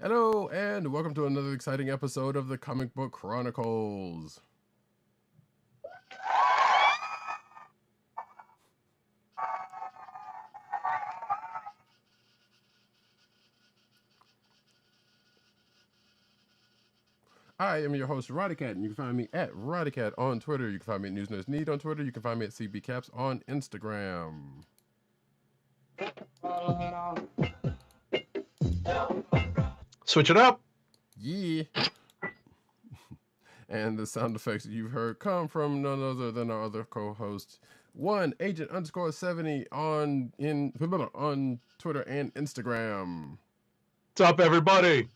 Hello, and welcome to another exciting episode of the Comic Book Chronicles. I am your host, Roddykat, and you can find me at Roddykat on Twitter. You can find me at News Nerds Need on Twitter. You can find me at CBCaps on Instagram. Switch it up. Yeah. And the sound effects you've heard come from none other than our other co-host, Agent_70 on Twitter and Instagram. What's up, everybody?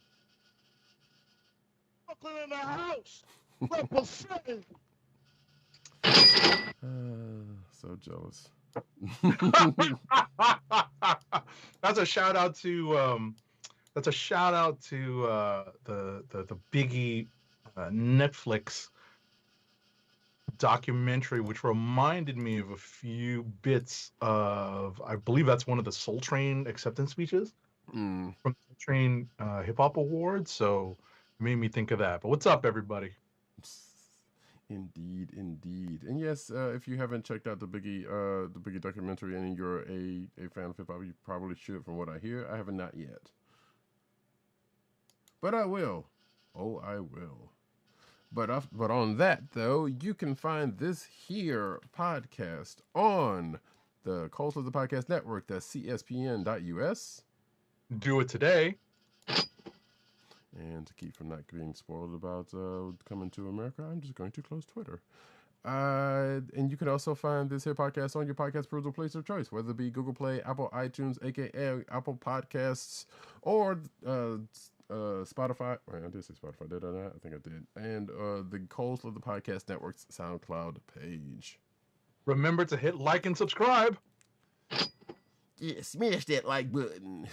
Brooklyn in the house. Representing. So jealous. That's a shout out to the Biggie Netflix documentary, which reminded me of a few bits of, I believe that's one of the Soul Train acceptance speeches from the Soul Train Hip Hop Awards. So it made me think of that. But what's up, everybody? Indeed. And yes, if you haven't checked out the Biggie documentary and you're a fan of hip hop, you probably should. From what I hear, I haven't not yet, but I will. Oh, I will. But on that though, you can find this here podcast on the Cult of the Podcast Network. That's cspn.us. Do it today. And to keep from not being spoiled about coming to America, I'm just going to close Twitter. And you can also find this here podcast on your podcast perusal place of choice, whether it be Google Play, Apple iTunes, aka Apple Podcasts, or Spotify. Wait, I did say Spotify, did I not? I think I did. And the Coles of the Podcast Network's SoundCloud page. Remember to hit like and subscribe. Yeah, smash that like button.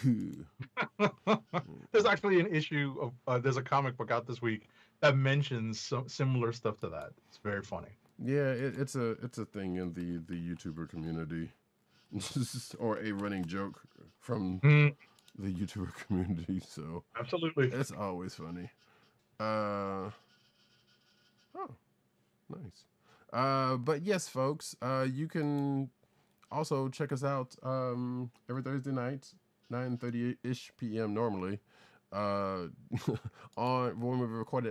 There's actually an issue of there's a comic book out this week that mentions some similar stuff to that. It's very funny. Yeah, it's a thing in the YouTuber community, or a running joke from the YouTuber community. So absolutely, it's always funny. Oh, nice. But yes, folks, you can also check us out every Thursday night, 9:30-ish p.m. normally. On when we record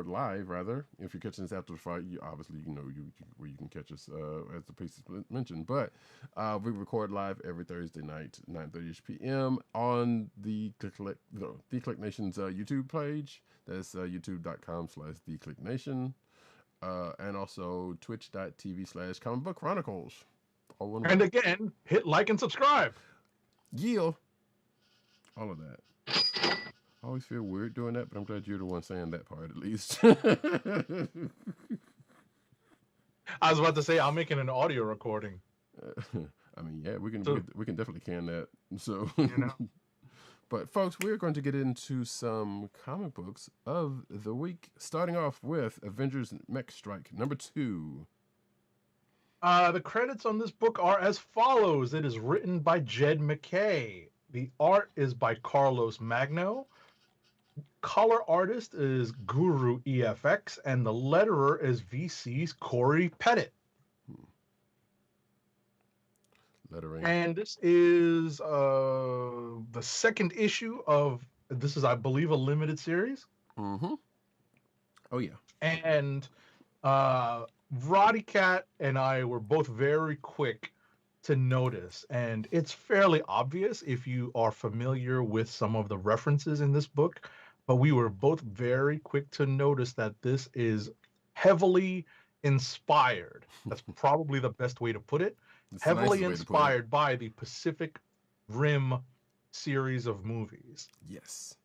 live, rather. If you're catching this after the fight, you obviously where you can catch us as the piece mentioned. But we record live every Thursday night, 9:30-ish p.m. on the Click Nation's YouTube page. That's youtube.com/TheClickNation. And also twitch.tv/Comic Book Chronicles. And again, hit like and subscribe. Yield. All of that. I always feel weird doing that, but I'm glad you're the one saying that part at least. I was about to say I'm making an audio recording. I mean, yeah, we can definitely can that. So, But folks, we're going to get into some comic books of the week, starting off with Avengers Mech Strike number 2. The credits on this book are as follows. It is written by Jed McKay. The art is by Carlos Magno. Color artist is Guru EFX, and the letterer is VC's Corey Pettit. Lettering. And this is the second issue of, this is, I believe, a limited series. Mm-hmm. Oh, yeah. And Roddykat and I were both very quick to notice, and it's fairly obvious if you are familiar with some of the references in this book, but we were both very quick to notice that this is heavily inspired. That's probably the best way to put it. Heavily inspired by the Pacific Rim series of movies. Yes.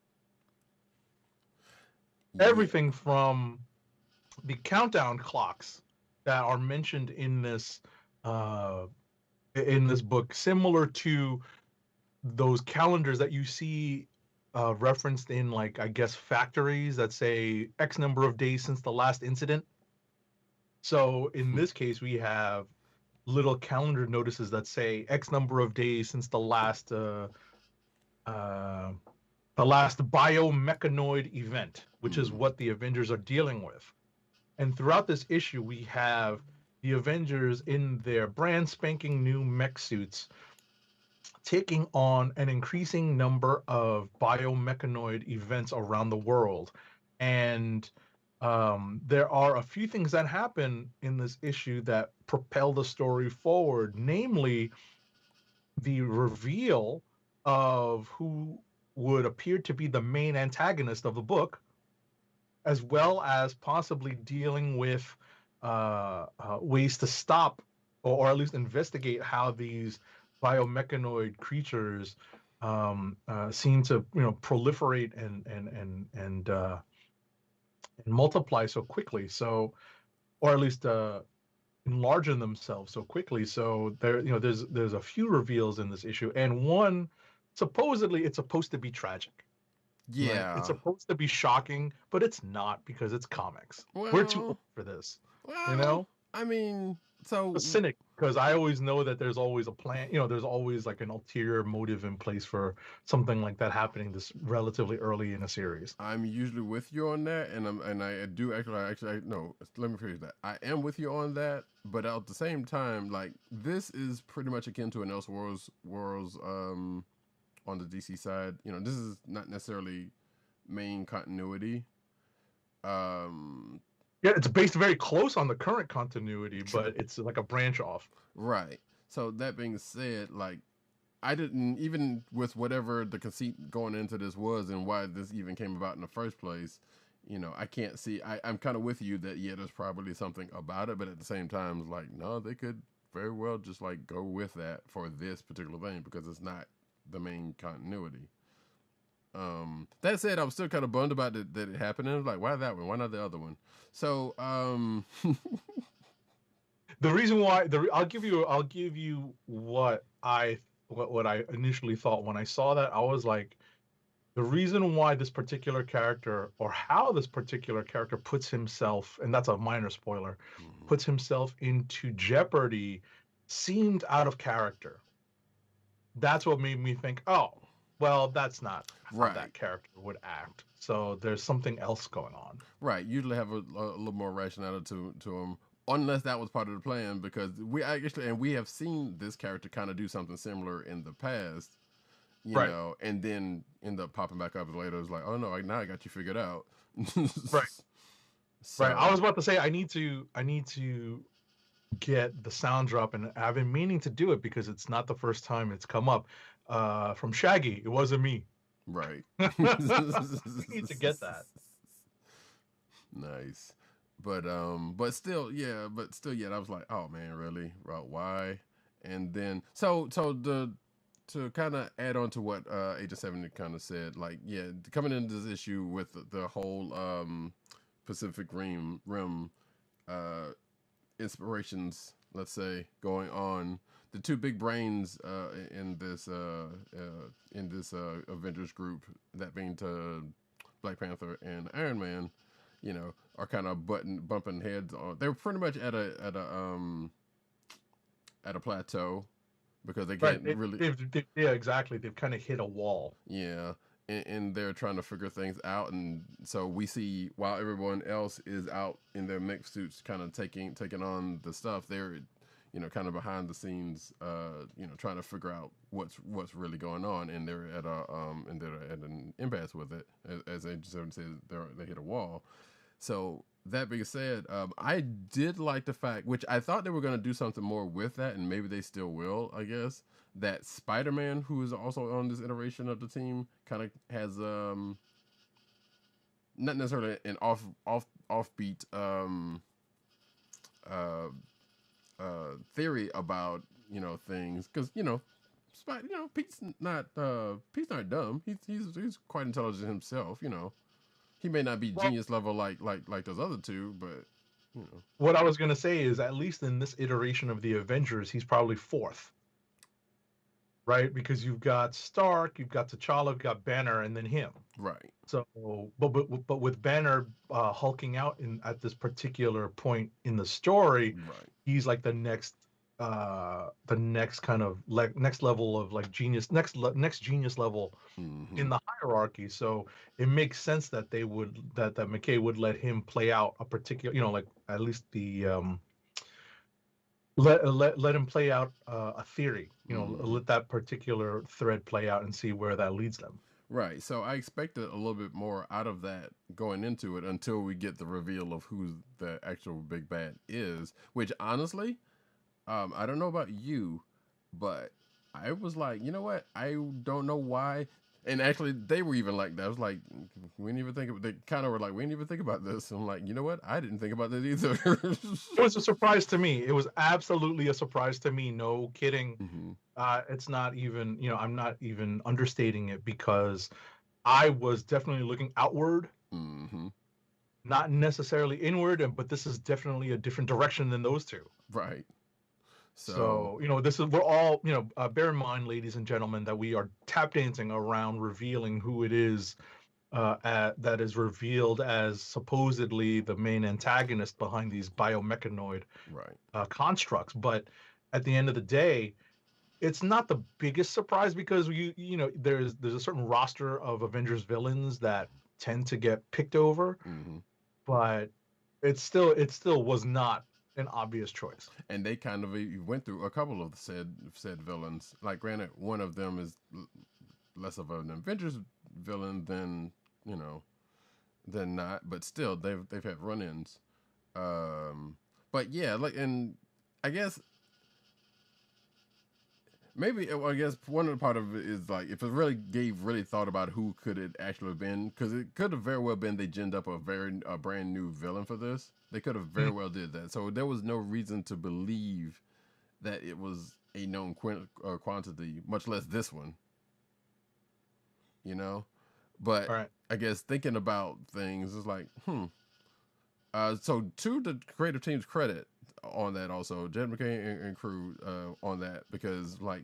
Everything from the countdown clocks that are mentioned in this book, similar to those calendars that you see referenced in, like, I guess, factories that say X number of days since the last incident. So in this case, we have little calendar notices that say X number of days since the last the last biomechanoid event, which is what the Avengers are dealing with. And throughout this issue, we have the Avengers in their brand spanking new mech suits taking on an increasing number of biomechanoid events around the world. And there are a few things that happen in this issue that propel the story forward, namely the reveal of who would appear to be the main antagonist of the book, as well as possibly dealing with ways to stop or at least investigate how these biomechanoid creatures seem to proliferate and multiply so quickly. So, or at least enlarge in themselves so quickly. So there's a few reveals in this issue, and one supposedly it's supposed to be tragic. Yeah. Right? It's supposed to be shocking, but it's not because it's comics. We're too old for this. Well, I mean, so a cynic, because I always know that there's always a plan. There's always like an ulterior motive in place for something like that happening this relatively early in a series. I'm usually with you on that, and I do actually no. Let me rephrase that. I am with you on that, but at the same time, like this is pretty much akin to an Elseworlds on the DC side. This is not necessarily main continuity. Yeah, it's based very close on the current continuity, but it's like a branch off. Right. So that being said, like I didn't, even with whatever the conceit going into this was and why this even came about in the first place, I can't see. I'm kind of with you that there's probably something about it, but at the same time, it's like no, they could very well just like go with that for this particular thing because it's not the main continuity. That said, I was still kind of bummed about that it happened. And I was like, why that one? Why not the other one? So, the reason why I'll give you what I initially thought when I saw that. I was like, the reason why this particular character, or how this particular character puts himself, and that's a minor spoiler, puts himself into jeopardy, seemed out of character. That's what made me think, oh, well, that's not how that character would act. So there's something else going on. Right. Usually have a little more rationality to him, unless that was part of the plan, because we have seen this character kind of do something similar in the past, you know, and then end up popping back up later. It's like, oh no, now I got you figured out. Right. So, right. I was about to say I need to get the sound drop, and I've been meaning to do it because it's not the first time it's come up. From Shaggy, it wasn't me. Right. You need to get that. Nice. But still, I was like, oh man, really? Why? And then to kind of add on to what Agent 70 kind of said, like, coming into this issue with the whole Pacific Rim inspirations, let's say, going on. The two big brains in this Avengers group, that being to Black Panther and Iron Man, are kind of bumping heads on. They were pretty much at a plateau because they can't really. Yeah, exactly. They've kind of hit a wall. Yeah. And they're trying to figure things out, and so we see while everyone else is out in their mech suits, kind of taking on the stuff, they're kind of behind the scenes, trying to figure out what's really going on, and they're at an impasse with it. As Agent 7 says, they hit a wall. So that being said, I did like the fact, which I thought they were going to do something more with that, and maybe they still will, I guess, that Spider-Man, who is also on this iteration of the team, kind of has not necessarily an offbeat theory about things, because Pete's not dumb. He's quite intelligent himself. He may not be genius level like those other two, but what I was gonna say is, at least in this iteration of the Avengers, he's probably fourth, right? Because you've got Stark, you've got T'Challa, you've got Banner, and then him. Right. So, but with Banner hulking out at this particular point in the story, he's like the next the next kind of like next level of like genius, next genius level Mm-hmm. in the hierarchy. So it makes sense that they would that McKay would let him play out a particular, you know, like at least the let him play out a theory, you know, Mm-hmm. let that particular thread play out and see where that leads them. Right. So I expected a little bit more out of that going into it until we get the reveal of who the actual big bad is. Which honestly, I don't know about you, but I was like, you know what? I don't know why. And actually, they were even like that. I was like, we didn't even think of. They kind of were like, we didn't even think about this. And I'm like, you know what? I didn't think about that either. It was a surprise to me. It was absolutely a surprise to me. No kidding. Mm-hmm. It's not even, you know, I'm not even understating it because I was definitely looking outward, Mm-hmm. not necessarily inward, but this is definitely a different direction than those two. Right. So, you know, this is, we're all, you know, bear in mind, ladies and gentlemen, that we are tap dancing around revealing who it is that is revealed as supposedly the main antagonist behind these biomechanoid right. constructs. But at the end of the day, it's not the biggest surprise because you know there's a certain roster of Avengers villains that tend to get picked over, Mm-hmm. but it still was not an obvious choice. And they kind of went through a couple of said villains. Like, granted, one of them is less of an Avengers villain than you know than not, but still they've had run-ins. But yeah, like, and I guess maybe I guess one of the part of it is like if it really thought about who could it actually have been, because it could have very well been they ginned up a brand new villain for this. They could have very well did that. So there was no reason to believe that it was a known quantity, much less this one. You know, but All right. I guess thinking about things is like, so to the creative team's credit on that, also Jed McKay and crew on that, because like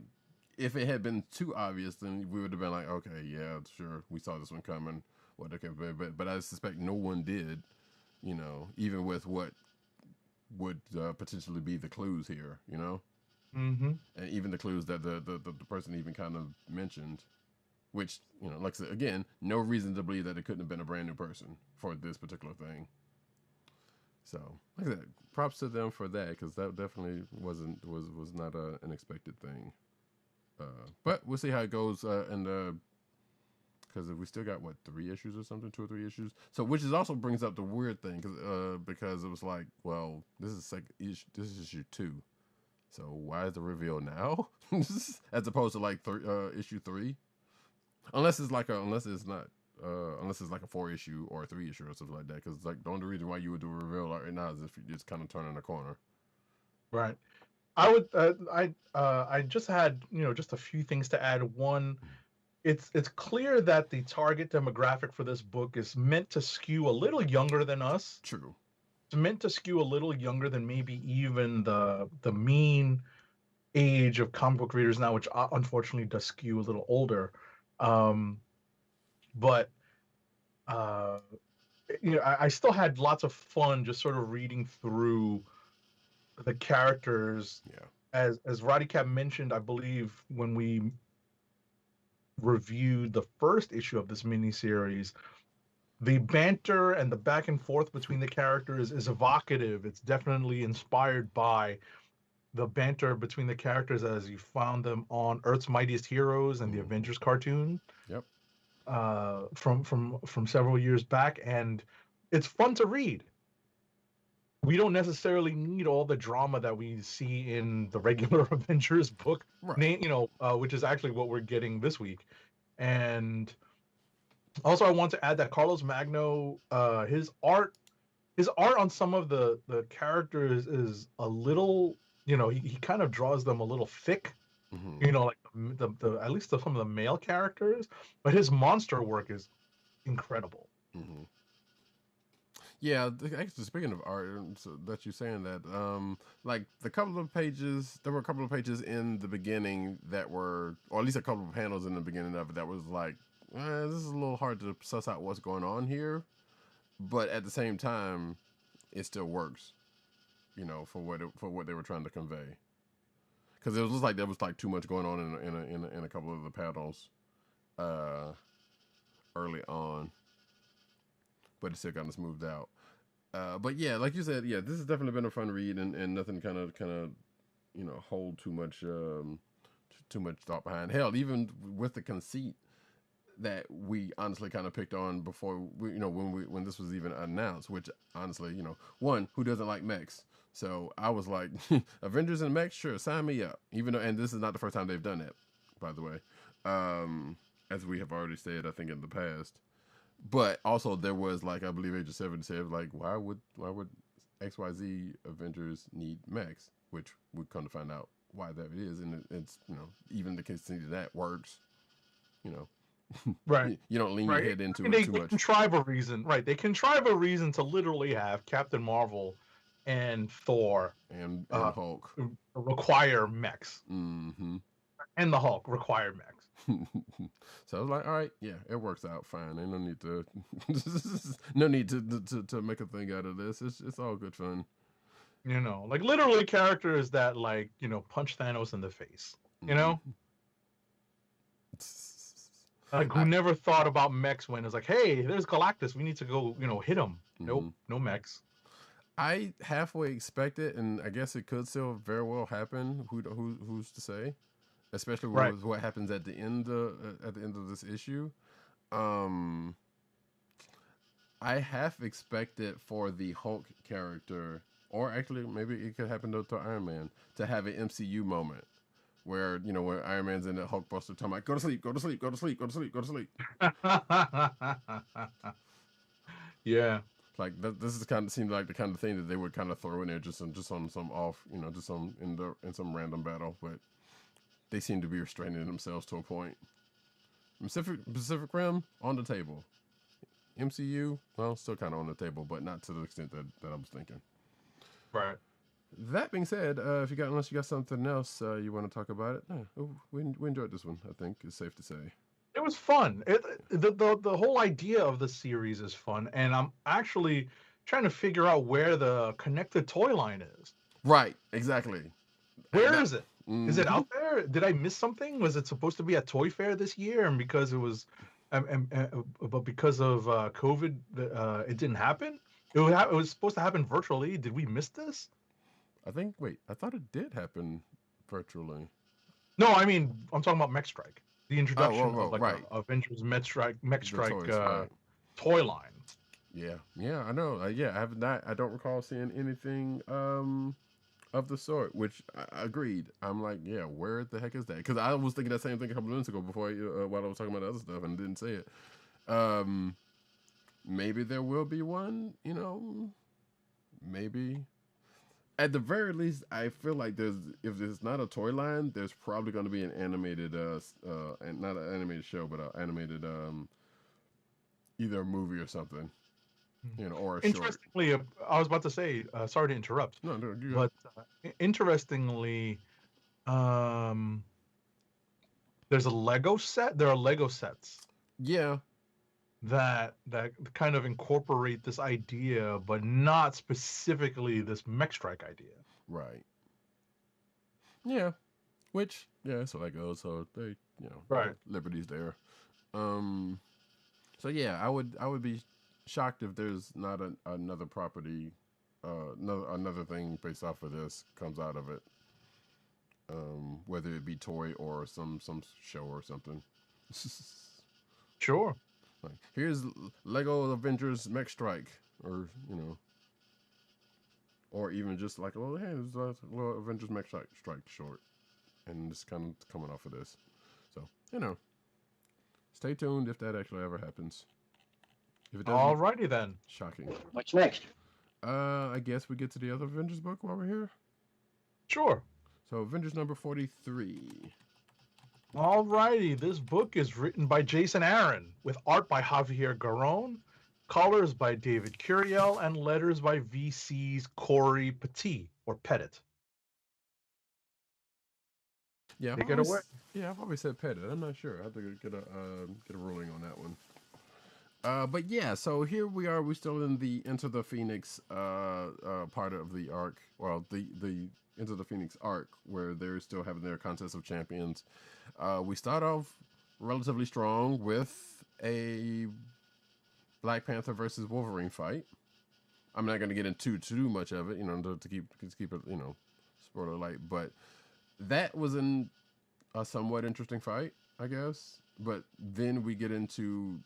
if it had been too obvious, then we would have been like, okay, yeah, sure, we saw this one coming. What okay, but I suspect no one did. You know, even with what would potentially be the clues here. You know, Mm-hmm. and even the clues that the person even kind of mentioned. Which, you know, like I said, again, no reason to believe that it couldn't have been a brand new person for this particular thing. So, like I said, props to them for that, because that definitely was not an expected thing. But we'll see how it goes, and because we still got what 3 issues or something, 2 or 3 issues. So, which is also brings up the weird thing, because it was like, well, this is this is issue 2. So why is the reveal now, as opposed to like issue 3? Unless it's like unless it's like a 4 issue or a 3 issue or something like that. Because like the only reason why you would do a reveal right now is if you're just kind of turning a corner. Right. I would. I just had, you know, just a few things to add. One, it's clear that the target demographic for this book is meant to skew a little younger than us. True. It's meant to skew a little younger than maybe even the mean age of comic book readers now, which unfortunately does skew a little older. Um, but uh, you know, I still had lots of fun just sort of reading through the characters. Yeah. As Roddykat mentioned, I believe when we reviewed the first issue of this miniseries, the banter and the back and forth between the characters is evocative. It's definitely inspired by the banter between the characters as you found them on Earth's Mightiest Heroes and the Avengers cartoon. Yep. From several years back, and it's fun to read. We don't necessarily need all the drama that we see in the regular Avengers book, Right. you know, which is actually what we're getting this week. And also, I want to add that Carlos Magno, his art on some of the characters is a little, you know, he kind of draws them a little thick, Mm-hmm. you know, like the at least some of the male characters, but his monster work is incredible. Mm-hmm. Yeah, actually, speaking of art, so that you're saying that, like there were a couple of pages in the beginning that were, or at least a couple of panels in the beginning of it that was like, this is a little hard to suss out what's going on here, but at the same time, it still works, you know, for what they were trying to convey. because it was just like there was like too much going on in a couple of the panels early on, but it still kind of smoothed out. But yeah, like you said, yeah, this has definitely been a fun read, and nothing kind of hold too much thought behind. Hell, even with the conceit that we honestly kind of picked on before when this was even announced, which honestly, one, who doesn't like mechs? So I was like, Avengers and mechs, sure, sign me up. Even though, and this is not the first time they've done that, by the way, as we have already said, I think in the past. But also there was, like, I believe Age of 7 said, like, why would XYZ Avengers need mechs? Which we come to find out why that is, and it's even the conceit of that works. Right. You don't lean your head into it too much. They contrive a reason, right? They contrive a reason to literally have Captain Marvel and Thor and Hulk require mechs. Mm-hmm. And the Hulk require mechs. So I was like, all right, yeah, it works out fine. Ain't no need to make a thing out of this. It's all good fun. Like literally characters that punch Thanos in the face. Like, who never thought about mechs when it's like, hey, there's Galactus, we need to go, hit him. Nope, no mechs. I halfway expect it, and I guess it could still very well happen. Who's to say? Especially with what happens at the end of this issue. I half expect it for the Hulk character, or actually maybe it could happen to Iron Man, to have an MCU moment. Where, where Iron Man's in the Hulkbuster talking about, go to sleep, go to sleep, go to sleep, go to sleep, go to sleep. Yeah. Like, this is seems like the kind of thing that they would kind of throw in there just on some off, just in some random battle. But they seem to be restraining themselves to a point. Pacific Rim, on the table. MCU, well, still kind of on the table, but not to the extent that I was thinking. Right. That being said, unless you got something else you want to talk about it, we enjoyed this one. I think it's safe to say it was fun. The whole idea of the series is fun, and I'm actually trying to figure out where the connected toy line is. Right, exactly. Where is it? Mm-hmm. Is it out there? Did I miss something? Was it supposed to be at Toy Fair this year, and because it was, but because of COVID, it didn't happen? It was supposed to happen virtually. Did we miss this? I thought it did happen virtually. No, I mean, I'm talking about Mech Strike. The introduction of Avengers Mech Strike toys, toy line. Yeah, I know. I don't recall seeing anything of the sort, which I agreed. I'm like, yeah, where the heck is that? Because I was thinking that same thing a couple of minutes ago before while I was talking about other stuff and didn't say it. Maybe there will be one, maybe. At the very least, I feel like if there's not a toy line, there's probably going to be an animated, not an animated show, but an animated, either a movie or something, or a short. Interestingly, I was about to say, sorry to interrupt. No, but interestingly, there's a Lego set. There are Lego sets. Yeah. That kind of incorporate this idea, but not specifically this Mech Strike idea. Right. Yeah. Which, it's Lego, so they, liberties there. So yeah, I would be shocked if there's not another property, another thing based off of this comes out of it. Whether it be toy or some show or something. Sure. Like, here's Lego Avengers Mech Strike, or or even just like, well, hey, there's a little Avengers Mech Strike short, and just kind of coming off of this. So stay tuned if that actually ever happens. If it doesn't, alrighty then. Shocking. What's next? I guess we get to the other Avengers book while we're here. Sure. So Avengers number 43. Alrighty, this book is written by Jason Aaron, with art by Javier Garrón, colors by David Curiel, and letters by VC's Corey Petit, or Pettit. Yeah, take it away. Yeah, I've always said Pettit. I'm not sure. I have to get a ruling on that one. But yeah, so here we are. We're still in the Enter the Phoenix part of the arc. Well, the Into the Phoenix arc, where they're still having their contest of champions. We start off relatively strong with a Black Panther versus Wolverine fight. I'm not going to get into too much of it, to keep it, spoiler light. But that was a somewhat interesting fight, I guess. But then we get into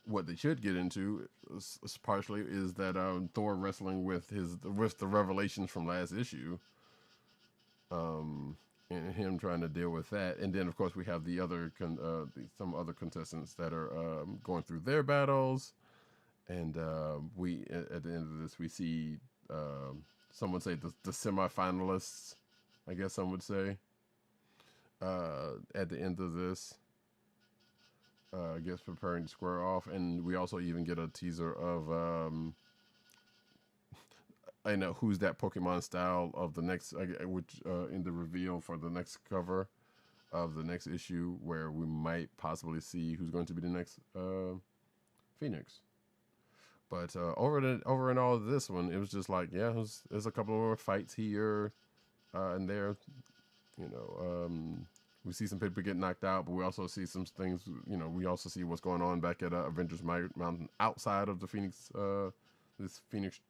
what they should get into, partially, is that Thor wrestling with the revelations from last issue, and him trying to deal with that. And then, of course, we have the other some other contestants that are going through their battles. And we at the end of this, we see someone say the semifinalists, I guess some would say, at the end of this, I guess preparing to square off. And we also even get a teaser of I know who's that Pokemon style of the next, which in the reveal for the next cover of the next issue, where we might possibly see who's going to be the next Phoenix. But over in all of this one, it was just like, yeah, there's a couple more fights here and there. We see some people get knocked out, but we also see some things. We also see what's going on back at Avengers Mountain outside of the Phoenix, this Phoenix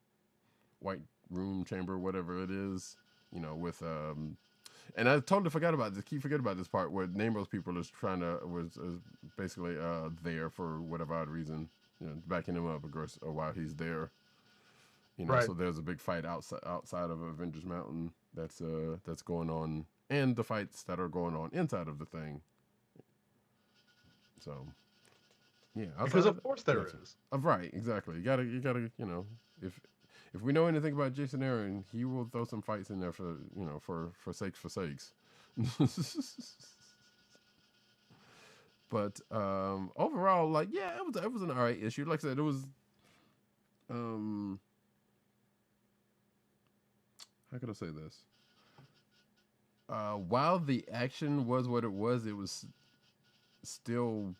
White Room Chamber, whatever it is. With and I totally forgot about this. Keep forgetting about this part where Namor's people was basically there for whatever odd reason. Backing him up, of course, while he's there. Right. So there's a big fight outside of Avengers Mountain that's going on, and the fights that are going on inside of the thing. So, yeah, because of course there is. Right, exactly. You gotta, if we know anything about Jason Aaron, he will throw some fights in there for sakes. But overall, like, yeah, it was an alright issue. Like I said, it was how could I say this? While the action was what it was still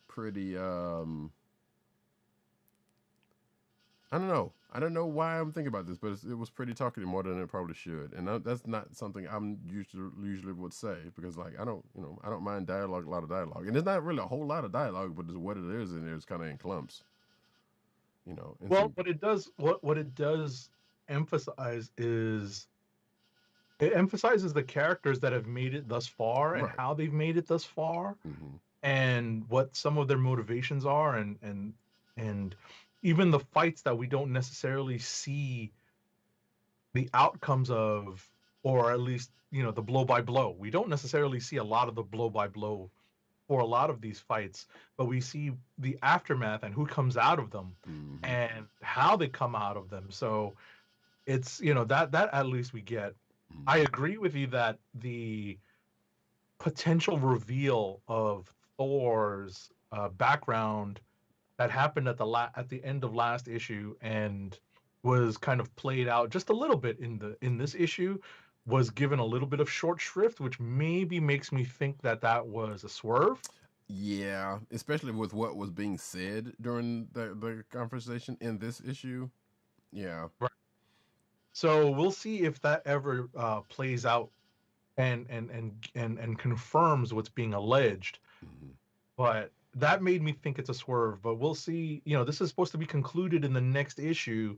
pretty I don't know why I'm thinking about this, but it was pretty talkative, more than it probably should, and that's not something I'm usually would say, because like I don't mind dialogue, a lot of dialogue, and there's not really a whole lot of dialogue, but what it is in there is kind of in clumps, Well, what it does emphasize is it emphasizes the characters that have made it thus far and Right. how they've made it thus far, Mm-hmm. and what some of their motivations are, and even the fights that we don't necessarily see the outcomes of, or at least the blow by blow. We don't necessarily see a lot of the blow by blow for a lot of these fights, but we see the aftermath and who comes out of them, Mm-hmm. and how they come out of them. So it's that at least we get. Mm-hmm. I agree with you that the potential reveal of Thor's background that happened at the end of last issue and was kind of played out just a little bit in this issue was given a little bit of short shrift, which maybe makes me think that was a swerve. Yeah, especially with what was being said during the conversation in this issue. Yeah. Right. So we'll see if that ever plays out and confirms what's being alleged. Mm-hmm. But that made me think it's a swerve. But we'll see. This is supposed to be concluded in the next issue,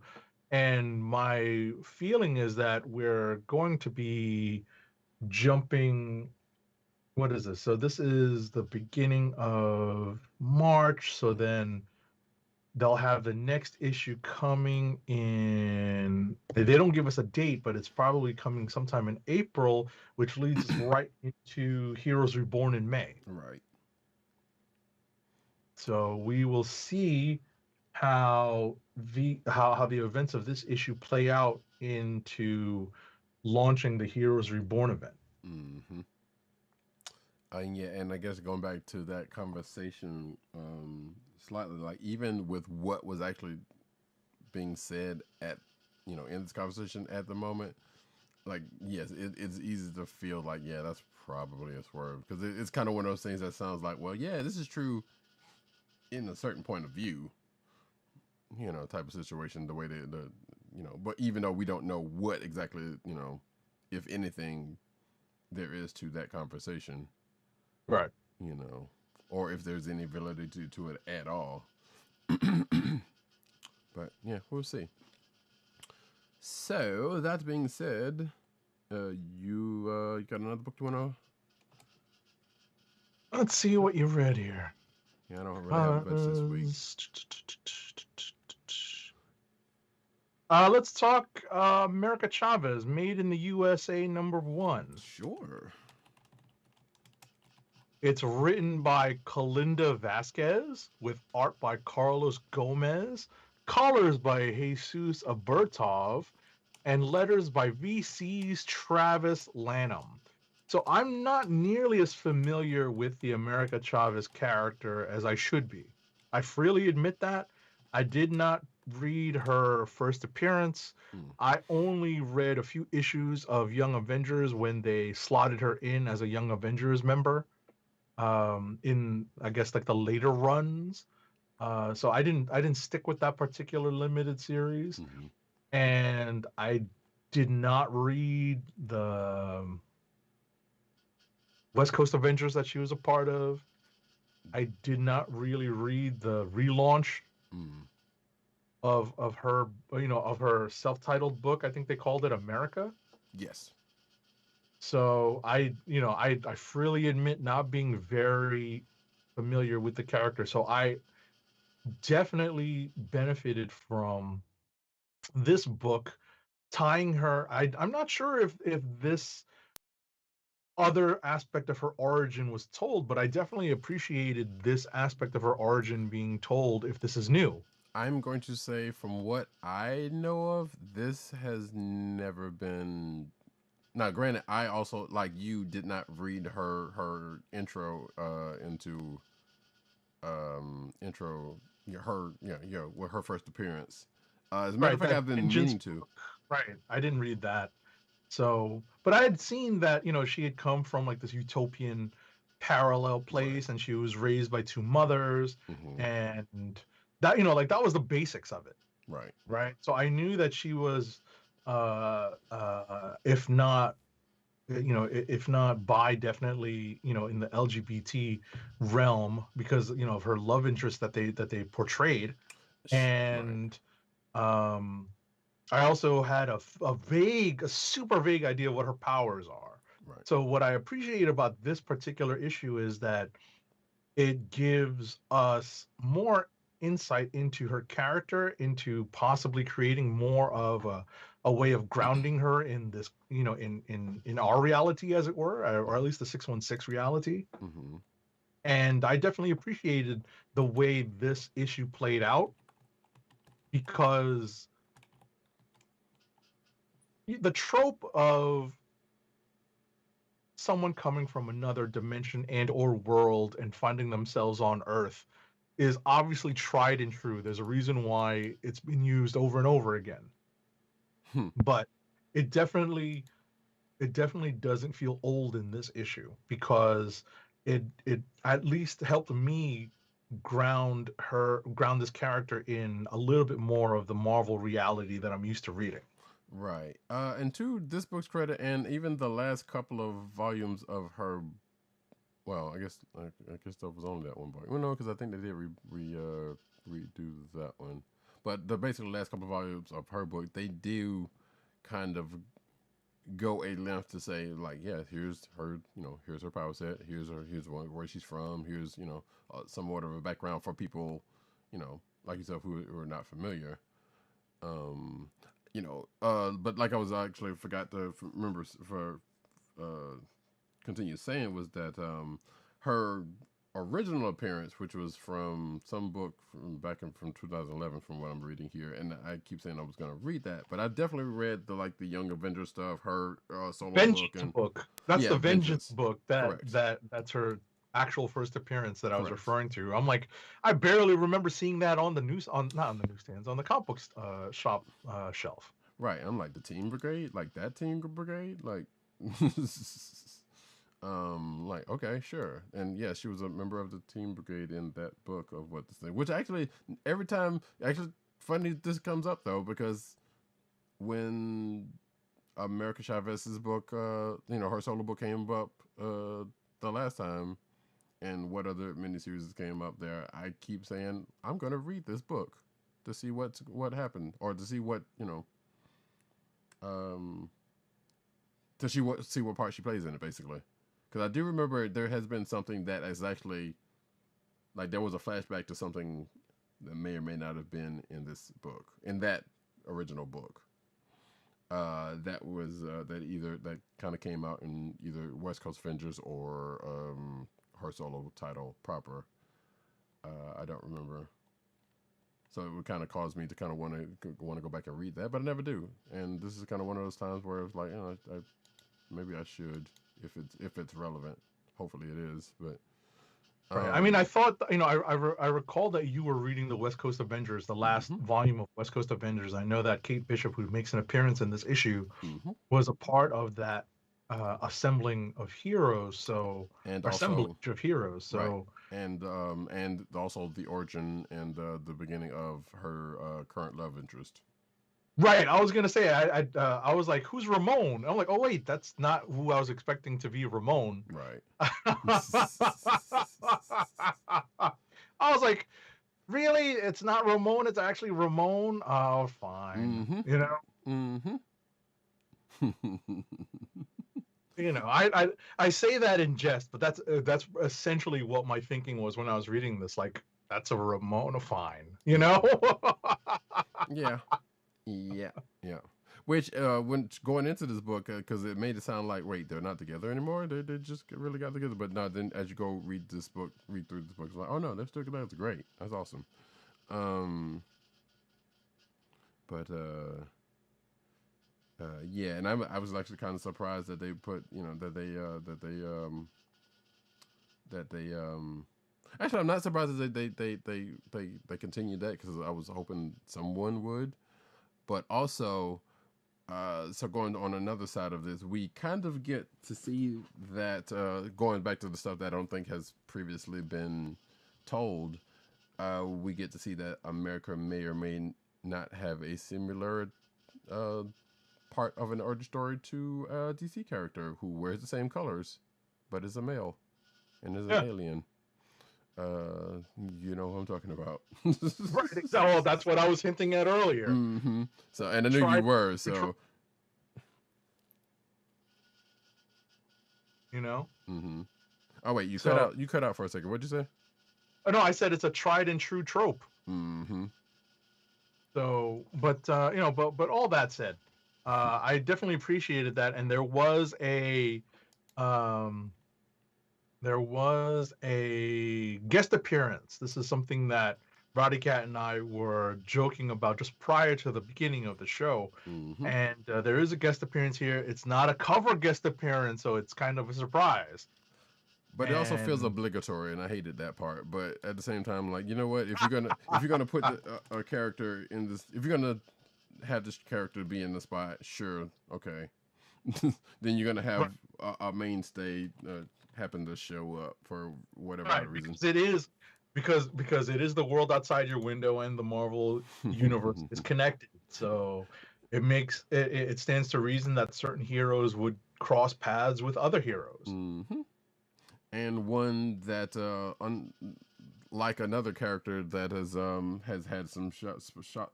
and my feeling is that we're going to be jumping. What is this? So this is the beginning of March. So then they'll have the next issue coming in. They don't give us a date, but it's probably coming sometime in April, which leads us right into Heroes Reborn in May. Right. So we will see how the events of this issue play out into launching the Heroes Reborn event. Mm-hmm. And I guess going back to that conversation, slightly, like even with what was actually being said at, in this conversation at the moment, like, yes, it's easy to feel like, yeah, that's probably a swerve, because it's kind of one of those things that sounds like, well, yeah, this is true in a certain point of view, type of situation, the way the but even though we don't know what exactly, if anything there is to that conversation, Right. Or if there's any validity to it at all. But yeah, we'll see. So that being said, you got another book you want to? Let's see what you read here. Yeah, I don't really have much this week. Let's talk America Chavez, Made in the USA #1. Sure. It's written by Kalinda Vasquez with art by Carlos Gomez, colors by Jesus Abertov, and letters by VC's Travis Lanham. So I'm not nearly as familiar with the America Chavez character as I should be. I freely admit that. I did not read her first appearance. I only read a few issues of Young Avengers when they slotted her in as a Young Avengers member. In I guess like the later runs. So I didn't stick with that particular limited series. And I did not read the West Coast Avengers that she was a part of. I did not really read the relaunch of her, of her self-titled book. I think they called it America. Yes. So I freely admit not being very familiar with the character. So I definitely benefited from this book tying her. I'm not sure if this other aspect of her origin was told, but I definitely appreciated this aspect of her origin being told if this is new. I'm going to say, from what I know of, this has never been. Now, granted, I also, like you, did not read her intro into with her first appearance. As a matter of fact, I've been meaning to. Right, I didn't read that. So, but I had seen that she had come from like this utopian parallel place, and she was raised by two mothers, and that like that was the basics of it. Right. So I knew that she was, if not bi, definitely in the LGBT realm, because of her love interest that they portrayed, and I also had a super vague idea of what her powers are. Right. So what I appreciate about this particular issue is that it gives us more insight into her character, into possibly creating more of a way of grounding her in this, in our reality, as it were, or at least the 616 reality. And I definitely appreciated the way this issue played out, because the trope of someone coming from another dimension and or world and finding themselves on Earth is obviously tried and true. There's a reason why it's been used over and over again. But it definitely doesn't feel old in this issue, because it at least helped me ground this character in a little bit more of the Marvel reality that I'm used to reading. Right. And to this book's credit, and even the last couple of volumes of her, well, I guess that was only that one book. Well, no, because I think they did redo that one. But the basically last couple of volumes of her book, they do kind of go a length to say, like, yeah, here's her, here's her power set, here's where she's from, here's somewhat of a background for people, like yourself who are not familiar. But like I was actually forgot to remember for continue saying, was that her original appearance, which was from some book from 2011, from what I'm reading here, and I keep saying I was going to read that, but I definitely read the Young Avengers stuff, her solo book. That's the Vengeance book. That's her actual first appearance that I was referring to. I'm like, I barely remember seeing that on the not on the newsstands, on the comic book shop shelf. Right. I'm like, the Team Brigade, like that Team Brigade, like, okay, sure. And yeah, she was a member of the Team Brigade in that book of what this thing, which actually every time, funny this comes up though, because when America Chavez's book, her solo book came up the last time, and what other miniseries came up there, I keep saying I'm going to read this book to see what happened, or to see what to see what part she plays in it, basically. Because I do remember there has been something that is actually, like, there was a flashback to something that may or may not have been in this book, in that original book. That was that kind of came out in either West Coast Avengers or her solo title proper. I don't remember. So it would kind of cause me to kind of want to go back and read that, but I never do. And this is kind of one of those times where it's like, maybe I should, if it's relevant. Hopefully it is, but. Right. I mean, I thought, I recall that you were reading the West Coast Avengers, the last volume of West Coast Avengers. I know that Kate Bishop, who makes an appearance in this issue, was a part of that assembling of heroes. So, and assemblage of heroes. So, right. And also the origin and the beginning of her current love interest. Right, I was gonna say, I was like, "Who's Ramon?" I'm like, "Oh wait, that's not who I was expecting to be Ramon." Right. I was like, "Really? It's not Ramon. It's actually Ramon." Oh, fine. I say that in jest, but that's essentially what my thinking was when I was reading this. Like, that's a Ramon. Fine, Yeah. Yeah. Which, when going into this book, because it made it sound like, wait, they're not together anymore. They just really got together. But no, then as you go read through this book, it's like, oh no, they're still together. It's great. That's awesome. Yeah, and I was actually kind of surprised that they put, Actually, I'm not surprised that they continued that, because I was hoping someone would. But also, so going on another side of this, we kind of get to see that, going back to the stuff that I don't think has previously been told, we get to see that America may or may not have a similar part of an origin story to a DC character who wears the same colors, but is a male and is an alien. You know who I'm talking about. Right. So that's what I was hinting at earlier. So, and I knew you were. So, Oh wait, you cut out. You cut out for a second. What'd you say? Oh no, I said it's a tried and true trope. So, but all that said, I definitely appreciated that, and there was a guest appearance. This is something that Roddykat and I were joking about just prior to the beginning of the show. And there is a guest appearance here. It's not a cover guest appearance, so it's kind of a surprise. But it also feels obligatory, and I hated that part. But at the same time, like, you know what? If you're gonna put a character in this, if you're gonna have this character be in the spot, sure, okay. Then you're gonna have a mainstay happen to show up for whatever reason. Because it is the world outside your window, and the Marvel universe is connected. So it stands to reason that certain heroes would cross paths with other heroes. And one that, like another character that has had some shot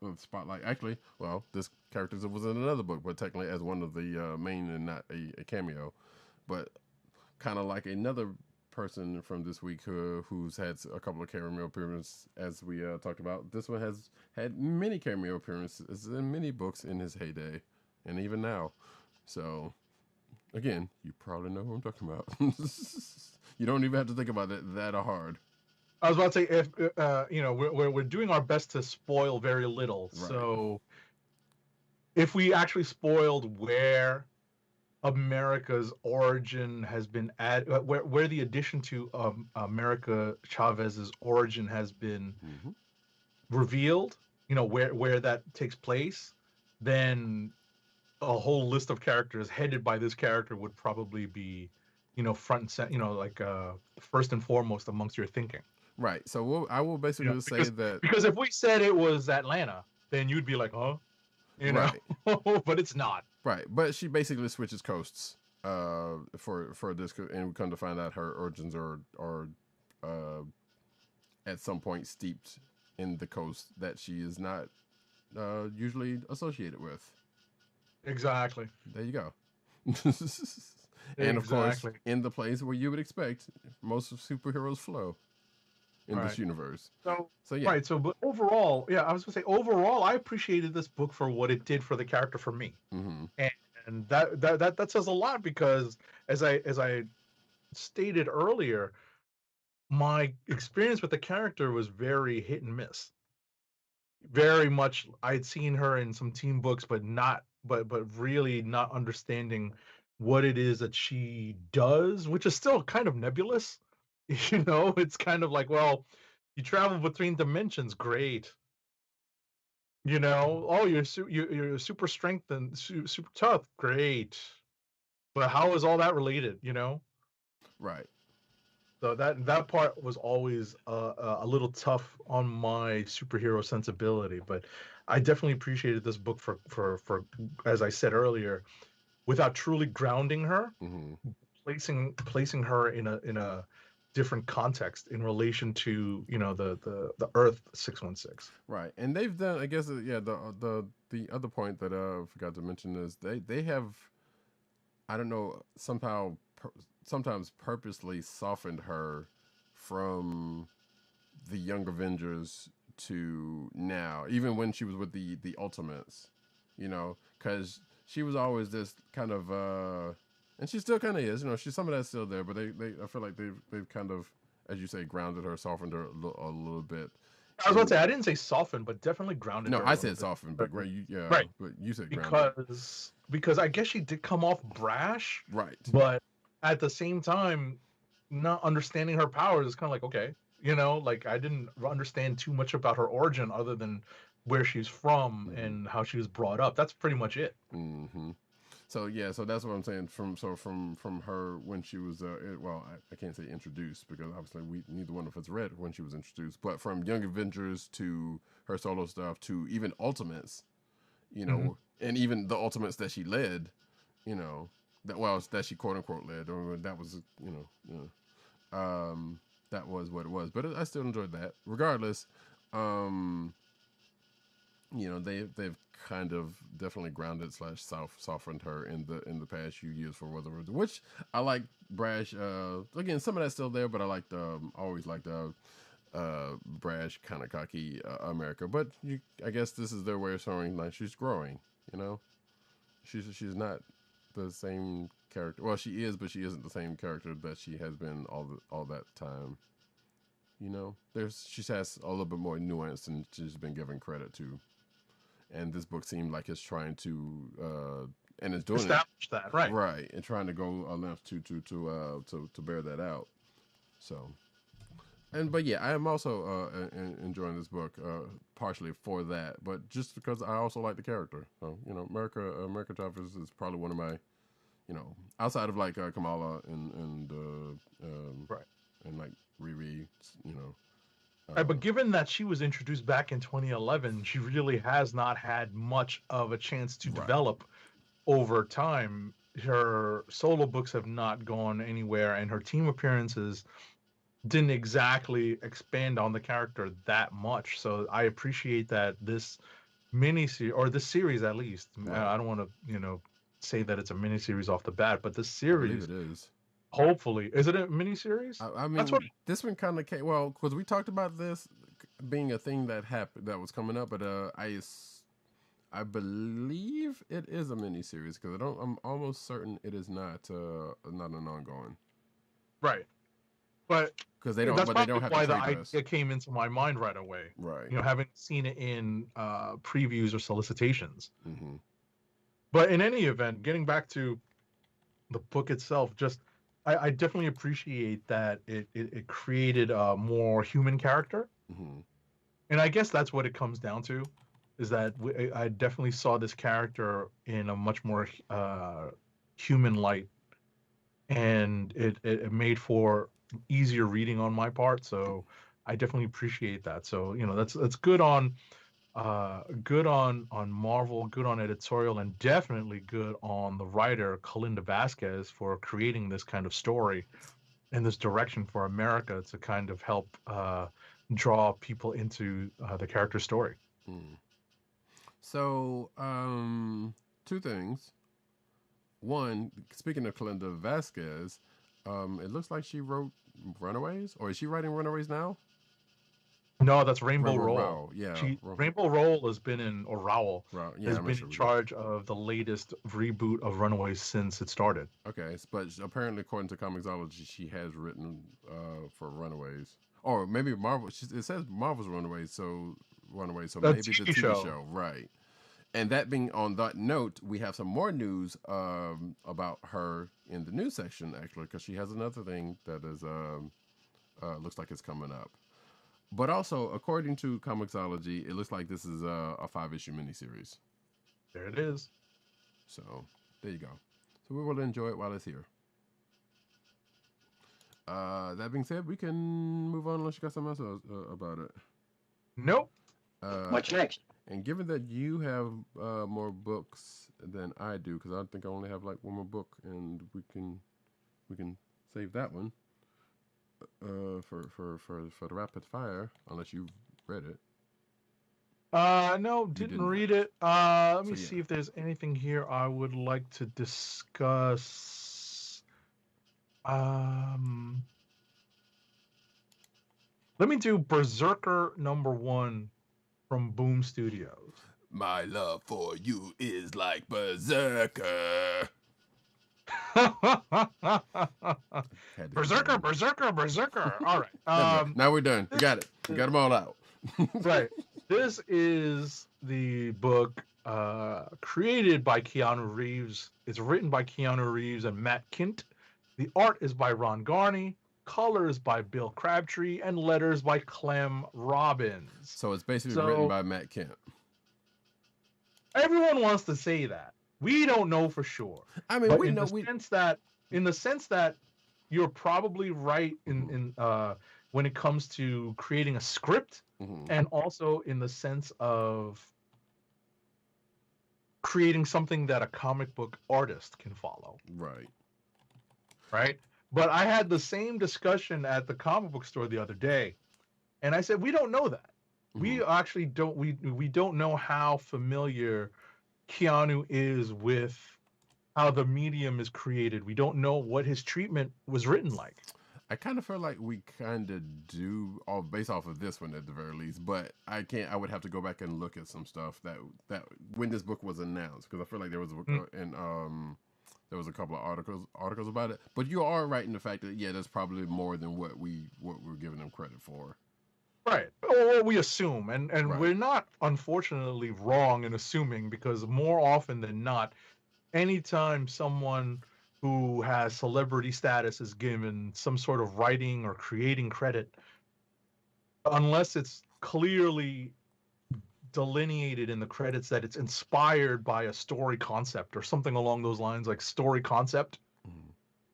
of spotlight. Actually, well, this character was in another book, but technically as one of the main and not a cameo. But kind of like another person from this week who's had a couple of cameo appearances, as we talked about. This one has had many cameo appearances in many books in his heyday, and even now. So, again, you probably know who I'm talking about. You don't even have to think about it that hard. I was about to say, if we're doing our best to spoil very little. Right. So, if we actually spoiled where America's origin has been where the addition to America Chavez's origin has been revealed, where that takes place, then a whole list of characters headed by this character would probably be, front and center, like first and foremost amongst your thinking. Right. So I will basically say that, because if we said it was Atlanta, then you'd be like, huh? you know, Right. but it's not. Right. But she basically switches coasts for this, and we come to find out her origins are uh, at some point steeped in the coast that she is not usually associated with. Exactly. There you go. And of course, Exactly. in the place where you would expect most superheroes flow in this Right. universe. So yeah. right. So, but overall, yeah, I was gonna say overall, I appreciated this book for what it did for the character for me, Mm-hmm. and that says a lot because as I stated earlier, my experience with the character was very hit and miss. Very much, I'd seen her in some team books, but really not understanding what it is that she does, which is still kind of nebulous. You know, it's kind of like, well, you travel between dimensions, great. You know, oh, you're super strength and super tough, great. But how is all that related? You know, Right. so that part was always a little tough on my superhero sensibility. But I definitely appreciated this book for as I said earlier, without truly grounding her, Mm-hmm. placing her in a different context in relation to, you know, the Earth 616. Right. And they've done, I guess, yeah. The other point that I forgot to mention is they have, I don't know, sometimes purposely softened her from the Young Avengers to now, even when she was with the Ultimates, you know, because she was always this kind of, and she still kind of is, you know, she's some of that's still there, but they I feel like they've kind of, as you say, grounded her, softened her a little bit. I was about to say, I didn't say soften, but definitely grounded No, her a I little said bit. softened, but yeah, Right. but you said grounded. Because I guess she did come off brash, Right. but at the same time, not understanding her powers is kind of like, okay, you know, like I didn't understand too much about her origin other than where she's from and how she was brought up. That's pretty much it. Mm-hmm. So yeah, so that's what I'm saying. From her when she was well, I can't say introduced because obviously neither one of us read when she was introduced. But from Young Avengers to her solo stuff to even Ultimates, you know, and even the Ultimates that she led, you know, that she quote unquote led, or that was that was what it was. But I still enjoyed that, regardless. You know, they've kind of definitely grounded / softened her in the past few years for WandaVision, which I like. Brash, again, some of that's still there, but I liked always liked brash, kind of cocky America. But I guess this is their way of showing like she's growing. You know, she's not the same character. Well, she is, but she isn't the same character that she has been all that time. You know, she has a little bit more nuance than she's been given credit to. And this book seemed like it's trying to and it's doing establish that, right? Right, and trying to go a length to bear that out. So, but yeah, I am also enjoying this book partially for that, but just because I also like the character. So you know, America Chavez is probably one of my, you know, outside of like Kamala and Right. and like Riri, you know. Right, but given that she was introduced back in 2011, she really has not had much of a chance to develop over time. Her solo books have not gone anywhere, and her team appearances didn't exactly expand on the character that much. So I appreciate that this miniseries, or this series at least, I don't want to, you know, say that it's a miniseries off the bat, but this series, I believe it is. Hopefully, is it a miniseries? I mean, this one kind of came well because we talked about this being a thing that happened that was coming up, but I believe it is a miniseries because I'm almost certain it is not an ongoing. Right, but because they don't. That's but they don't have why to the idea came into my mind right away. Right. You know, having seen it in previews or solicitations. Mm-hmm. But in any event, getting back to the book itself, just I definitely appreciate that it created a more human character. Mm-hmm. And I guess that's what it comes down to, is that I definitely saw this character in a much more human light, and it made for easier reading on my part. So I definitely appreciate that. So, you know, that's good on Good on Marvel, good on editorial, and definitely good on the writer Kalinda Vasquez for creating this kind of story and this direction for America to kind of help draw people into the character story. Mm. So, two things. One, speaking of Kalinda Vasquez, it looks like she wrote Runaways, or is she writing Runaways now? No, that's Rainbow Rainbow Rowell. Rowell, yeah. Rainbow Rowell has been in, or Rowell Yeah, has I'm been sure in we charge of the latest reboot of Runaways since it started. Okay, but apparently, according to Comixology, she has written for Runaways, or maybe Marvel. It says Marvel's Runaways, so maybe the TV show, right? And that being on that note, we have some more news about her in the news section, actually, because she has another thing that is looks like it's coming up. But also, according to Comixology, it looks like this is a 5-issue miniseries. There it is. So there you go. So we will enjoy it while it's here. That being said, we can move on unless you got something else about it. Nope. What's next? And given that you have more books than I do, because I think I only have like one more book, and we can save that one for the rapid fire, unless you've read it. No, didn't read it. Let me see if there's anything here I would like to discuss. Let me do BRZRKR #1 from Boom Studios. My love for you is like BerSERKer. BerSERKer. All right. Now we're done. We got it. We got them all out. Right. This is the book created by Keanu Reeves. It's written by Keanu Reeves and Matt Kindt. The art is by Ron Garney. Colors by Bill Crabtree. And letters by Clem Robbins. So it's basically written by Matt Kindt. Everyone wants to say that. We don't know for sure. I mean, but we in know in the sense that you're probably right in when it comes to creating a script, and also in the sense of creating something that a comic book artist can follow. Right. But I had the same discussion at the comic book store the other day, and I said, we don't know that. We actually don't. We don't know how familiar Keanu is with how the medium is created. We don't know what his treatment was written like. I kind of feel like we kind of do, all based off of this one at the very least. But I can't. I would have to go back and look at some stuff that when this book was announced, because I feel like there was there was a couple of articles about it. But you are right in the fact that there's probably more than what we're giving them credit for. Right. Or we assume, and right. We're not unfortunately wrong in assuming, because more often than not, anytime someone who has celebrity status is given some sort of writing or creating credit, unless it's clearly delineated in the credits that it's inspired by a story concept or something along those lines, like story concept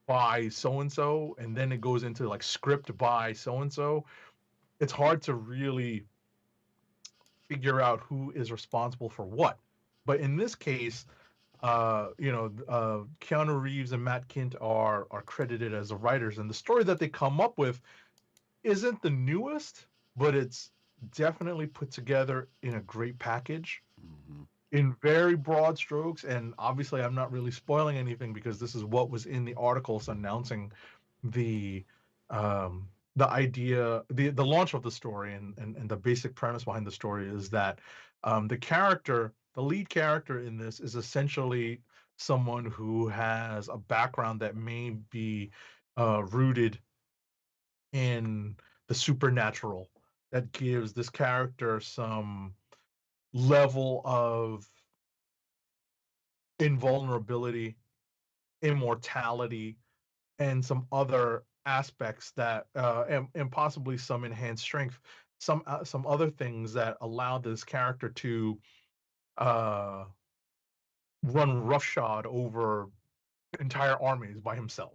by so-and-so, and then it goes into like script by so-and-so, it's hard to really figure out who is responsible for what. But in this case, Keanu Reeves and Matt Kindt are credited as the writers, and the story that they come up with isn't the newest, but it's definitely put together in a great package, in very broad strokes. And obviously, I'm not really spoiling anything because this is what was in the articles announcing the idea, the launch of the story, and the basic premise behind the story is that the lead character in this is essentially someone who has a background that may be rooted in the supernatural, that gives this character some level of invulnerability, immortality, and some other aspects that and possibly some enhanced strength, some other things that allow this character to run roughshod over entire armies by himself.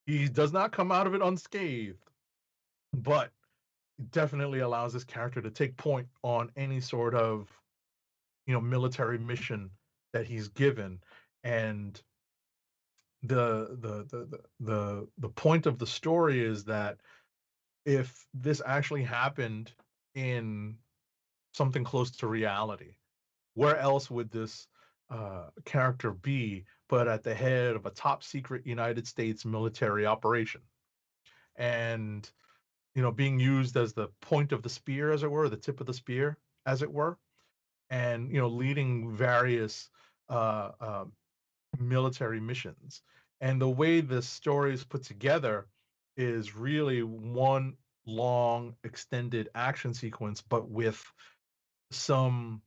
He does not come out of it unscathed, but definitely allows this character to take point on any sort of, military mission that he's given. And the point of the story is that if this actually happened in something close to reality, where else would this character be but at the head of a top secret United States military operation? And, being used as the point of the spear, as it were, the tip of the spear, as it were, and, leading various uh, uh, military missions. And the way this story is put together is really one long extended action sequence, but with some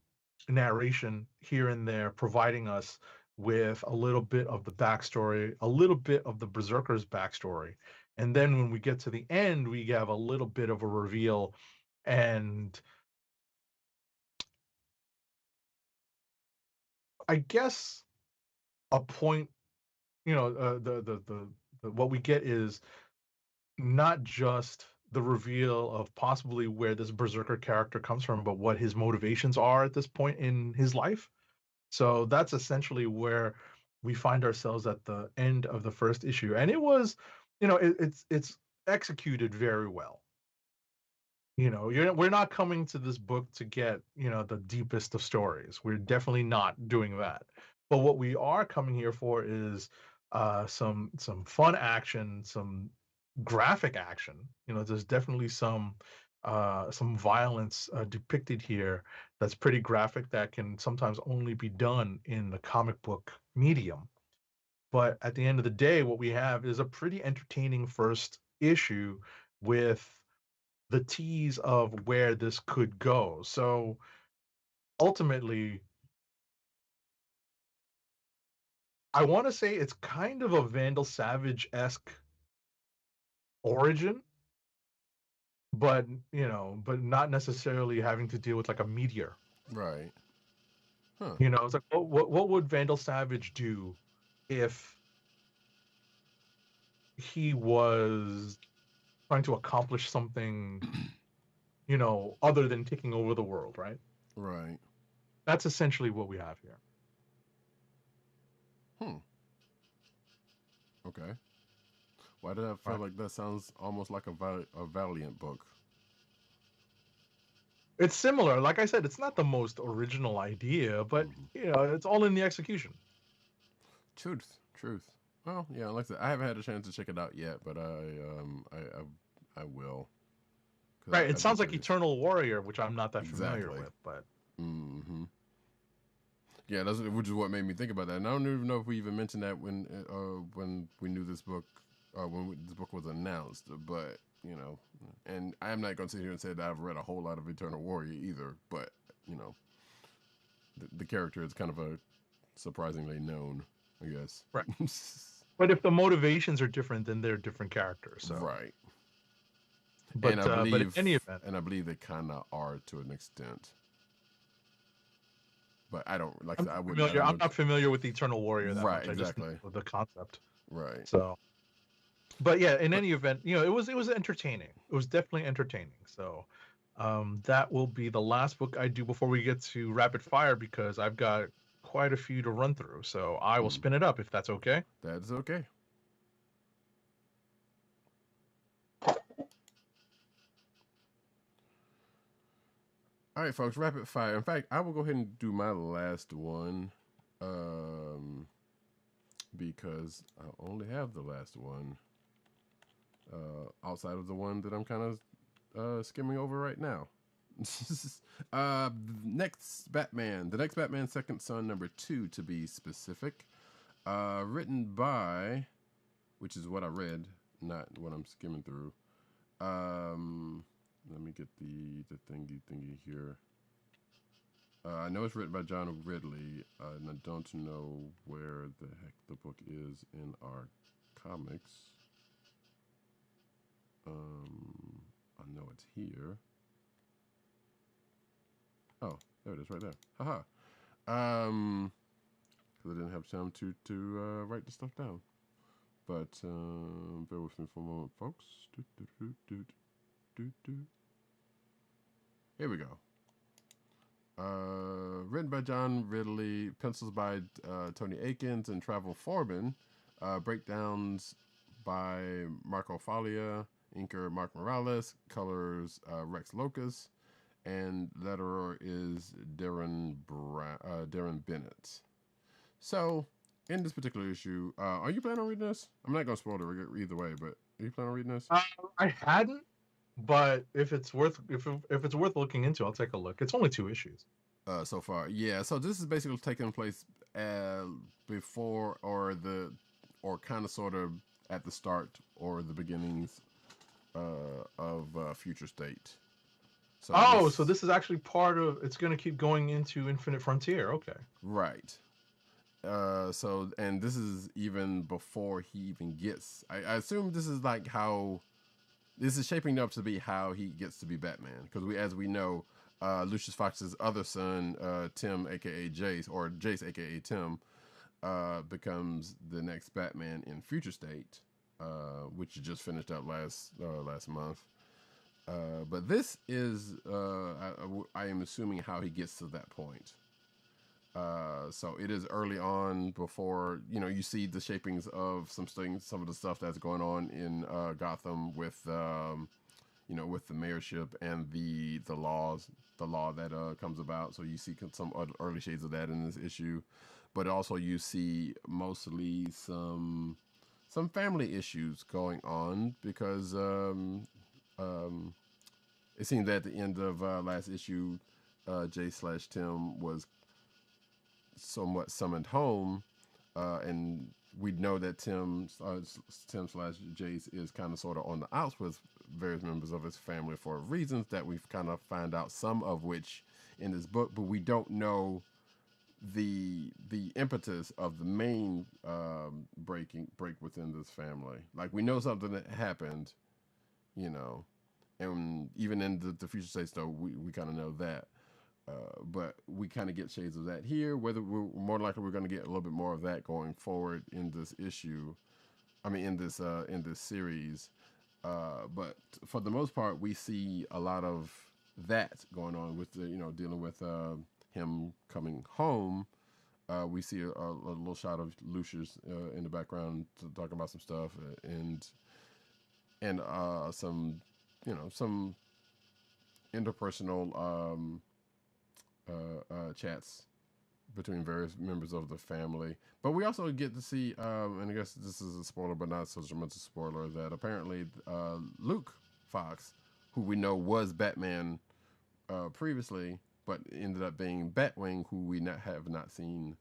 narration here and there, providing us with a little bit of the backstory, a little bit of the BRZRKR's backstory. And then when we get to the end, we have a little bit of a reveal, and I guess a point, the what we get is not just the reveal of possibly where this BRZRKR character comes from, but what his motivations are at this point in his life. So that's essentially where we find ourselves at the end of the first issue, and it was, it's executed very well. We're not coming to this book to get, the deepest of stories. We're definitely not doing that. But what we are coming here for is some fun action, some graphic action. There's definitely some violence depicted here that's pretty graphic, that can sometimes only be done in the comic book medium. But at the end of the day, what we have is a pretty entertaining first issue with the tease of where this could go. So ultimately, I want to say it's kind of a Vandal Savage-esque origin, but but not necessarily having to deal with like a meteor. Right. Huh. It's like, what would Vandal Savage do if he was trying to accomplish something, other than taking over the world, right? Right. That's essentially what we have here. Okay. Why did I feel like that sounds almost like a Valiant book? It's similar. Like I said, it's not the most original idea, but it's all in the execution. Truth. Well, yeah, like I said, I haven't had a chance to check it out yet, but I will. Right. It sounds like Eternal Warrior, which I'm not that familiar with, but. Yeah, which is what made me think about that. And I don't even know if we even mentioned that when we knew this book, this book was announced. But and I'm not going to sit here and say that I've read a whole lot of Eternal Warrior either. But the character is kind of a surprisingly known, I guess. Right. But if the motivations are different, then they're different characters. So. Right. But but in any event, and I believe they kind of are to an extent. But I don't like. I'm not familiar with the Eternal Warrior that right, much. Exactly. I just know the concept. Right. So, but yeah, in any event, it was entertaining. It was definitely entertaining. So, that will be the last book I do before we get to rapid fire, because I've got quite a few to run through. So I will spin it up if that's okay. That is okay. All right, folks, rapid fire. In fact, I will go ahead and do my last one, because I only have the last one, outside of the one that I'm kind of skimming over right now. Next Batman, the next Batman, Second Son, number 2 to be specific, written by, which is what I read, not what I'm skimming through. Let me get the thingy here. I know it's written by John Ridley, and I don't know where the heck the book is in our comics. I know it's here. Oh, there it is, right there. Haha. Because I didn't have time to write the stuff down. But bear with me for a moment, folks. Here we go. Written by John Ridley, pencils by Tony Akins and Travel Foreman, breakdowns by Marco Falia, inker Mark Morales, colors Rex Locus, and letterer is Darren Bennett. So, in this particular issue, are you planning on reading this? I'm not going to spoil it either way, but are you planning on reading this? I hadn't, but if it's worth looking into, I'll take a look. It's only 2 issues. So far, yeah. So this is basically taking place before or kind of sort of at the start or the beginnings of Future State. So so this is actually part of. It's going to keep going into Infinite Frontier. Okay. Right. So and this is even before he even gets. I assume this is like how this is shaping up to be how he gets to be Batman, because as we know. Lucius Fox's other son, Tim, aka Jace, or Jace, aka Tim, becomes the next Batman in Future State, which just finished up last month. But this is, I am assuming, how he gets to that point. So it is early on before you see the shapings of some of the stuff that's going on in Gotham with. With the mayorship and the law that comes about. So you see some early shades of that in this issue, but also you see mostly some family issues going on because it seems that at the end of last issue, Jay/Tim was somewhat summoned home, and we know that Tim/Jace is kind of sort of on the outs with various members of his family for reasons that we've kind of found out, some of which in this book, but we don't know the impetus of the main break within this family. Like, we know something that happened, and even in the Future State stuff, we kind of know that. But we kind of get shades of that here. Whether we're more likely we're going to get a little bit more of that going forward in this issue. I mean, in this series. But for the most part, we see a lot of that going on with dealing with him coming home. We see a little shot of Lucius in the background talking about some stuff and some some interpersonal chats between various members of the family. But we also get to see, and I guess this is a spoiler, but not so much a spoiler, that apparently Luke Fox, who we know was Batman previously, but ended up being Batwing, who we have not seen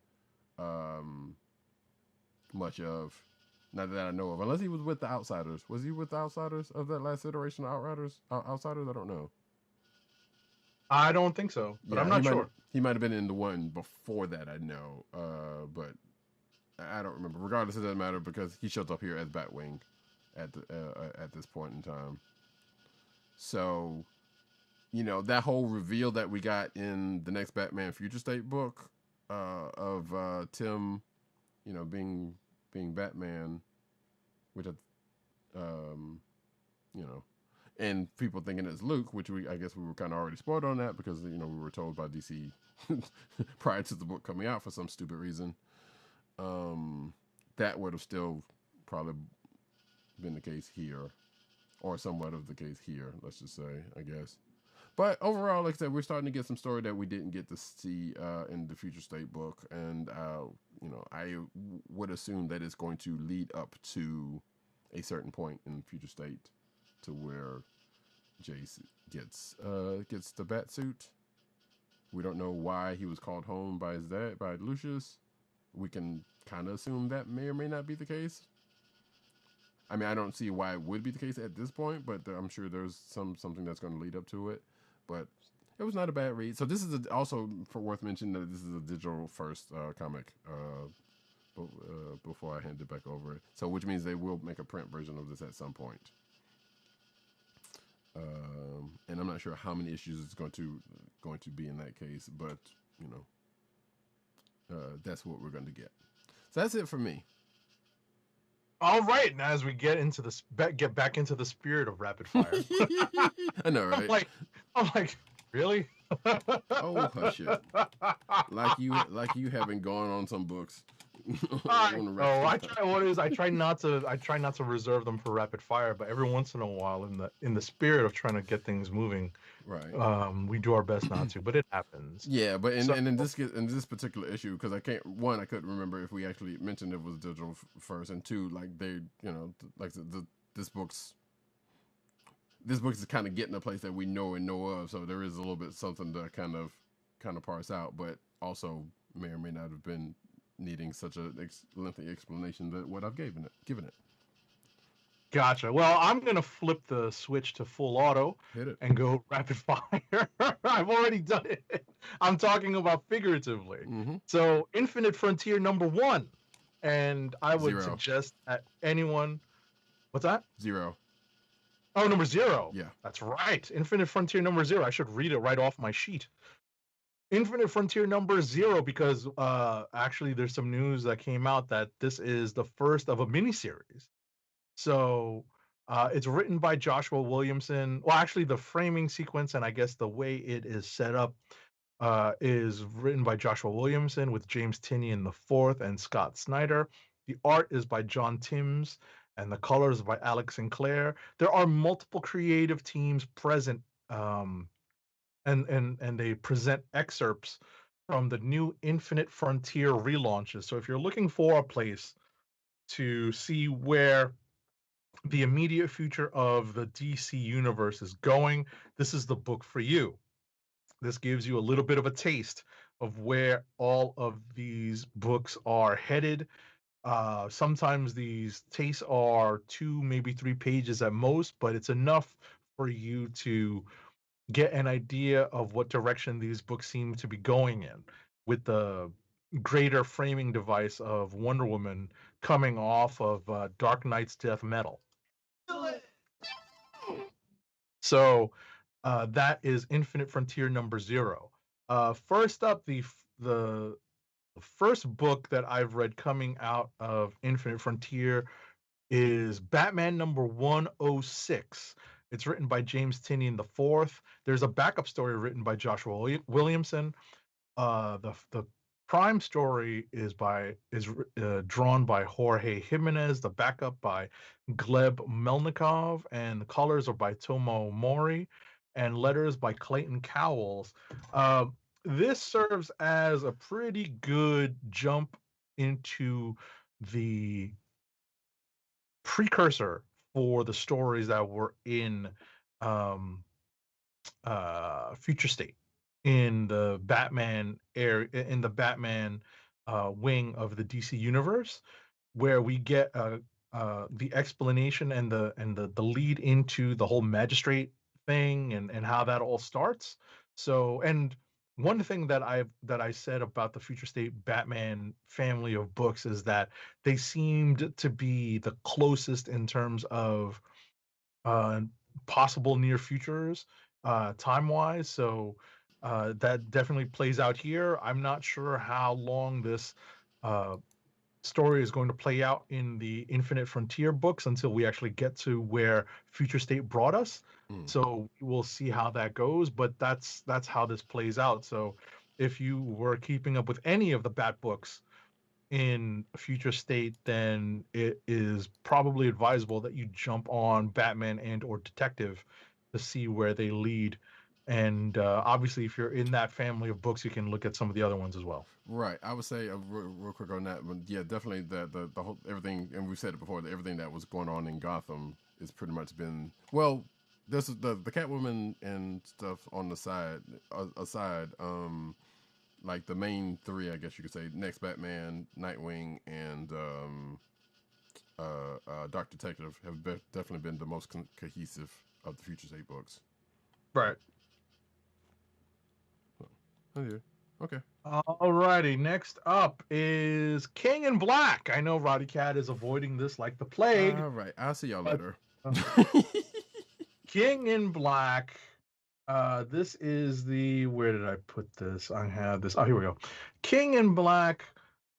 much of, not that I know of, unless he was with the Outsiders. Was he with the Outsiders of that last iteration of Outsiders? I don't know. I don't think so, but I'm not sure. He might have been in the one before that, I know, but I don't remember. Regardless, it doesn't matter because he shows up here as Batwing at this point in time. So, that whole reveal that we got in the next Batman Future State book of Tim, being Batman, which and people thinking it's Luke, which I guess we were kind of already spoiled on that because we were told by DC prior to the book coming out for some stupid reason. That would have still probably been the case here, or somewhat of the case here. Let's just say, I guess. But overall, like I said, we're starting to get some story that we didn't get to see in the Future State book, and I would assume that it's going to lead up to a certain point in Future State to where Jace gets the bat suit. We don't know why he was called home by his dad, by Lucius. We can kind of assume that may or may not be the case. I mean, I don't see why it would be the case at this point, but I'm sure there's something that's going to lead up to it. But it was not a bad read. So this is also worth mentioning that this is a digital first comic. Before I hand it back over, so which means they will make a print version of this at some point. And I'm not sure how many issues it's going to be in that case, but that's what we're going to get. So that's it for me. All right, now as we get back into the spirit of rapid fire, I know, right? I'm like, Really? Oh, hush it. Like you haven't gone on some books. I On the know. rapid fire. I try not to reserve them for rapid fire, but every once in a while, in the spirit of trying to get things moving, Right. we do our best not to, but it happens. Yeah, but So in this particular issue, because I couldn't remember if we actually mentioned it was digital first, and two, like they, like this book's this book is kind of getting a place that we know and know of, so there is a little bit something to kind of parse out, but also may or may not have been needing such a lengthy explanation that what I've given it. Gotcha. Well, I'm gonna flip the switch to full auto Hit it. and go rapid fire. I've already done it. I'm talking about figuratively. Mm-hmm. So, Infinite Frontier #1, and I would 0. suggest that anyone. What's that? 0. Oh, #0. Yeah. That's right. Infinite Frontier #0. I should read it right off my sheet. Infinite Frontier #0, because actually there's some news that came out that this is the first of a miniseries. So it's written by Joshua Williamson. Well, actually, the framing sequence and I guess the way it is set up is written by Joshua Williamson with James Tynion IV and Scott Snyder. The art is by John Timms and the colors by Alex Sinclair. There are multiple creative teams present, and they present excerpts from the new Infinite Frontier relaunches. So if you're looking for a place to see where the immediate future of the DC universe is going, this is the book for you. This gives you a little bit of a taste of where all of these books are headed. Sometimes these tastes are 2, maybe 3 pages at most, but it's enough for you to get an idea of what direction these books seem to be going in, with the greater framing device of Wonder Woman coming off of Dark Knight's Death Metal. So that is Infinite Frontier #0. First up, the first book that I've read coming out of Infinite Frontier is Batman #106. It's written by James Tynion IV. There's a backup story written by Joshua Williamson. The prime story is drawn by Jorge Jimenez, the backup by Gleb Melnikov, and the colors are by Tomo Mori, and letters by Clayton Cowles. This serves as a pretty good jump into the precursor for the stories that were in Future State, in the Batman wing of the DC universe, where we get the explanation and the lead into the whole magistrate thing and how that all starts. So, and one thing that I said about the Future State Batman family of books is that they seemed to be the closest in terms of possible near futures, time wise. So that definitely plays out here. I'm not sure how long this story is going to play out in the Infinite Frontier books until we actually get to where Future State brought us. So we'll see how that goes, but that's how this plays out. So if you were keeping up with any of the Bat books in Future State, then it is probably advisable that you jump on Batman and or Detective to see where they lead. And obviously, if you're in that family of books, you can look at some of the other ones as well. Right. I would say real quick on that, but yeah, definitely the whole everything, and we've said it before, that everything that was going on in Gotham is pretty much been, well, this is the Catwoman and stuff on the side aside. Like the main 3, I guess you could say, Next Batman, Nightwing, and Dark Detective have definitely been the most cohesive of the Future State books. Right. Oh yeah. Okay. Alrighty. Next up is King in Black. I know Roddykat is avoiding this like the plague. All right. I'll see y'all later. King in Black. This is where did I put this? I have this. Oh, here we go. King in Black,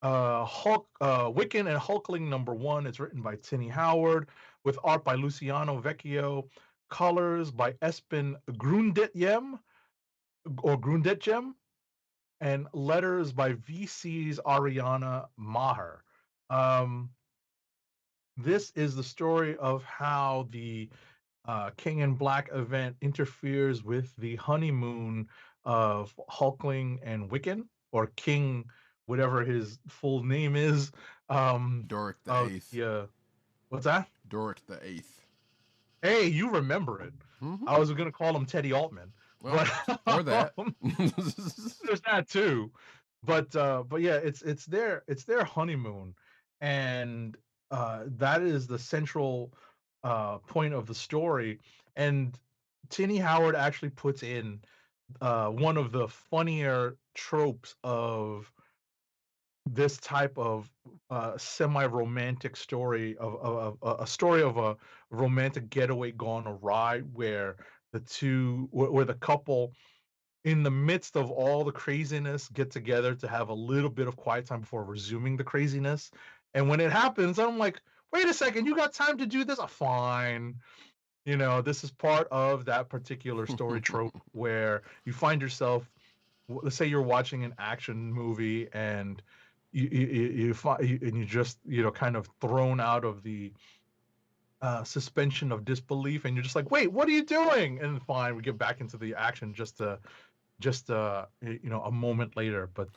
Wiccan and Hulkling #1. It's written by Tini Howard with art by Luciano Vecchio, colors by Espen Grundetjem. or Grundetjem, and letters by VC's Ariana Maher. This is the story of how the King in Black event interferes with the honeymoon of Hulkling and Wiccan, or King, whatever his full name is. Doric the Of Eighth. the what's that? Doric the Eighth. Hey, you remember it. Mm-hmm. I was gonna call him Teddy Altman, Well, or that. there's that too. But yeah, it's their honeymoon, and that is the central point of the story. And Tinny Howard actually puts in one of the funnier tropes of this type of semi-romantic story of a story of a romantic getaway gone awry, where where the couple, in the midst of all the craziness, get together to have a little bit of quiet time before resuming the craziness. And when it happens, I'm like, wait a second, you got time to do this? Fine. This is part of that particular story trope where you find yourself, let's say you're watching an action movie, and you just kind of thrown out of the suspension of disbelief, and you're just like, wait, what are you doing? And fine, we get back into the action just a moment later. But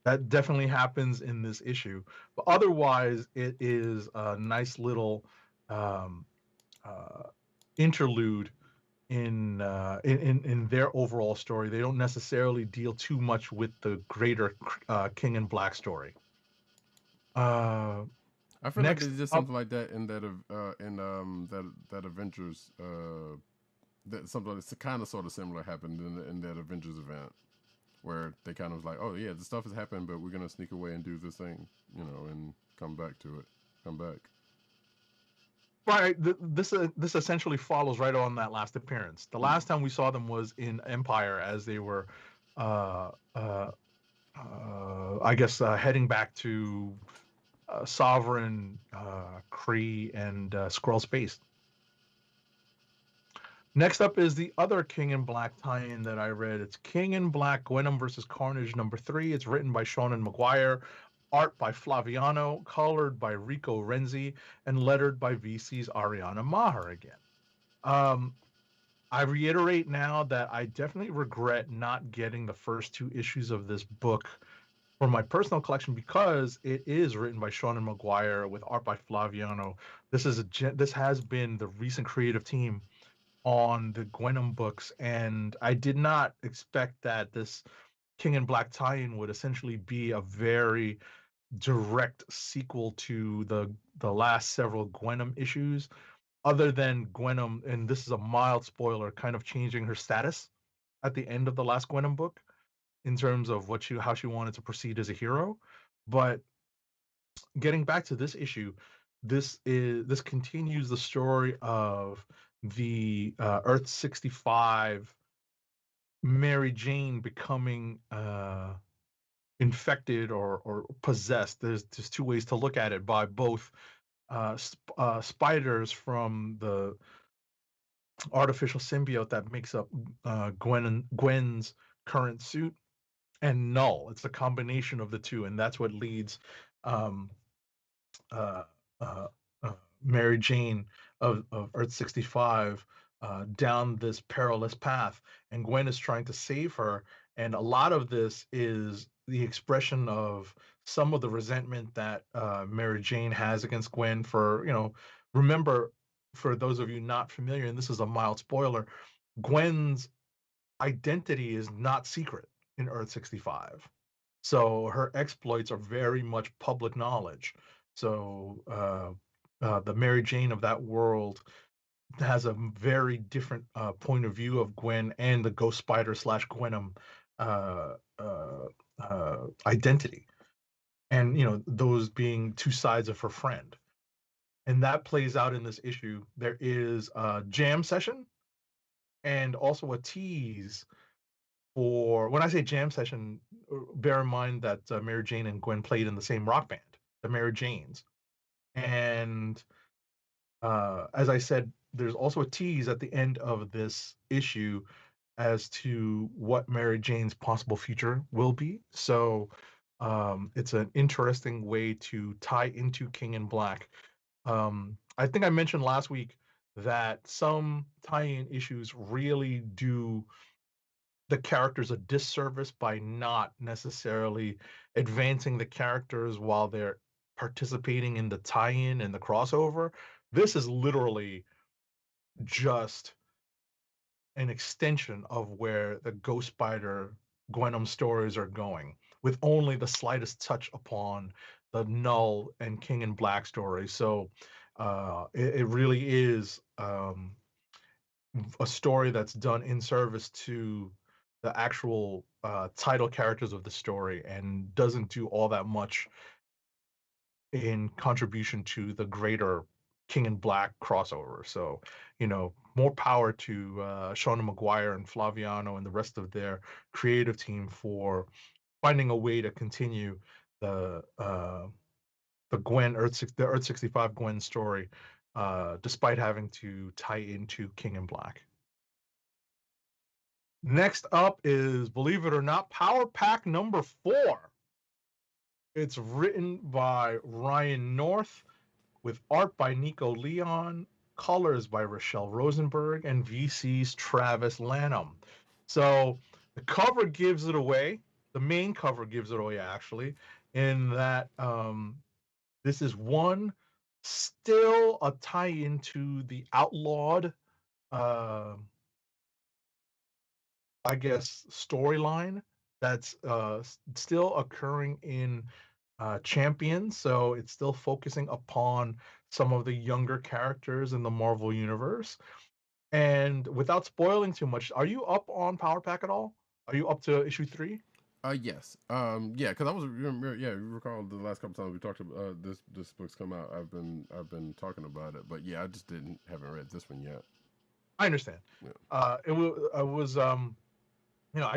that definitely happens in this issue. But otherwise, it is a nice little interlude in their overall story. They don't necessarily deal too much with the greater King in Black story. I feel like Next they did up- something like that in that that Avengers that something that's kind of sort of similar happened in that Avengers event, where they kind of was like, oh yeah, the stuff has happened, but we're gonna sneak away and do this thing, and come back to it, come back. Right. This essentially follows right on that last appearance. The last time we saw them was in Empire, as they were, I guess, heading back to Sovereign, Kree, and Skrull Space. Next up is the other King in Black tie-in that I read. It's King in Black, Gwenom versus Carnage #3. It's written by Shonen Maguire, art by Flaviano, colored by Rico Renzi, and lettered by VC's Ariana Maher again. I reiterate now that I definitely regret not getting the first 2 issues of this book for my personal collection, because it is written by Shonen Maguire with art by Flaviano. This has been the recent creative team on the Gwenom books, and I did not expect that this King in Black tie-in would essentially be a very direct sequel to the last several Gwenom issues, other than Gwenom, and this is a mild spoiler, kind of changing her status at the end of the last Gwenom book in terms of how she wanted to proceed as a hero. But getting back to this issue, this continues the story of the Earth 65 Mary Jane becoming infected or possessed. There's 2 ways to look at it, by both spiders from the artificial symbiote that makes up Gwen's current suit, and Null. It's a combination of the 2, and that's what leads um, uh, uh, Mary Jane of Earth 65 down this perilous path. And Gwen is trying to save her, and a lot of this is the expression of some of the resentment that Mary Jane has against Gwen for, remember, for those of you not familiar, and this is a mild spoiler, Gwen's identity is not secret in Earth 65. So her exploits are very much public knowledge. So the Mary Jane of that world has a very different point of view of Gwen and the Ghost Spider / Gwenom identity, and those being 2 sides of her friend. And that plays out in this issue. There is a jam session and also a tease for, when I say jam session, bear in mind that Mary Jane and Gwen played in the same rock band, the Mary Janes. And as I said, there's also a tease at the end of this issue as to what Mary Jane's possible future will be. So it's an interesting way to tie into King in Black. I think I mentioned last week that some tie-in issues really do the characters a disservice by not necessarily advancing the characters while they're participating in the tie-in and the crossover. This is literally just an extension of where the Ghost Spider Gwenom stories are going, with only the slightest touch upon the Null and King in Black story. So it really is a story that's done in service to the actual title characters of the story and doesn't do all that much in contribution to the greater King in Black crossover. So, more power to Shauna McGuire and Flaviano and the rest of their creative team for finding a way to continue the the Earth 65 Gwen story, despite having to tie into King in Black. Next up is, believe it or not, Power Pack number 4. It's written by Ryan North, with art by Nico Leon, colors by Rochelle Rosenberg, and VC's Travis Lanham. So the cover gives it away. The main cover gives it away, actually, in that this is still a tie-in to the Outlawed, I guess, storyline that's still occurring in Champions. So it's still focusing upon some of the younger characters in the Marvel Universe. And without spoiling too much, are you up on Power Pack at all? Are you up to issue 3? Yes. Yeah, because I was you recall the last couple times we talked about this book's come out. I've been talking about it, but yeah, I just haven't read this one yet. I understand. Yeah. I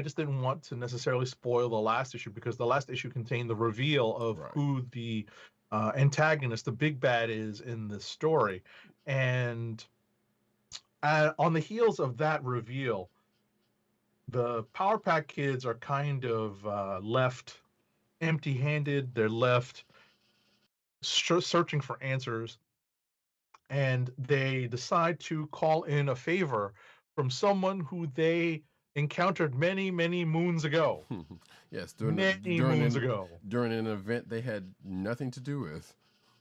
just didn't want to necessarily spoil the last issue, because the last issue contained the reveal of who the antagonist, the big bad, is in this story. And on the heels of that reveal, the Power Pack kids are kind of left empty-handed. They're left searching for answers, and they decide to call in a favor from someone who they encountered many, many moons ago. Yes, during an event they had nothing to do with,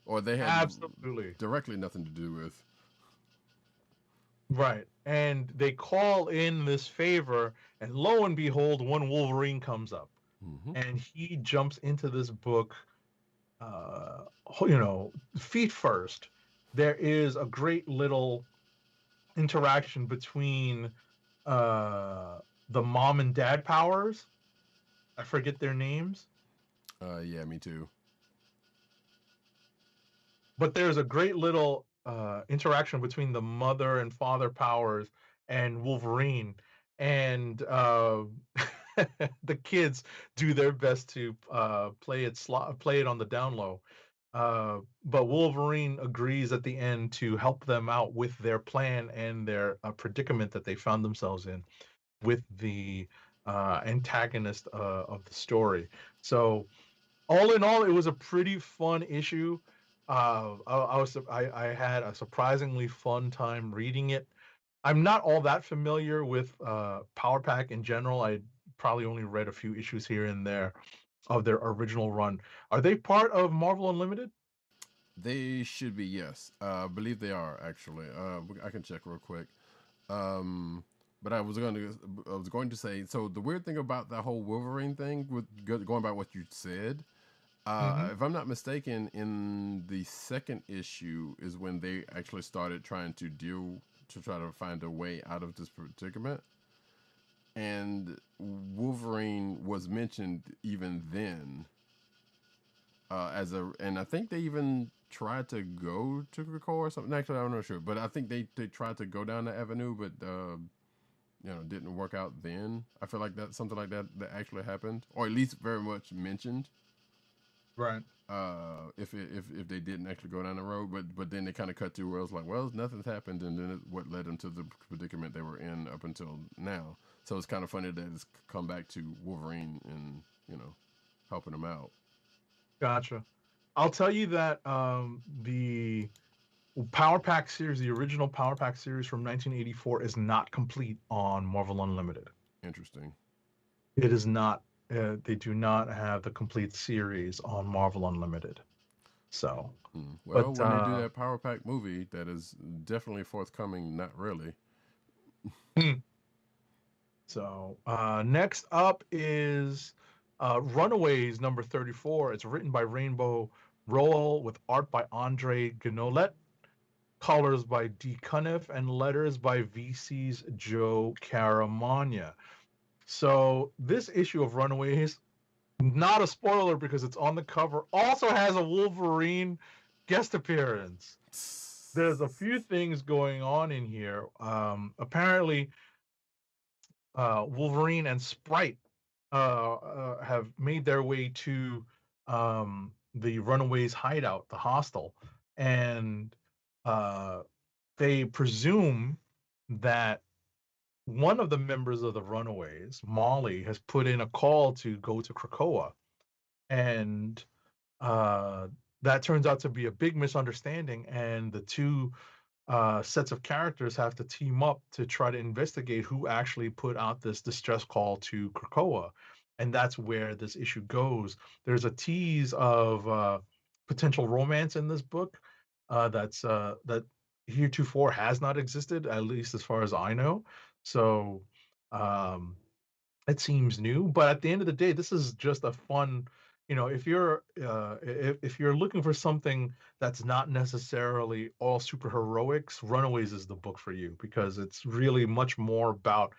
or they had absolutely directly nothing to do with. Right. And they call in this favor, and lo and behold, one Wolverine comes up. Mm-hmm. And he jumps into this book, feet first. There is a great little interaction between the mom and dad powers. I forget their names. Yeah, me too. But there's a great little interaction between the mother and father powers and Wolverine, and the kids do their best to play it on the down low. But Wolverine agrees at the end to help them out with their plan and their predicament that they found themselves in with the antagonist of the story. So, all in all, it was a pretty fun issue. I had a surprisingly fun time reading it. I'm not all that familiar with Power Pack in general. I probably only read a few issues here and there of their original run. Are they part of Marvel Unlimited? They should be, yes. I believe they are, actually. I can check real quick. But I was going to say, so the weird thing about that whole Wolverine thing, with going by what you said, if I'm not mistaken, in the second issue is when they actually started trying to try to find a way out of this predicament. And Wolverine was mentioned even then, and I think they even tried to go to Krakoa or something. Actually, I'm not sure, but I think they tried to go down the avenue, but didn't work out then. I feel like that's something like that actually happened, or at least very much mentioned. Right. If they didn't actually go down the road, but then they kind of cut to where it was like, well, nothing's happened, and then what led them to the predicament they were in up until now. So it's kind of funny that it's come back to Wolverine and helping them out. Gotcha. I'll tell you that the Power Pack series, the original Power Pack series from 1984, is not complete on Marvel Unlimited. Interesting. It is not. They do not have the complete series on Marvel Unlimited. So, well, when they do that Power Pack movie, that is definitely forthcoming. Not really. So next up is Runaways number 34. It's written by Rainbow Rowell with art by Andre Guenolet, colors by D. Cuniff, and letters by VC's Joe Caramagna. So this issue of Runaways, not a spoiler because it's on the cover, also has a Wolverine guest appearance. There's a few things going on in here. Apparently, Wolverine and Sprite have made their way to the Runaways hideout, the hostel, and they presume that one of the members of the Runaways, Molly, has put in a call to go to Krakoa, and that turns out to be a big misunderstanding, and the two sets of characters have to team up to try to investigate who actually put out this distress call to Krakoa. And that's where this issue goes. There's a tease of potential romance in this book that heretofore has not existed, at least as far as I know. So it seems new, but at the end of the day, this is just a fun, if you're looking for something that's not necessarily all super heroics, Runaways is the book for you, because it's really much more about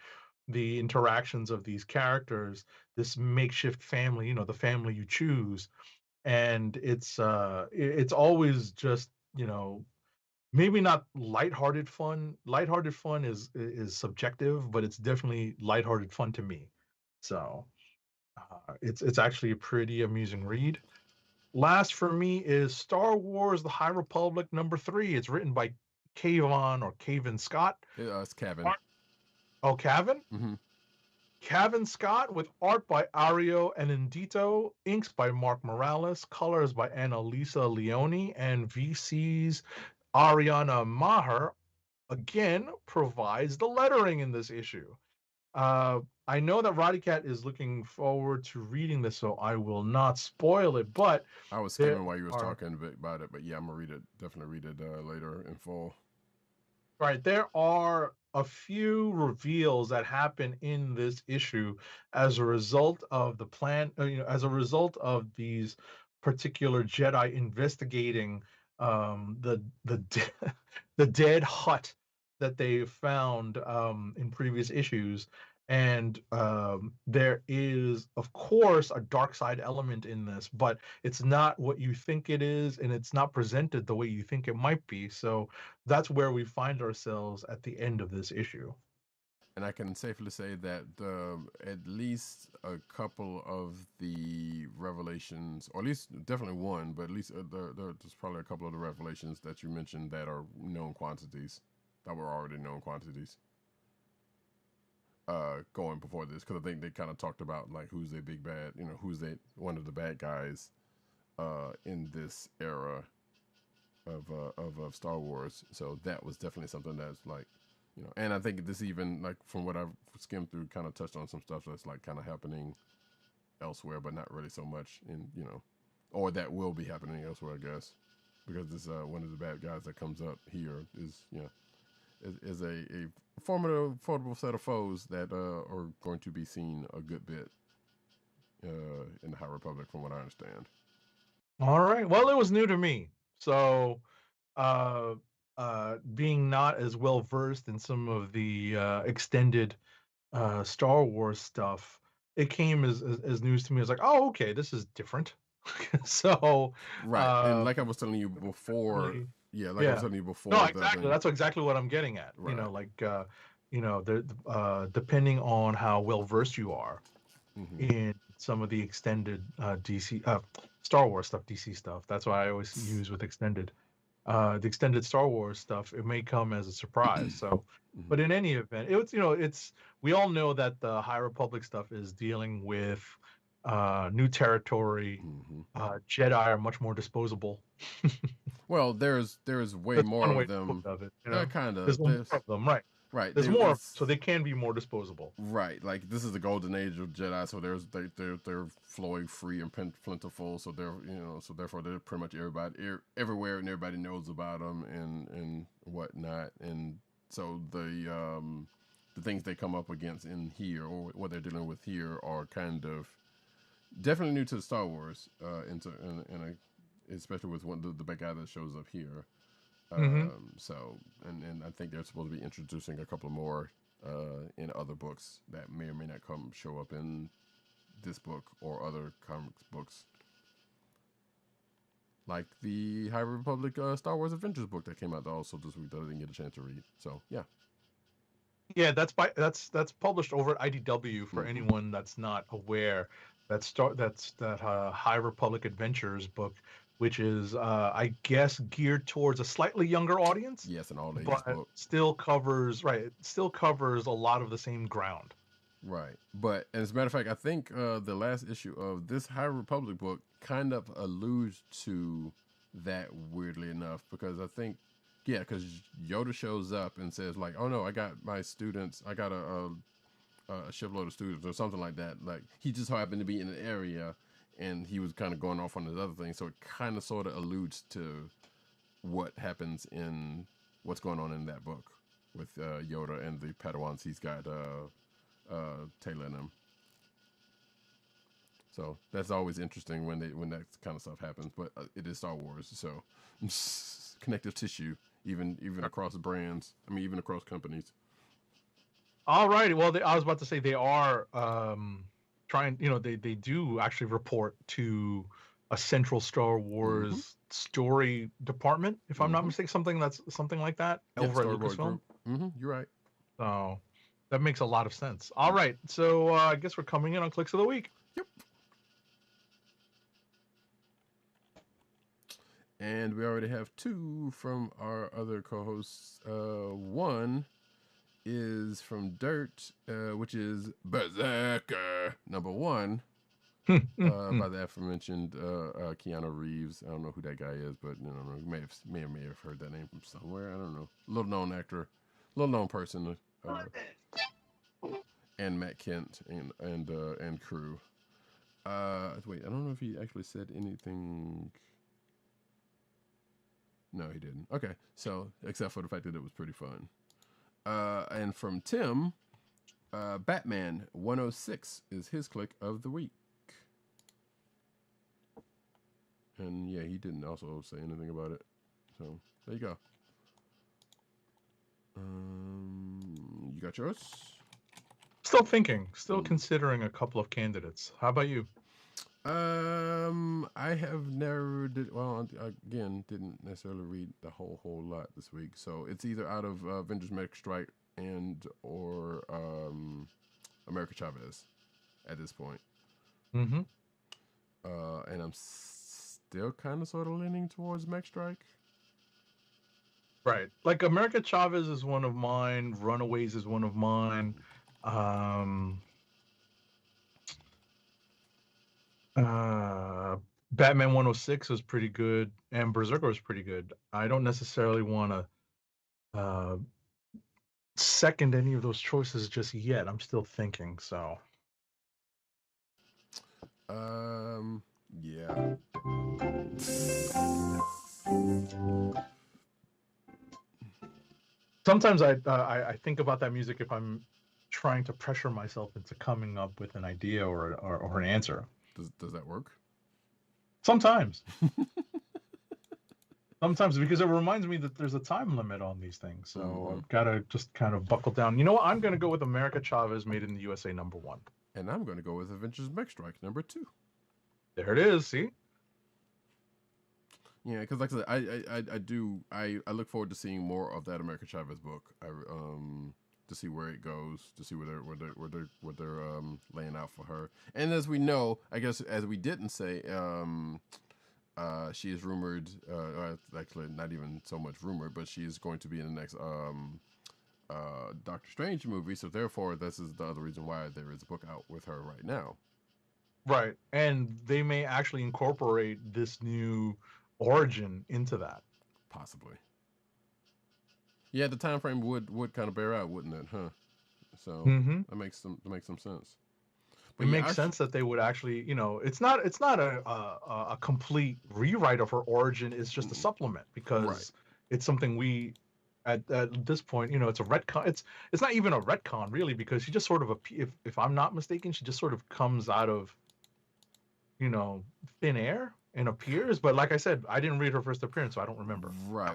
the interactions of these characters, this makeshift family, the family you choose, and it's always just, maybe not lighthearted fun. Lighthearted fun is subjective, but it's definitely lighthearted fun to me. So it's actually a pretty amusing read. Last for me is Star Wars: The High Republic number 3. It's written by Cavan Scott. It's Cavan. Oh, Cavan? Mm-hmm. Cavan Scott with art by Ario Anindito, inks by Mark Morales, colors by Annalisa Leone, and VC's Ariana Maher again provides the lettering in this issue. I know that Roddykat is looking forward to reading this, so I will not spoil it. But I was skimming while you was talking a bit about it, but yeah, I'm gonna read it. Definitely read it later in full. Right, there are a few reveals that happen in this issue as a result of the plan. As a result of these particular Jedi investigating the the dead hut that they found in previous issues. And there is, of course, a dark side element in this, but it's not what you think it is, and it's not presented the way you think it might be. So that's where we find ourselves at the end of this issue. And I can safely say that at least a couple of the revelations, or at least definitely one, but at least there's probably a couple of the revelations that you mentioned that are known quantities, that were already known quantities. Going before this, because I think they kind of talked about like who's a big bad, who's one of the bad guys in this era of Star Wars. So that was definitely something that's like, and I think this even like from what I've skimmed through, kind of touched on some stuff that's like kind of happening elsewhere, but not really so much in or that will be happening elsewhere, I guess, because this one of the bad guys that comes up here is a formidable set of foes that are going to be seen a good bit in the High Republic, from what I understand. All right. Well, it was new to me, so being not as well versed in some of the extended Star Wars stuff, it came as news to me. I was like, oh, okay, this is different. So right, and like I was telling you before. I was telling you before. No, exactly. That's exactly what I'm getting at. Right. Depending on how well versed you are in some of the extended DC Star Wars stuff, DC stuff. That's why I always use with extended. The extended Star Wars stuff, it may come as a surprise. So, but in any event, it's we all know that the High Republic stuff is dealing with new territory. Jedi are much more disposable. Well, there's way That's more one way of them. of it. You know? Kind of. There's more of them, right? Right. There's more, so they can be more disposable. Right. Like this is the golden age of Jedi, so they're flowing free and plentiful. So so therefore they're pretty much everywhere, and everybody knows about them and whatnot. And so the things they come up against in here or what they're dealing with here are kind of definitely new to the Star Wars, especially with the big guy that shows up here. So, and I think they're supposed to be introducing a couple more in other books that may or may not show up in this book or other comics books, like the High Republic Star Wars Avengers book that came out also this week that I didn't get a chance to read. So, yeah, that's published over at IDW for anyone that's not aware. That's that High Republic Adventures book, which is I guess geared towards a slightly younger audience. Yes, an all-ages book. Still covers a lot of the same ground. Right, but as a matter of fact, I think the last issue of this High Republic book kind of alludes to that, weirdly enough, because I think, because Yoda shows up and says like, "Oh no, I got my students. I got a shipload of students," or something like that. Like he just happened to be in an area, and he was kind of going off on his other thing. So it kind of sort of alludes to what happens in what's going on in that book with Yoda and the Padawans he's got tailing them. So that's always interesting when that kind of stuff happens. But it is Star Wars, so connective tissue, even across brands. I mean, even across companies. All righty. Well, I was about to say they are trying. They do actually report to a central Star Wars story department, if I'm not mistaken. Something like that over at Lucasfilm. You're right. So that makes a lot of sense. All right. So I guess we're coming in on Clicks of the Week. Yep. And we already have two from our other co-hosts. One is from Dirt, which is BerSERker number 1, by the aforementioned Keanu Reeves. I don't know who that guy is, but you may have heard that name from somewhere. I don't know. Little known actor, little known person, and Matt Kindt and crew. Wait, I don't know if he actually said anything. No, he didn't. Okay, so except for the fact that it was pretty fun. And from Tim, Batman 106 is his click of the week. And yeah, he didn't also say anything about it. So there you go. You got yours? Still thinking, considering a couple of candidates. How about you? I have never didn't necessarily read the whole lot this week, so it's either out of Avengers Mech Strike or America Chavez at this point. And I'm still kind of sort of leaning towards Mech Strike. Right, like America Chavez is one of mine. Runaways is one of mine. Batman 106 was pretty good, and BerSERKer was pretty good. I don't necessarily want to second any of those choices just yet. I'm still thinking. So, yeah. Sometimes I think about that music if I'm trying to pressure myself into coming up with an idea or an answer. Does that work? Sometimes. Sometimes, because it reminds me that there's a time limit on these things. So I've got to just kind of buckle down. You know what? I'm going to go with America Chavez, Made in the USA, number 1. And I'm going to go with Avengers Mech Strike, number 2. There it is. See? Yeah, because like I said, I look forward to seeing more of that America Chavez book. to see where it goes, to see what they're laying out for her. And as we know, I guess as we didn't say, she is rumored. Actually, not even so much rumored, but she is going to be in the next Doctor Strange movie. So therefore, this is the other reason why there is a book out with her right now. Right, and they may actually incorporate this new origin into that. Possibly. Yeah, the time frame would kind of bear out, wouldn't it? Huh. So that makes some sense. But it makes sense that they would actually, it's not a complete rewrite of her origin. It's just a supplement because it's something we at this point, it's a retcon. It's not even a retcon really because she just sort of if I'm not mistaken, she just sort of comes out of thin air and appears. But like I said, I didn't read her first appearance, so I don't remember. Right.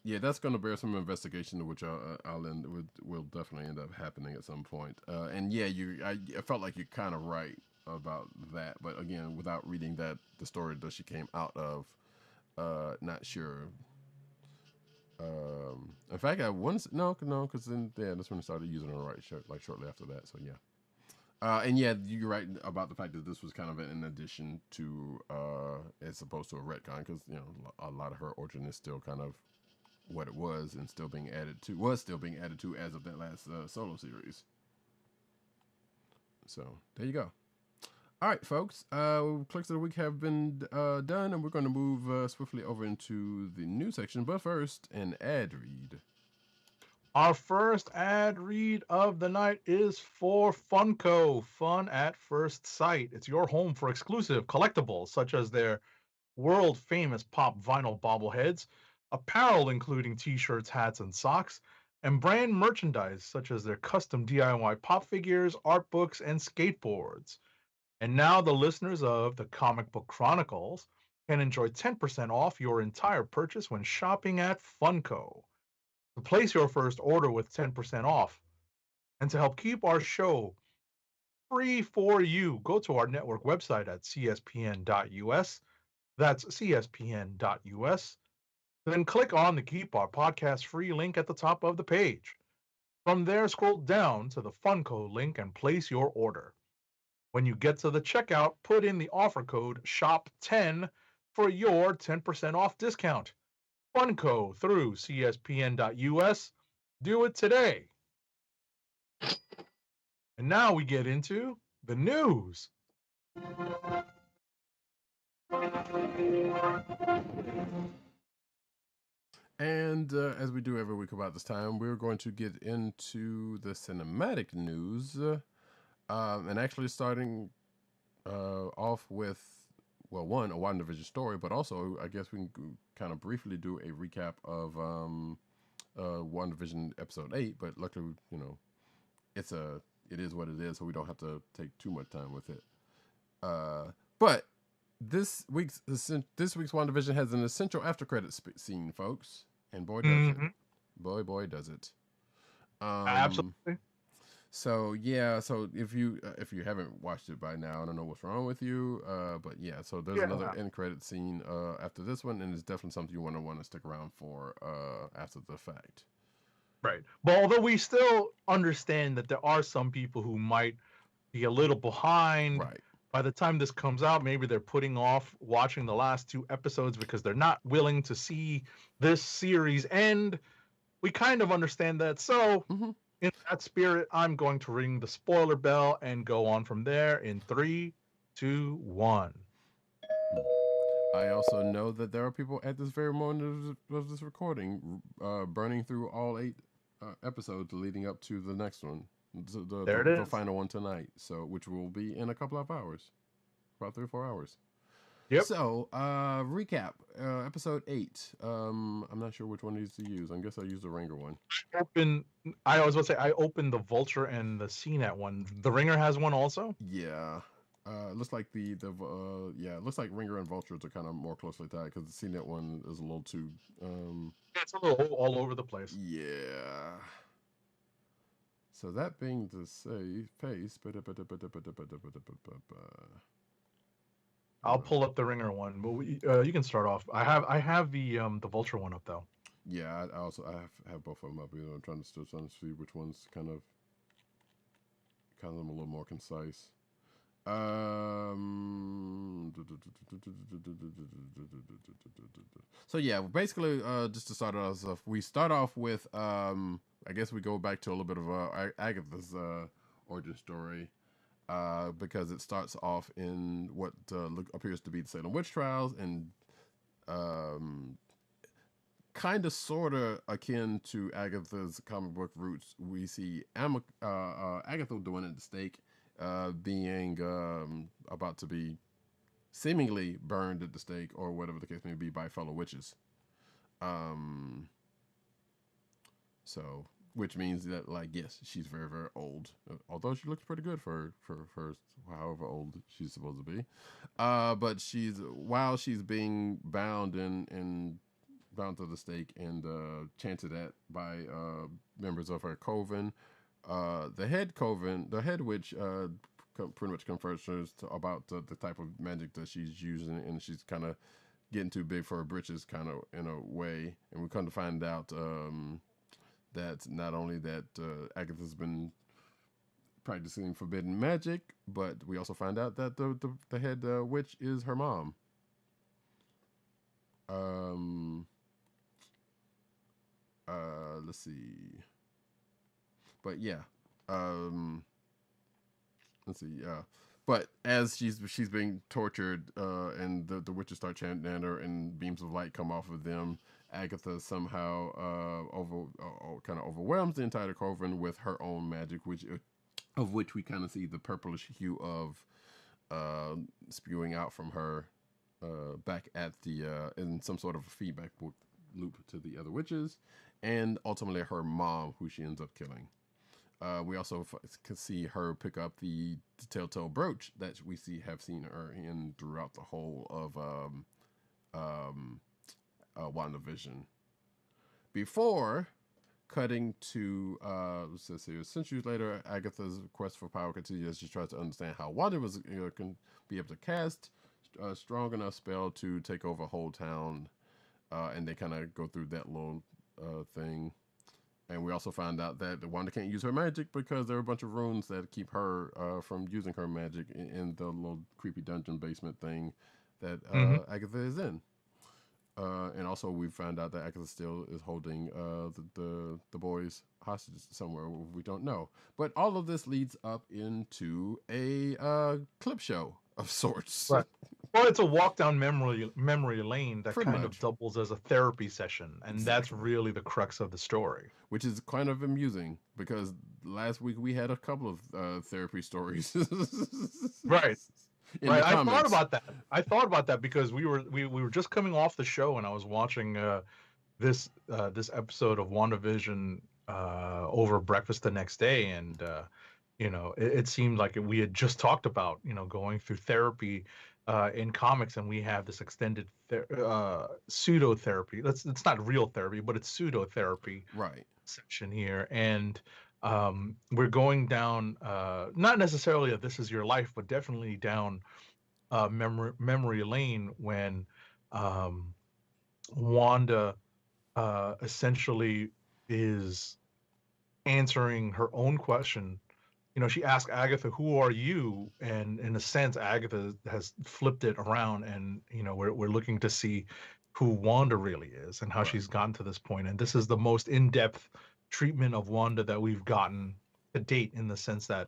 Yeah, that's going to bear some investigation, which will definitely end up happening at some point. And yeah, I felt like you're kind of right about that, but again, without reading the story that she came out of, not sure. In fact, I once because then that's when I started using her shortly after that. So yeah. And yeah, you're right about the fact that this was kind of an addition to, as opposed to a retcon, because a lot of her origin is still kind of what it was and still being added to as of that last solo series. So there you go. All right, folks. Clicks of the week have been done, and we're going to move swiftly over into the news section. But first, an ad read. Our first ad read of the night is for Funko, Fun at First Sight. It's your home for exclusive collectibles, such as their world-famous pop vinyl bobbleheads, apparel including t-shirts, hats, and socks, and brand merchandise, such as their custom DIY pop figures, art books, and skateboards. And now the listeners of the Comic Book Chronicles can enjoy 10% off your entire purchase when shopping at Funko. To place your first order with 10% off and to help keep our show free for you, go to our network website at cspn.us. That's cspn.us. Then click on the Keep Our Podcast Free link at the top of the page. From there, scroll down to the Funko link and place your order. When you get to the checkout, put in the offer code SHOP10 for your 10% off discount. Funko through cspn.us. Do it today. And now we get into the news. And as we do every week about this time, we're going to get into the cinematic news. And actually starting off with, one, a WandaVision story, but also I guess we can kind of briefly do a recap of WandaVision episode 8. But luckily, it is what it is, so we don't have to take too much time with it. But this week's WandaVision has an essential after credits scene, folks, and boy does it. Boy does it. Absolutely. So yeah, so if you haven't watched it by now, I don't know what's wrong with you. But yeah, so there's another end credit scene after this one, and it's definitely something you want to stick around for after the fact. Right. But although we still understand that there are some people who might be a little behind. Right. By the time this comes out, maybe they're putting off watching the last 2 episodes because they're not willing to see this series end. We kind of understand that. So in that spirit, I'm going to ring the spoiler bell and go on from there in 3, 2, 1. I also know that there are people at this very moment of this recording burning through all 8 episodes leading up to the next one. The final one tonight, which will be in a couple of hours, about 3 or 4 hours. Yep. So, recap, episode 8. I'm not sure which one needs to use. I guess I'll use the Ringer one. I was about to say I opened the Vulture and the CNET one. The Ringer has one also. Yeah. It looks like it looks like Ringer and Vultures are kind of more closely tied because the CNET one is a little too. It's a little all over the place. Yeah. So that being the pace, I'll pull up the Ringer one, but you can start off. I have the Vulture one up though. Yeah, I have both of them up. You know, I'm still trying to see which one's kind of a little more concise. So yeah, basically, just to start us off, we start off with I guess we go back to a little bit of Agatha's origin story. Because it starts off in what appears to be the Salem witch trials, and kind of sort of akin to Agatha's comic book roots, we see Agatha doing at the stake, being about to be seemingly burned at the stake, or whatever the case may be, by fellow witches. So, which means that, like, yes, she's very, very old. Although she looks pretty good for however old she's supposed to be. But while she's being bound and bound to the stake and chanted at by members of her coven, the head witch pretty much confers about the type of magic that she's using, and she's kind of getting too big for her britches, kind of, in a way. And we come to find out that not only that Agatha's been practicing forbidden magic, but we also find out that the head witch is her mom. Let's see. But yeah, let's see. But as she's being tortured, and the witches start chanting at her, and beams of light come off of them, Agatha somehow kind of overwhelms the entire coven with her own magic, of which we kind of see the purplish hue of spewing out from her back at in some sort of a feedback loop to the other witches, and ultimately her mom, who she ends up killing. We also can see her pick up the telltale brooch that we have seen her in throughout the whole of WandaVision. Before cutting to says here, centuries later, Agatha's quest for power continues as she tries to understand how Wanda can be able to cast a strong enough spell to take over a whole town, and they kind of go through that little thing. And we also find out that Wanda can't use her magic because there are a bunch of runes that keep her from using her magic in the little creepy dungeon basement thing that Agatha is in. And also we find out that Agatha still is holding the boys hostage somewhere we don't know. But all of this leads up into a clip show of sorts. Right. Well, it's a walk down memory lane that Pretty kind much. of doubles as a therapy session, and that's really the crux of the story. Which is kind of amusing because last week we had a couple of therapy stories. Right. In right. the I comics. thought about that because we were just coming off the show, and I was watching this episode of WandaVision over breakfast the next day, and it seemed like we had just talked about going through therapy in comics, and we have this extended pseudo therapy. It's not real therapy, but it's pseudo therapy section here, and we're going down not necessarily a This Is Your Life, but definitely down memory lane when Wanda essentially is answering her own question. She asked Agatha, "Who are you?" And in a sense, Agatha has flipped it around, and we're looking to see who Wanda really is and how she's gotten to this point. And this is the most in-depth treatment of Wanda that we've gotten to date, in the sense that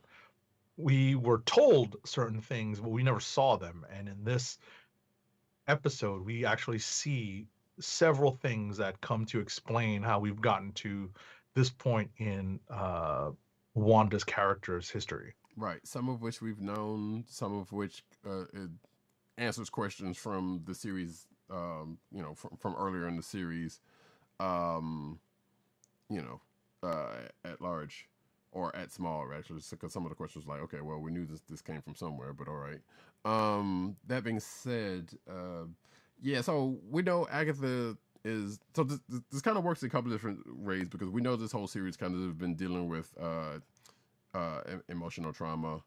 we were told certain things, but we never saw them. And in this episode, we actually see several things that come to explain how we've gotten to this point in Wanda's character's history. Right. Some of which we've known, some of which it answers questions from the series, from earlier in the series, at large or at small, actually, because some of the questions like, okay, well, we knew this came from somewhere, but all right. That being said, so we know Agatha is, so this kind of works in a couple of different ways, because we know this whole series kind of been dealing with emotional trauma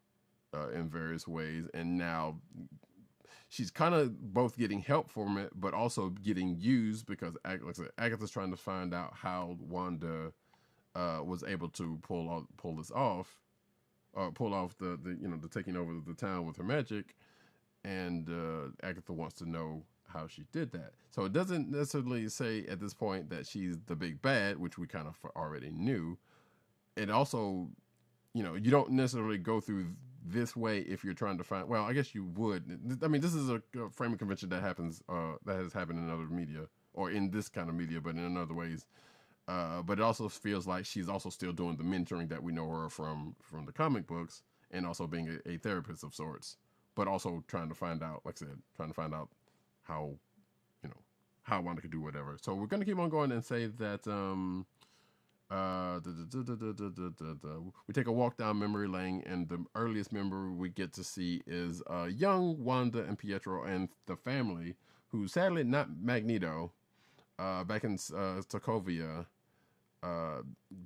in various ways, and now she's kind of both getting help from it, but also getting used because, like I said, Agatha's trying to find out how Wanda was able to pull this off, pull off the taking over the town with her magic, and Agatha wants to know how she did that. So it doesn't necessarily say at this point that she's the big bad, which we kind of already knew. It also, you don't necessarily go through this way if you're trying to find. Well, I guess you would. I mean, this is a framing convention that happens, that has happened in other media or in this kind of media, but in other ways. But it also feels like she's also still doing the mentoring that we know her from the comic books, and also being a therapist of sorts, but also trying to find out, like I said, how, how Wanda could do whatever. So we're going to keep on going and say that we take a walk down memory lane, and the earliest memory we get to see is young Wanda and Pietro and the family, who sadly not Magneto, back in Sokovia,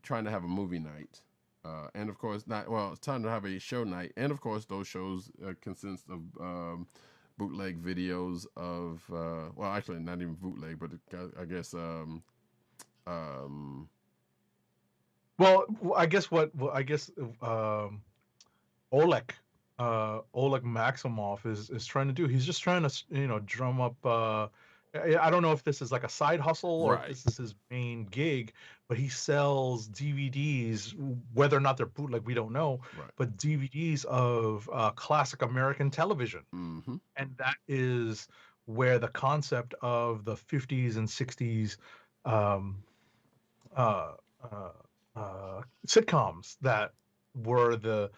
trying to have a movie night. And of course, it's time to have a show night. And of course, those shows consist of bootleg videos of, well, actually not even bootleg, but I guess, well, I guess Oleg Maximoff is trying to do. He's just trying to, drum up. I don't know if this is like a side hustle or if this is his main gig, but he sells DVDs, whether or not they're bootleg, we don't know, but DVDs of classic American television. Mm-hmm. And that is where the concept of the 50s and 60s sitcoms that were the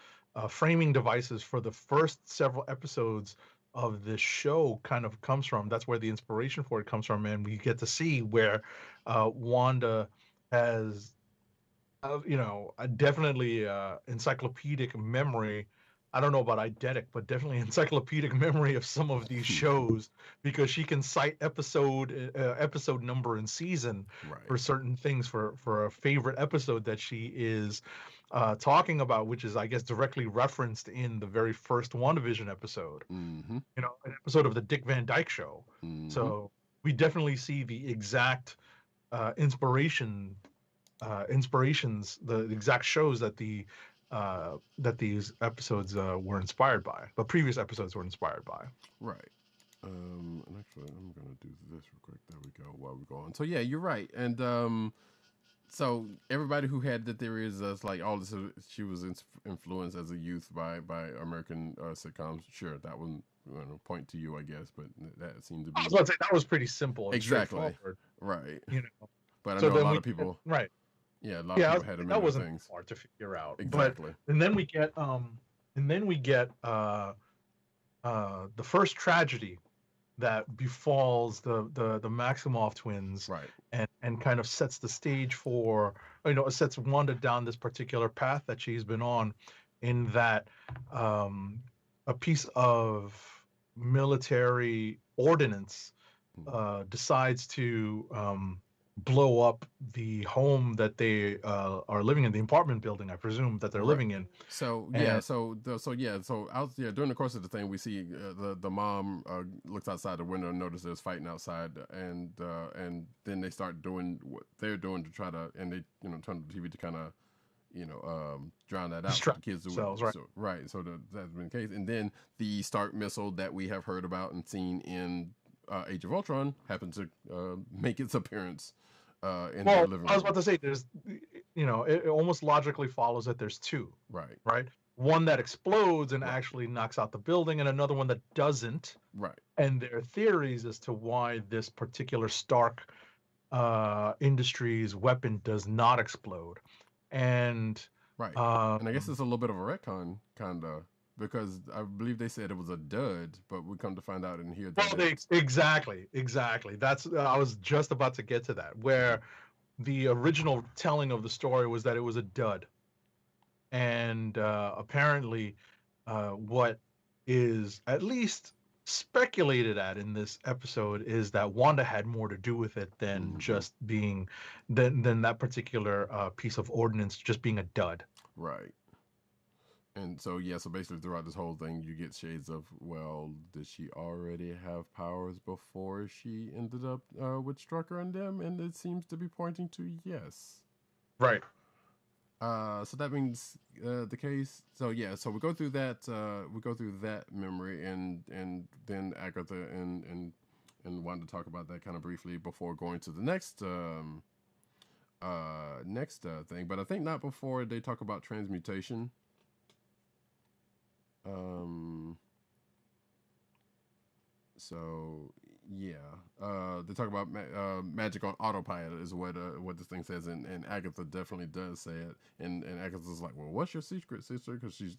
framing devices for the first several episodes of this show kind of comes from. That's where the inspiration for it comes from, and we get to see where Wanda has, definitely encyclopedic memory. I don't know about eidetic, but definitely encyclopedic memory of some of these shows, because she can cite episode number and season for certain things, for a favorite episode that she is talking about, which is, I guess, directly referenced in the very first WandaVision episode. Mm-hmm. An episode of the Dick Van Dyke Show. Mm-hmm. So we definitely see the exact inspirations, the exact shows that that these episodes were inspired by. The previous episodes were inspired by. Right. And actually, I'm gonna do this real quick. There we go. While we go on. So yeah, you're right. And so everybody who had the theories is like, oh, she was influenced as a youth by American sitcoms. Sure, that one point to you, I guess, but that seemed to be. I was about to say that was pretty simple. And exactly. Right. But I know a lot of people. Right. Yeah, a lot of people had a million that wasn't things. hard to figure out. Exactly. And then we get the first tragedy that befalls the Maximoff twins, and kind of sets the stage for, sets Wanda down this particular path that she's been on, in that a piece of military ordnance decides to blow up the home that they are living in, the apartment building, I presume, that they're living in. So during the course of the thing, we see the mom looks outside the window and notices there's fighting outside, and then they start doing what they're doing to try to, and they turn the TV to kind of drown that out. Distract the kids themselves, right? So that's been the case, and then the Stark missile that we have heard about and seen in Age of Ultron happened to make its appearance in the living room. I was about to say, there's, it almost logically follows that there's two. Right. One that explodes and actually knocks out the building, and another one that doesn't. Right. And there are theories as to why this particular Stark Industries weapon does not explode. And and I guess it's a little bit of a retcon, kind of, because I believe they said it was a dud, but we come to find out in here that exactly. That's I was just about to get to that, where the original telling of the story was that it was a dud, and apparently, what is at least speculated at in this episode is that Wanda had more to do with it than just being than that particular piece of ordnance just being a dud. Right. And so so basically throughout this whole thing, you get shades of, well, did she already have powers before she ended up with Strucker and them? And it seems to be pointing to yes. Right. So that means the case. So so we go through that. We go through that memory, and then Agatha and Wanda talk about that kind of briefly before going to the next thing. But I think not before they talk about transmutation. So they talk about magic on autopilot is what this thing says, and Agatha definitely does say it, and Agatha's like, well, what's your secret, sister? Because she's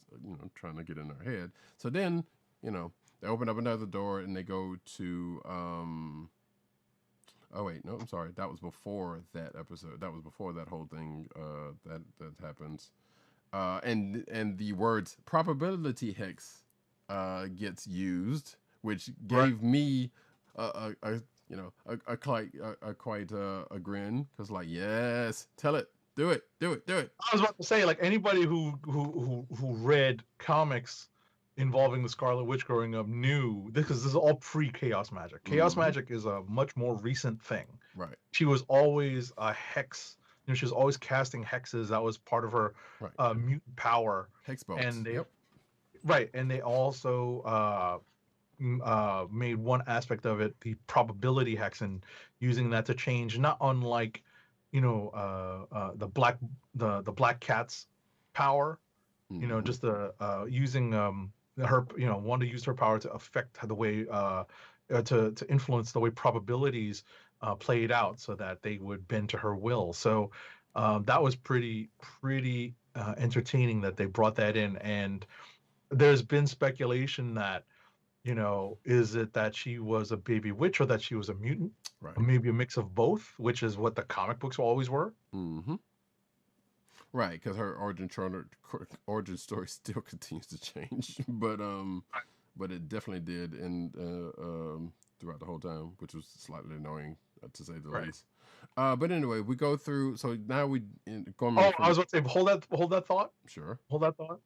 trying to get in her head. So then they open up another door and they go to oh wait, no, I'm sorry, that was before that episode. That was before that whole thing that happens. And the words probability hex gets used, which gave me a quite a grin, because like, yes, tell it, do it. I was about to say, like, anybody who read comics involving the Scarlet Witch growing up knew this, because this is all pre-Chaos Magic. Chaos Magic is a much more recent thing. Right. She was always a hex. She was always casting hexes. That was part of her mutant power. Hex bolts. And they, and they also made one aspect of it the probability hex, and using that to change, not unlike the Black Cat's power. Just using her, Wanda used her power to affect the way to influence the way probabilities played out, so that they would bend to her will. So that was pretty entertaining that they brought that in. And there's been speculation that is it that she was a baby witch, or that she was a mutant, right, or maybe a mix of both, which is what the comic books always were. Right, because her origin story still continues to change, but it definitely did, and throughout the whole time, which was slightly annoying to say the least. But anyway, we go through. So now I was about to say, hold that thought. Sure. Hold that thought.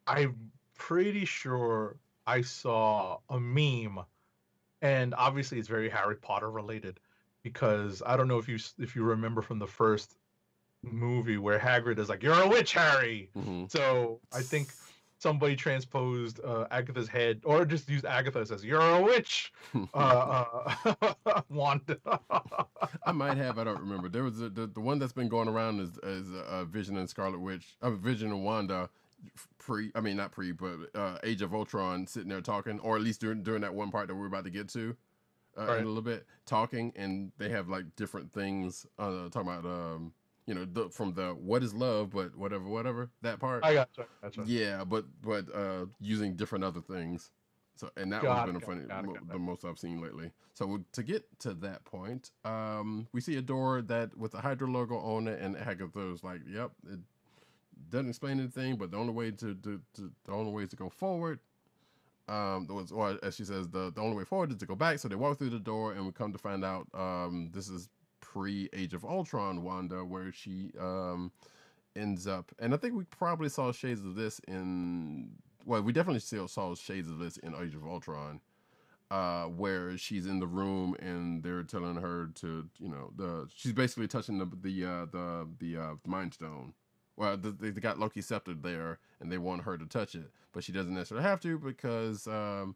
I'm pretty sure I saw a meme, and obviously it's very Harry Potter related, because I don't know if you remember from the first movie where Hagrid is like, "You're a witch, Harry." So I think somebody transposed Agatha's head, or just used Agatha as "You're a witch." Wanda. I might have. I don't remember. There was the one that's been going around is Vision and Scarlet Witch. Vision and Wanda. Age of Ultron, sitting there talking, or at least during that one part that we're about to get to in a little bit, talking, and they have like different things talking about from the what is love, but whatever that part. I gotcha. Yeah, but using different other things. So, and that one's been the most I've seen lately. So to get to that point, we see a door that with the Hydra logo on it, and Agatha's like, "Yep, it doesn't explain anything, but the only way is to go forward." Or as she says, the only way forward is to go back. So they walk through the door, and we come to find out this is pre-Age of Ultron Wanda, where she ends up, and I think we probably saw shades of this we definitely still saw shades of this in Age of Ultron, where she's in the room and they're telling her to, she's basically touching the Mind Stone. Well, they got Loki's scepter there, and they want her to touch it, but she doesn't necessarily have to, because during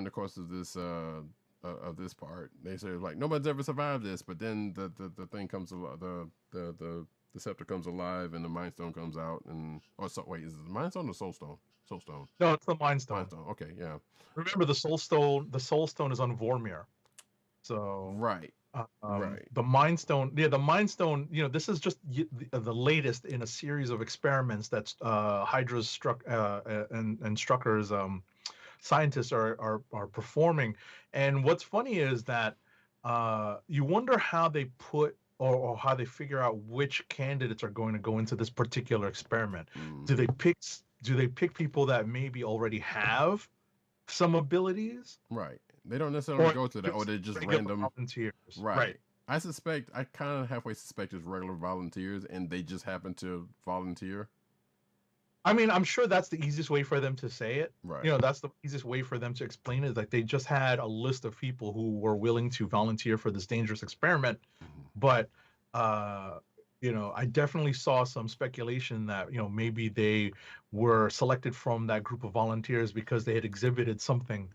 the course of this part, they say like nobody's ever survived this, but then the thing comes the scepter comes alive, and the Mind Stone comes out, is it the Mind Stone or Soul Stone? Soul Stone. No, it's the Mind Stone. Mind Stone. Okay, yeah. Remember, the Soul Stone. The Soul Stone is on Vormir. So right. The Mind Stone. Yeah, the Mind Stone. This is just the latest in a series of experiments that Hydra's and Strucker's scientists are performing. And what's funny is that you wonder how they put or how they figure out which candidates are going to go into this particular experiment. Do they pick people that maybe already have some abilities? Right. They don't necessarily go to that, or they're just random volunteers. Right. I kind of halfway suspect it's regular volunteers, and they just happen to volunteer. I mean, I'm sure that's the easiest way for them to say it. Right. You know, that's the easiest way for them to explain it. Like they just had a list of people who were willing to volunteer for this dangerous experiment, Mhm. but you know, I definitely saw some speculation that, you know, maybe they were selected from that group of volunteers because they had exhibited something,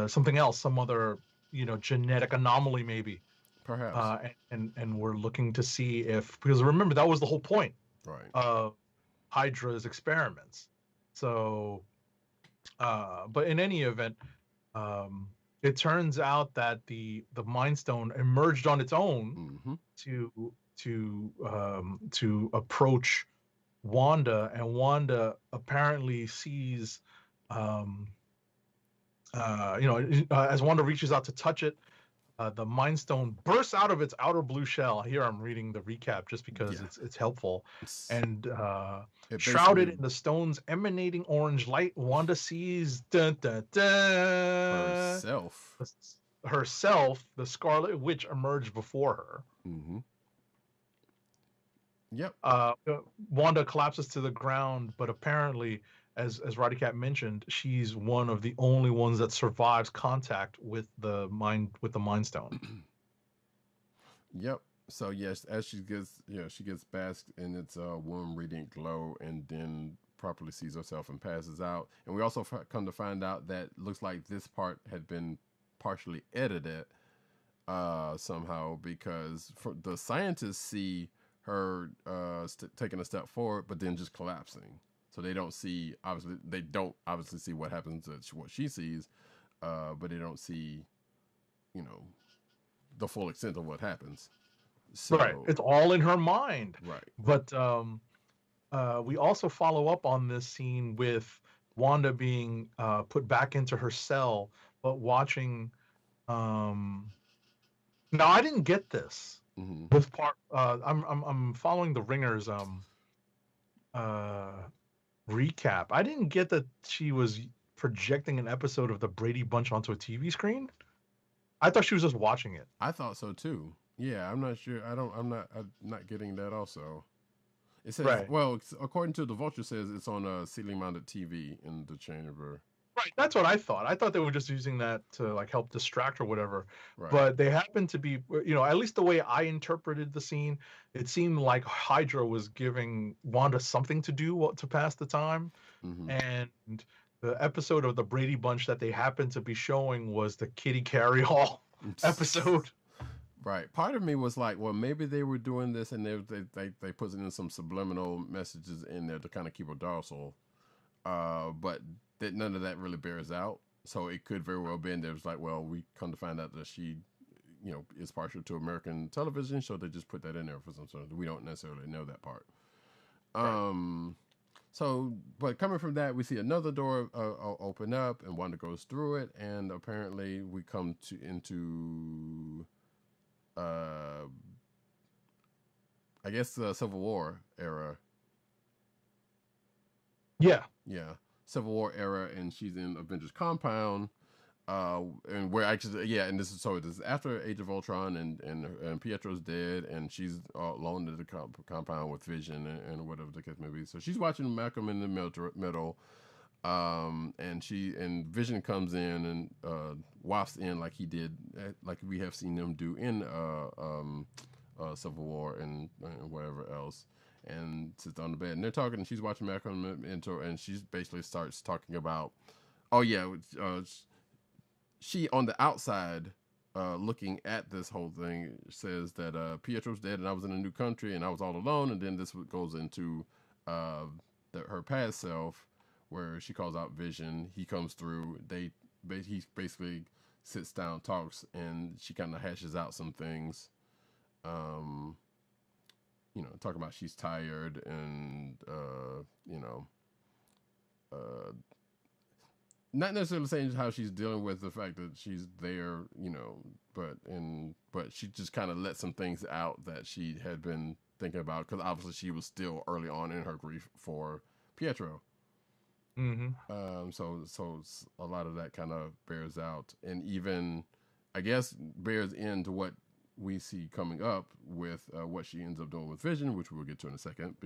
something else, some other, you know, genetic anomaly maybe, Perhaps. and we're looking to see if, because remember that was the whole point Right. of Hydra's experiments. So, but in any event, um, it turns out that the Mind Stone emerged on its own Mm-hmm. to approach Wanda, and Wanda apparently sees, um, you know, as Wanda reaches out to touch it, the Mind Stone bursts out of its outer blue shell. Here I'm reading the recap just because Yeah. it's helpful. And It shrouded basically in the stone's emanating orange light, Wanda sees dun, dun, dun, herself. herself, the Scarlet Witch, emerge before her. Mm-hmm. Yep. Wanda collapses to the ground, but apparently, as Roddykat mentioned, she's one of the only ones that survives contact with the Mind Stone. Yep. So yes, as she gets, she gets basked in its warm, radiant glow, and then properly sees herself and passes out. And we also come to find out that looks like this part had been partially edited somehow, because the scientists see her taking a step forward, but then just collapsing. So they don't obviously see what happens to what she sees, but they don't see, the full extent of what happens. So, Right, it's all in her mind. Right. But we also follow up on this scene with Wanda being put back into her cell, but watching. Now I didn't get this. Mm-hmm. This part, I'm following the Ringers recap. I didn't get that she was projecting an episode of the Brady Bunch onto a TV screen. I thought she was just watching it. I thought so too. Yeah, I'm not sure. I'm not getting that. Also, it says, right. Well, according to the Vulture, says it's on a ceiling mounted TV in the chamber. Right, that's what I thought. I thought they were just using that to like help distract or whatever. Right. But they happen to be, at least the way I interpreted the scene, it seemed like Hydra was giving Wanda something to do to pass the time. Mm-hmm. And the episode of the Brady Bunch that they happened to be showing was the Kitty Carry-All episode. Right. Part of me was like, well, maybe they were doing this and they put in some subliminal messages in there to kind of keep her docile. But that none of that really bears out. So it could very well be, and there's like, well, we come to find out that she, is partial to American television, so they just put that in there for some sort of, we don't necessarily know that part. Right. So, but coming from that, we see another door open up, and Wanda goes through it, and apparently we come into, I guess the Civil War era. Yeah. Yeah. Civil War era, and she's in Avengers compound, and we're actually, and this is after Age of Ultron, and Pietro's dead, and she's alone in the compound with Vision and whatever the case may be. So she's watching Malcolm in the middle, and Vision comes in and wafts in like he did, like we have seen them do in Civil War and whatever else. And sits on the bed, and they're talking, and she's watching Malcolm Mentor, and she basically starts talking about, she on the outside, looking at this whole thing, says that Pietro's dead, and I was in a new country, and I was all alone, and then this goes into her past self, where she calls out Vision. He comes through. He basically sits down, talks, and she kind of hashes out some things. Talking about she's tired and, not necessarily saying how she's dealing with the fact that she's there, but she just kind of let some things out that she had been thinking about, because obviously she was still early on in her grief for Pietro. Mm-hmm. So a lot of that kind of bears out, and even, I guess, bears into what we see coming up with what she ends up doing with Vision, which we'll get to in a second,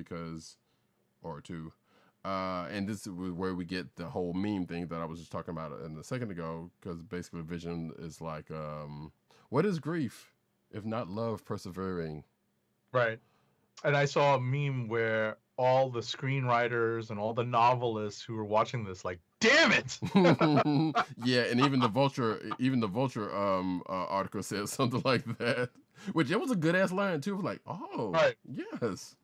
And this is where we get the whole meme thing that I was just talking about a second ago, because basically Vision is like, what is grief if not love persevering? Right. And I saw a meme where all the screenwriters and all the novelists who were watching this, like, damn it! Yeah, and even the Vulture article said something like that, which it was a good ass line too. It was like, oh, Right. yes.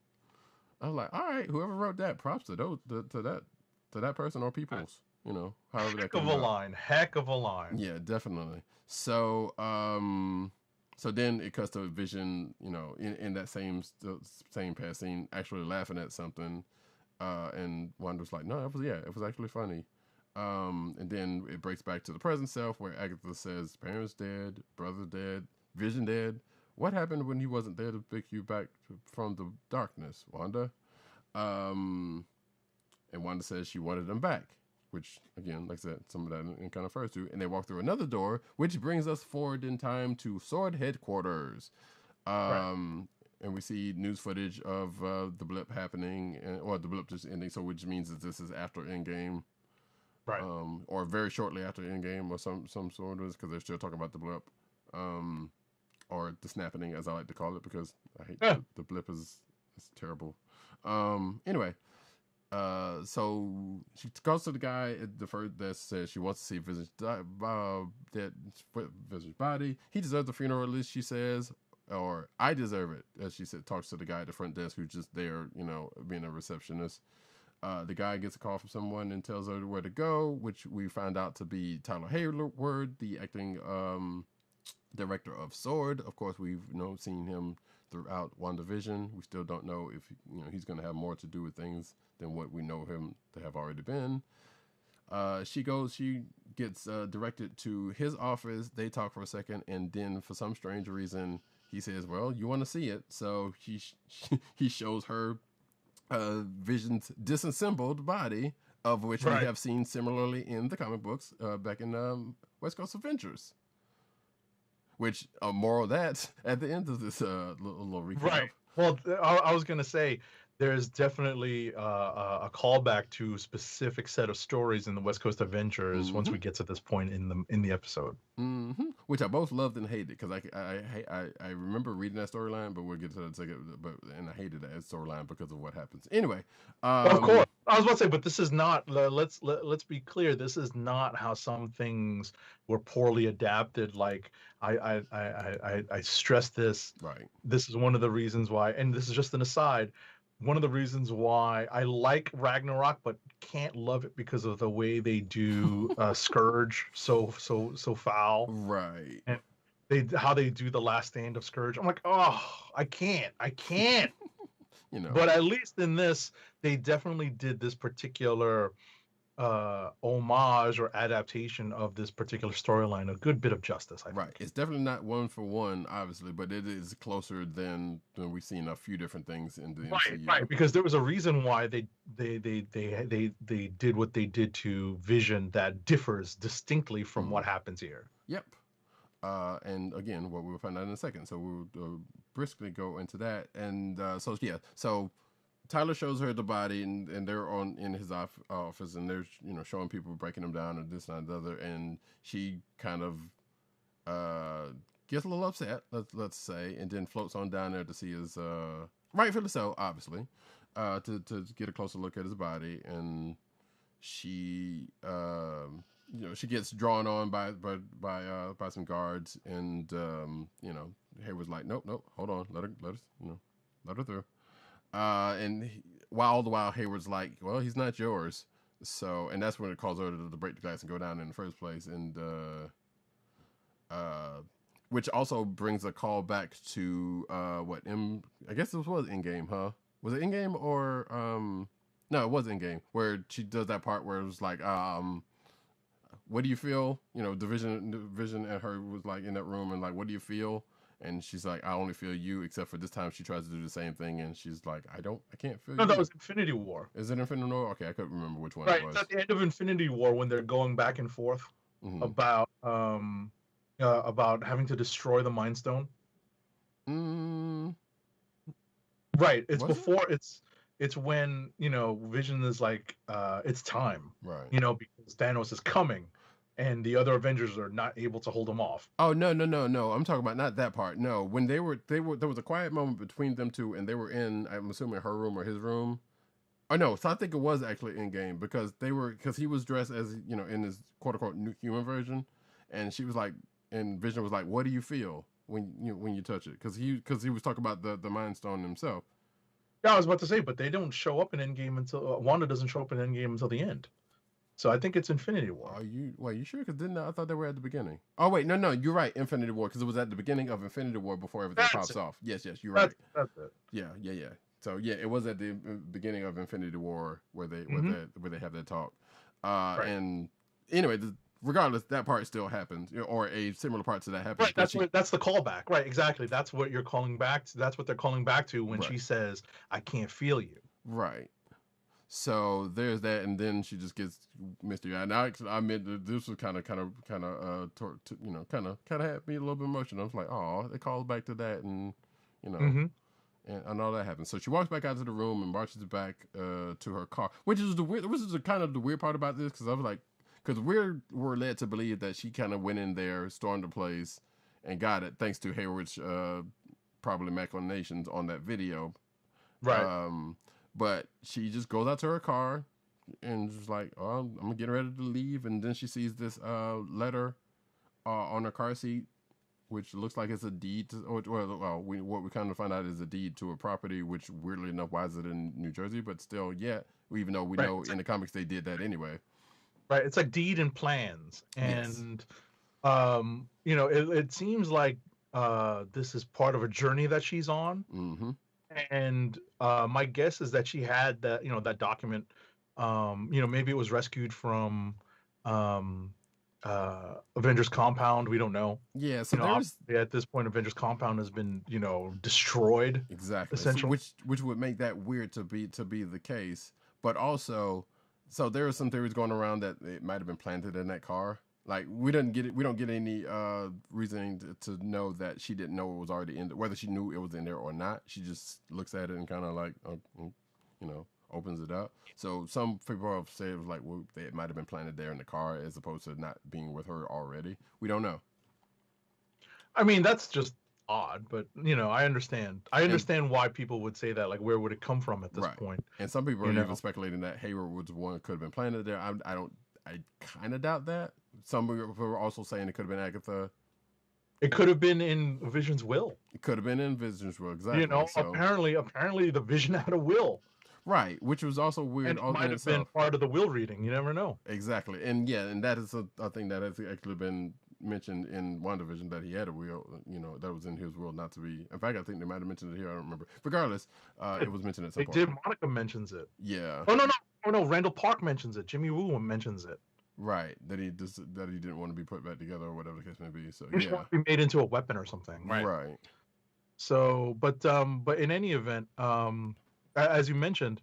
I was like, all right, whoever wrote that, props to that person or peoples, however that Heck of came a out. line. Heck of a line. Yeah, definitely. So, so then it cuts to Vision, in that same past scene, actually laughing at something, and Wanda's like, no, it was actually funny. And then it breaks back to the present self, where Agatha says, parents dead, brother dead, Vision dead. What happened when he wasn't there to pick you back from the darkness, Wanda? And Wanda says she wanted them back, which, again, like I said, some of that it kind of refers to. And they walk through another door, which brings us forward in time to Sword headquarters. Right. And we see news footage of the blip happening, or the blip just ending, so which means that this is after Endgame. Right. Or very shortly after Endgame, or some sort of, because they're still talking about the blip. Or the snapping, as I like to call it, because I hate the blip is terrible. Anyway, so she goes to the guy at the first that says she wants to see Vision's body. He deserves the funeral, at least she says, or I deserve it, as she said. Talks to the guy at the front desk who's just there, being a receptionist. The guy gets a call from someone and tells her where to go, which we find out to be Tyler Hayward, the acting director of Sword. Of course, we've seen him throughout WandaVision. We still don't know if he's going to have more to do with things than what we know him to have already been. She gets directed to his office. They talk for a second, and then for some strange reason, he says, "Well, you want to see it?" So he shows her Vision's disassembled body, of which we have seen similarly in the comic books back in West Coast Avengers. Which, more of that at the end of this little recap. Right. Well, I was going to say, there's definitely a callback to a specific set of stories in the West Coast Avengers once we get to this point in the episode. Mm-hmm. Which I both loved and hated, because I remember reading that storyline, but we'll get to that in a second. And I hated that storyline because of what happens. Anyway, of course, I was about to say, but this is not. Let's be clear. This is not how some things were poorly adapted. Like I stress this. Right. This is one of the reasons why, and this is just an aside. One of the reasons why I like Ragnarok, but can't love it because of the way they do Scourge so foul. Right. And how they do the last stand of Scourge. I'm like, oh, I can't. But at least in this, they definitely did this particular homage or adaptation of this particular storyline a good bit of justice, I think. Right. It's definitely not one for one, obviously, but it is closer than we've seen a few different things in the MCU. Right, because there was a reason why they did what they did to Vision that differs distinctly from what happens here. Yep. And again, what we'll find out in a second. So we'll briskly go into that. And so Tyler shows her the body, and they're in his office, and they're showing people breaking him down and this and the other, and she kind of gets a little upset, let's say, and then floats on down there to see his rightfully so, obviously, to get a closer look at his body, and she she gets drawn on by some guards, and Hayward's like, nope, hold on, let her through. And all the while Hayward's like, well, he's not yours. So, and that's when it calls her to break the glass and go down in the first place. And, which also brings a call back to, I guess this was Endgame, huh? Was it Endgame or, no, it was Endgame, where she does that part where it was like, what do you feel? The Vision and her was like in that room, and like, what do you feel? And she's like, I only feel you, except for this time she tries to do the same thing, and she's like, I can't feel you. No, that was Infinity War. Is it Infinity War? Okay, I couldn't remember which one right, it was. It's at the end of Infinity War when they're going back and forth about having to destroy the Mind Stone. Right, it's before it? It's when, Vision is like, it's time, Right. because Thanos is coming, and the other Avengers are not able to hold him off. Oh no. I'm talking about not that part. No, when they were there was a quiet moment between them two, and they were in, I'm assuming, her room or his room. Oh no, so I think it was actually in game because he was dressed as, in his quote unquote new human version, and she was like, and Vision was like, "What do you feel when you touch it?" Because he was talking about the Mind Stone himself. Yeah, I was about to say, but they don't show up in Endgame until Wanda doesn't show up in Endgame until the end. So I think it's Infinity War. Are you sure? Because I thought they were at the beginning. Oh wait, no, you're right. Infinity War, because it was at the beginning of Infinity War before everything pops off. Yes, you're right. That's it. Yeah. So yeah, it was at the beginning of Infinity War where they have that talk. Right. And anyway, regardless, that part still happens, or a similar part to that happens. Right. That's the callback. Right. Exactly. That's what you're calling back to. That's what they're calling back to when she says, "I can't feel you." Right. So there's that, and then she just gets misty eyed. Now I meant that this was kind of had me a little bit emotional. I was like, oh, it calls back to that, and and all that happens. So she walks back out to the room and marches back to her car, which is kind of the weird part about this, because I was like, because we're led to believe that she kind of went in there, stormed the place, and got it thanks to Hayward's probably machinations on that video, right? But she just goes out to her car and just like, oh, I'm getting ready to leave, and then she sees this letter on her car seat, which looks like it's a deed to, what we kind of find out is a deed to a property, which weirdly enough, why is it in New Jersey? But still, yeah, even though we know in the comics they did that anyway. Right, it's like deed and plans, and it seems like this is part of a journey that she's on. Mm-hmm. And my guess is that she had that, that document. Maybe it was rescued from Avengers Compound. We don't know. Yeah, so at this point, Avengers Compound has been, destroyed. Exactly. Essentially, which would make that weird to be the case. But also, so there are some theories going around that it might have been planted in that car. Like we don't get any reasoning to know that she didn't know it was already in there, whether she knew it was in there or not. She just looks at it and kind of like, opens it up. So some people have said it was like, well, it might have been planted there in the car as opposed to not being with her already. We don't know. I mean, that's just odd, but I understand. I understand why people would say that. Like, where would it come from at this point? And some people are even speculating that Hayward was the one could have been planted there. I kind of doubt that. Some people were also saying it could have been Agatha. It could have been in Vision's will. It could have been in Vision's will, exactly. Apparently the Vision had a will. Right, which was also weird. And it might have been part of the will reading. You never know. Exactly, and that is a thing that has actually been mentioned in WandaVision, that he had a will, that was in his will not to be. In fact, I think they might have mentioned it here. I don't remember. Regardless, it was mentioned at some point. They did. Monica mentions it. Yeah. Oh no! Randall Park mentions it. Jimmy Woo mentions it. Right, that he didn't want to be put back together or whatever the case may be. So he want to be made into a weapon or something. Right. Right. So, but in any event, as you mentioned,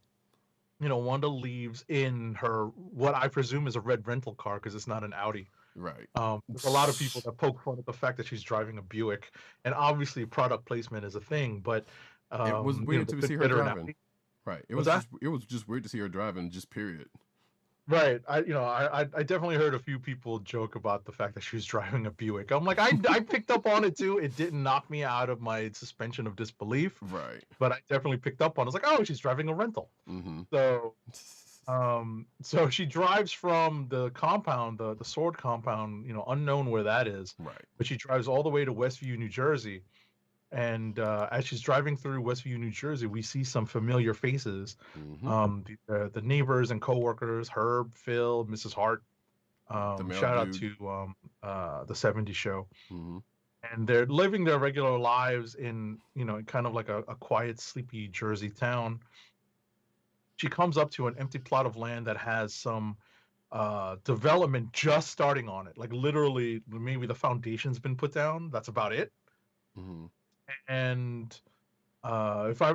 Wanda leaves in her what I presume is a red rental car because it's not an Audi. Right. There's a lot of people that poke fun at the fact that she's driving a Buick, and obviously product placement is a thing. But it was weird to see her driving. Right. It was just weird to see her driving. Just period. Right. I definitely heard a few people joke about the fact that she was driving a Buick. I'm like, I picked up on it too. It didn't knock me out of my suspension of disbelief. Right. But I definitely picked up on it. I was like, oh, she's driving a rental. Mm-hmm. So she drives from the compound, the Sword compound, unknown where that is. Right. But she drives all the way to Westview, New Jersey. And as she's driving through Westview, New Jersey, we see some familiar faces. Mm-hmm. The neighbors and coworkers, Herb, Phil, Mrs. Hart. Shout out to the 70s show. Mm-hmm. And they're living their regular lives in, kind of like a quiet, sleepy Jersey town. She comes up to an empty plot of land that has some development just starting on it. Like literally, maybe the foundation's been put down. That's about it. Mm-hmm. And if I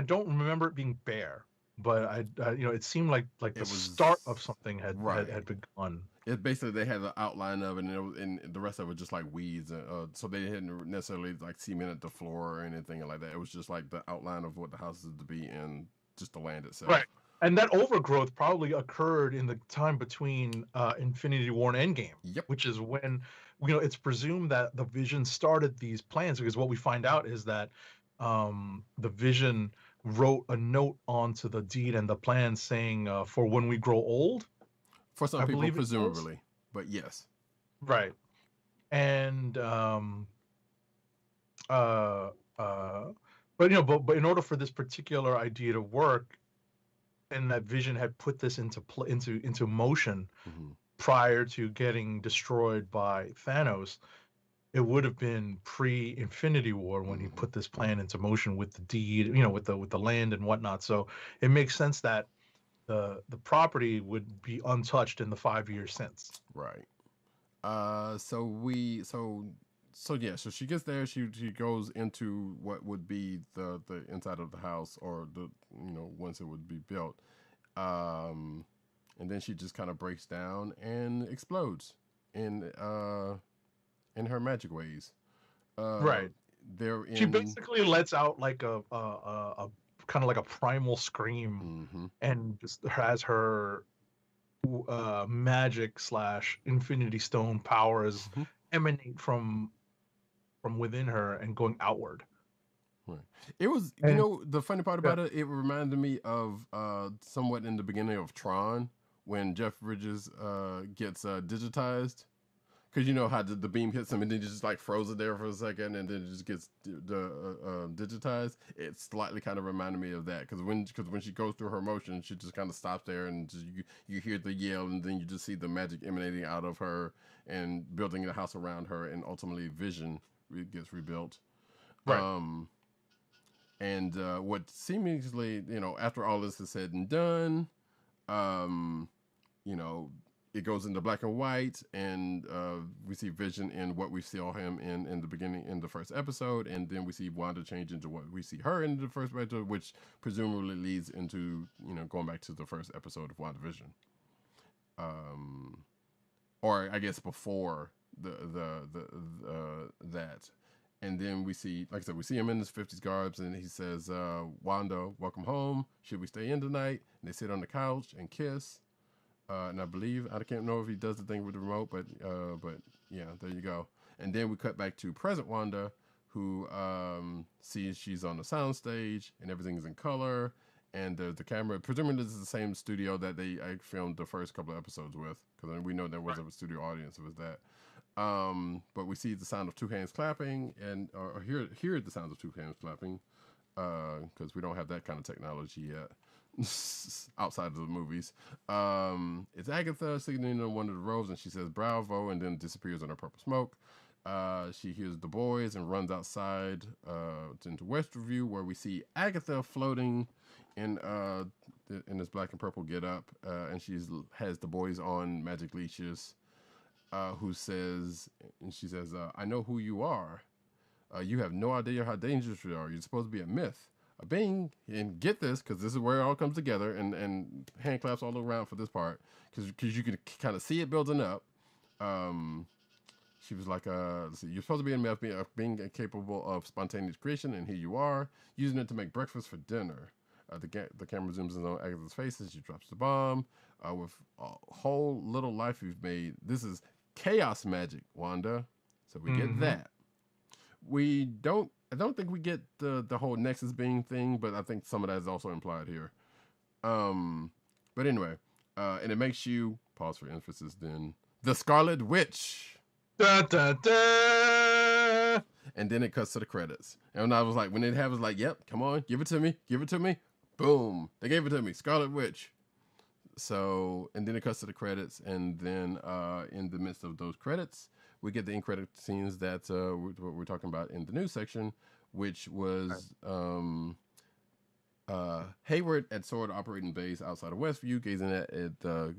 don't remember it being bare, but it seemed like the start of something had begun. It basically, they had the outline of it, and the rest of it was just like weeds. So they didn't necessarily like cemented the floor or anything like that. It was just like the outline of what the house is to be, and just the land itself. Right. And that overgrowth probably occurred in the time between Infinity War and Endgame, Yep. which is when, it's presumed that the Vision started these plans, because what we find out is that the Vision wrote a note onto the deed and the plan saying, for when we grow old. For some I people, believe it was. presumably, but yes. Right. And but in order for this particular idea to work, and that Vision had put this into motion Mm-hmm. prior to getting destroyed by Thanos, it would have been pre-Infinity War when he put this plan into motion with the deed, with the land and whatnot. So it makes sense that the property would be untouched in the 5 years since. Right. So she gets there. She goes into what would be the inside of the house, or the once it would be built, and then she just kind of breaks down and explodes in her magic ways. Right. She basically lets out like a kind of like a primal scream, mm-hmm. and just has her magic / Infinity Stone powers emanate from within her and going outward. Right. It was, the funny part about it reminded me of somewhat in the beginning of Tron, when Jeff Bridges gets digitized. Because you know how the beam hits him and then just like frozen there for a second, and then it just gets digitized. It slightly kind of reminded me of that, because when she goes through her motion, she just kind of stops there, and just, you hear the yell, and then you just see the magic emanating out of her and building the house around her, and ultimately Vision gets rebuilt. Right. And what seemingly, after all this is said and done, it goes into black and white, and we see Vision in what we saw him in the beginning, in the first episode, and then we see Wanda change into what we see her in the first episode, which presumably leads into going back to the first episode of WandaVision, or I guess before that. And then we see, like I said, we see him in his 50s garbs, and he says, "Wanda, welcome home. Should we stay in tonight?" And they sit on the couch and kiss. And I believe, I can't know if he does the thing with the remote, but yeah, there you go. And then we cut back to present Wanda, who sees she's on the soundstage and everything is in color, and the camera, presumably this is the same studio that I filmed the first couple of episodes with, because we know there was a studio audience with that. But we see the sound of two hands clapping, and or hear the sounds of two hands clapping, because we don't have that kind of technology yet. Outside of the movies. It's Agatha sitting in one of the rows, and she says bravo, and then disappears in her purple smoke. She hears the boys and runs outside into Westview, where we see Agatha floating in this black and purple get up, and she has the boys on magic leashes, she says, "I know who you are. You have no idea how dangerous you are. You're supposed to be a myth. A being," and get this, because this is where it all comes together, and hand claps all around for this part, because you can kind of see it building up. She was like, let's see, "You're supposed to be a myth, being capable of spontaneous creation, and here you are, using it to make breakfast for dinner." The camera zooms in on Agatha's face as she drops the bomb. "With a whole little life you've made, this is chaos magic, Wanda." So we get that. I don't think we get the whole Nexus being thing, but I think some of that is also implied here. But anyway, and it makes you, pause for emphasis then, the Scarlet Witch. Da, da, da. And then it cuts to the credits. And I was like, when it happens, like, yep, come on, give it to me. Boom. They gave it to me, Scarlet Witch. So, and then it cuts to the credits, and then in the midst of those credits, we get the end credit scenes that we're talking about in the news section, which was Hayward at Sword operating base outside of Westview, gazing at the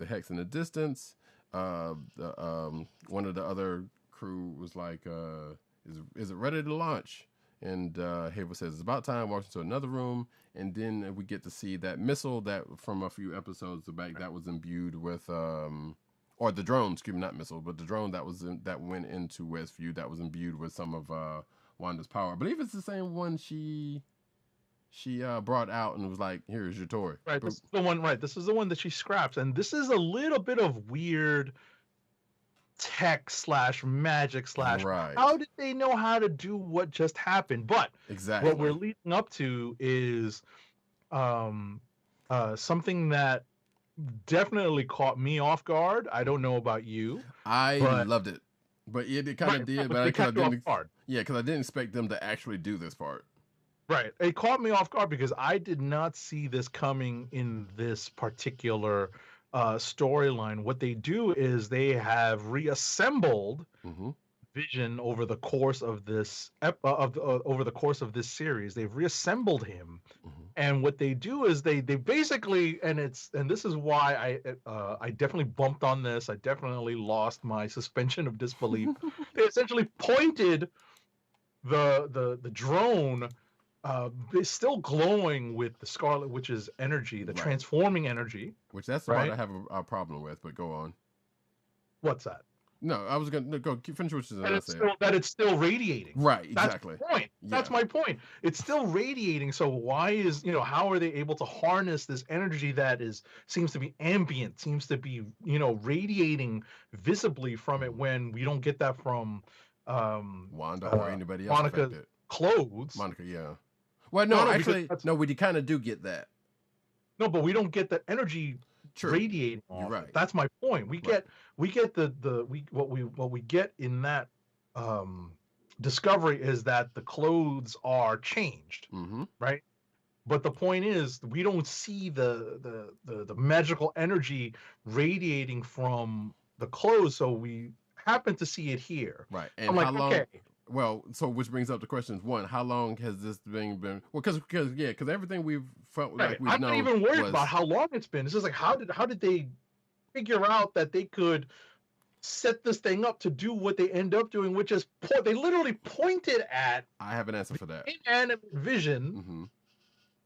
hex in the distance. One of the other crew was like, "Is it ready to launch?" And Hayward says, "It's about time." Walks into another room, and then we get to see that missile that from a few episodes back that was imbued with, or the drone, excuse me, not missile, but the drone that went into Westview that was imbued with some of Wanda's power. I believe it's the same one she she brought out and was like, "Here's your toy." Right. But, This is the one. Right. This is the one that she scraps, and this is a little bit of weird tech / magic / right. how did they know how to do what just happened? But Exactly. what we're leading up to is something that definitely caught me off guard. I don't know about you. I loved it, but it kind of did. But because I didn't, because I didn't expect them to actually do this part. Right, it caught me off guard because I did not see this coming in this particular storyline. What they do is they have reassembled Vision over the course of this over the course of this series. They've reassembled him, and what they do is they basically, and this is why I definitely bumped on this. I definitely lost my suspension of disbelief. They essentially pointed the drone. It's still glowing with the Scarlet Witch's energy, the transforming energy. Which that's the part I have a problem with, but go on. What's that? No, I was going to go finish what you're saying. That it's still radiating. Right, exactly. That's the point. Yeah. That's my point. It's still radiating. So why is, how are they able to harness this energy that seems to be ambient, seems to be, radiating visibly from it when we don't get that from Wanda or anybody else affected. Clothes. Monica, yeah. Well, no, actually, we kind of do get that. No, but we don't get the energy radiating off. You're right. That's my point. We get what we get in that discovery is that the clothes are changed, right? But the point is we don't see the magical energy radiating from the clothes, so we happen to see it here. Right. And I'm how long? Okay. Well, so which brings up the questions. One, how long has this thing been? Well, because everything we've felt like we've known. I'm not even worried about how long it's been. It's just like how did they figure out that they could set this thing up to do what they end up doing, which is they literally pointed at. I have an answer for that. Inanimate Vision.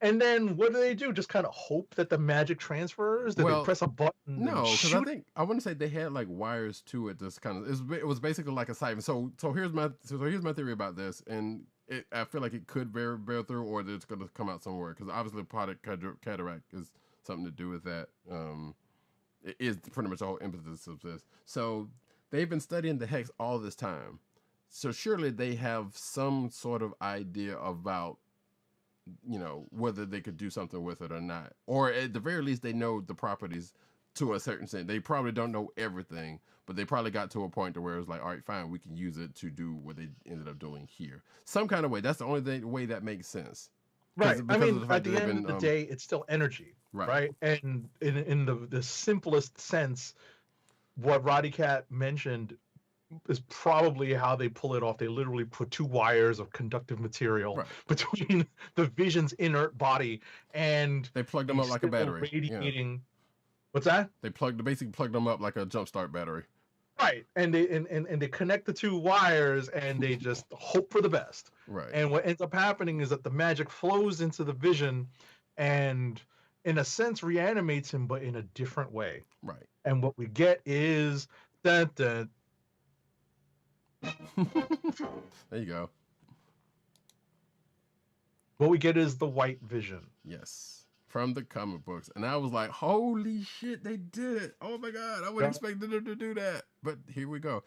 And then what do? Just kind of hope that the magic transfers? That they press a button? No, because I wouldn't say they had like wires to it. Just kind of, it was basically like a siphon. So here's my theory about this, and I feel like it could bear through, or it's going to come out somewhere. Because obviously, product cataract is something to do with that. It is pretty much the whole impetus of this. So they've been studying the hex all this time. So surely they have some sort of idea about, whether they could do something with it or not. Or at the very least, they know the properties to a certain extent. They probably don't know everything, but they probably got to a point to where it was like, all right, fine, we can use it to do what they ended up doing here. Some kind of way. That's the only way that makes sense. Right. I mean, at the end of the day, it's still energy. Right. And in the simplest sense, what Roddykat mentioned is probably how they pull it off. They literally put 2 wires of conductive material between the Vision's inert body, and they plugged them up like a battery. Radiating. Yeah. What's that? They basically plugged them up like a jumpstart battery. Right, and they connect the 2 wires, and they just hope for the best. Right. And what ends up happening is that the magic flows into the Vision, and in a sense reanimates him, but in a different way. Right. And what we get is that. There you go. What we get is the White Vision. Yes. From the comic books. And I was like, holy shit, they did it. Oh my God. I wouldn't expect them to do that. But here we go.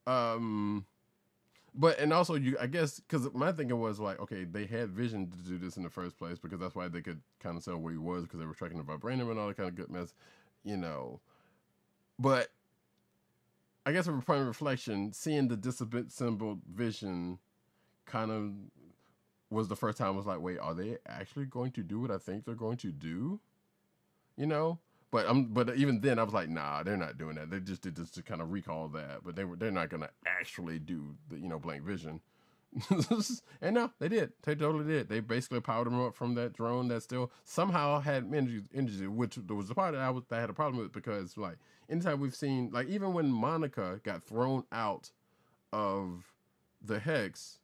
But, and also I guess, because my thinking was like, okay, they had Vision to do this in the first place, because that's why they could kind of tell where he was, because they were tracking the vibranium and all that kind of good mess, But I guess upon reflection, seeing the disassembled Vision kind of was the first time I was like, wait, are they actually going to do what I think they're going to do? But even then I was like, nah, they're not doing that. They just did this to kind of recall that, but they're not going to actually do the blank Vision. And no, they did. They totally did. They basically powered him up from that drone that still somehow had energy, which was the part that I had a problem with, because like anytime we've seen, like even when Monica got thrown out of the hex,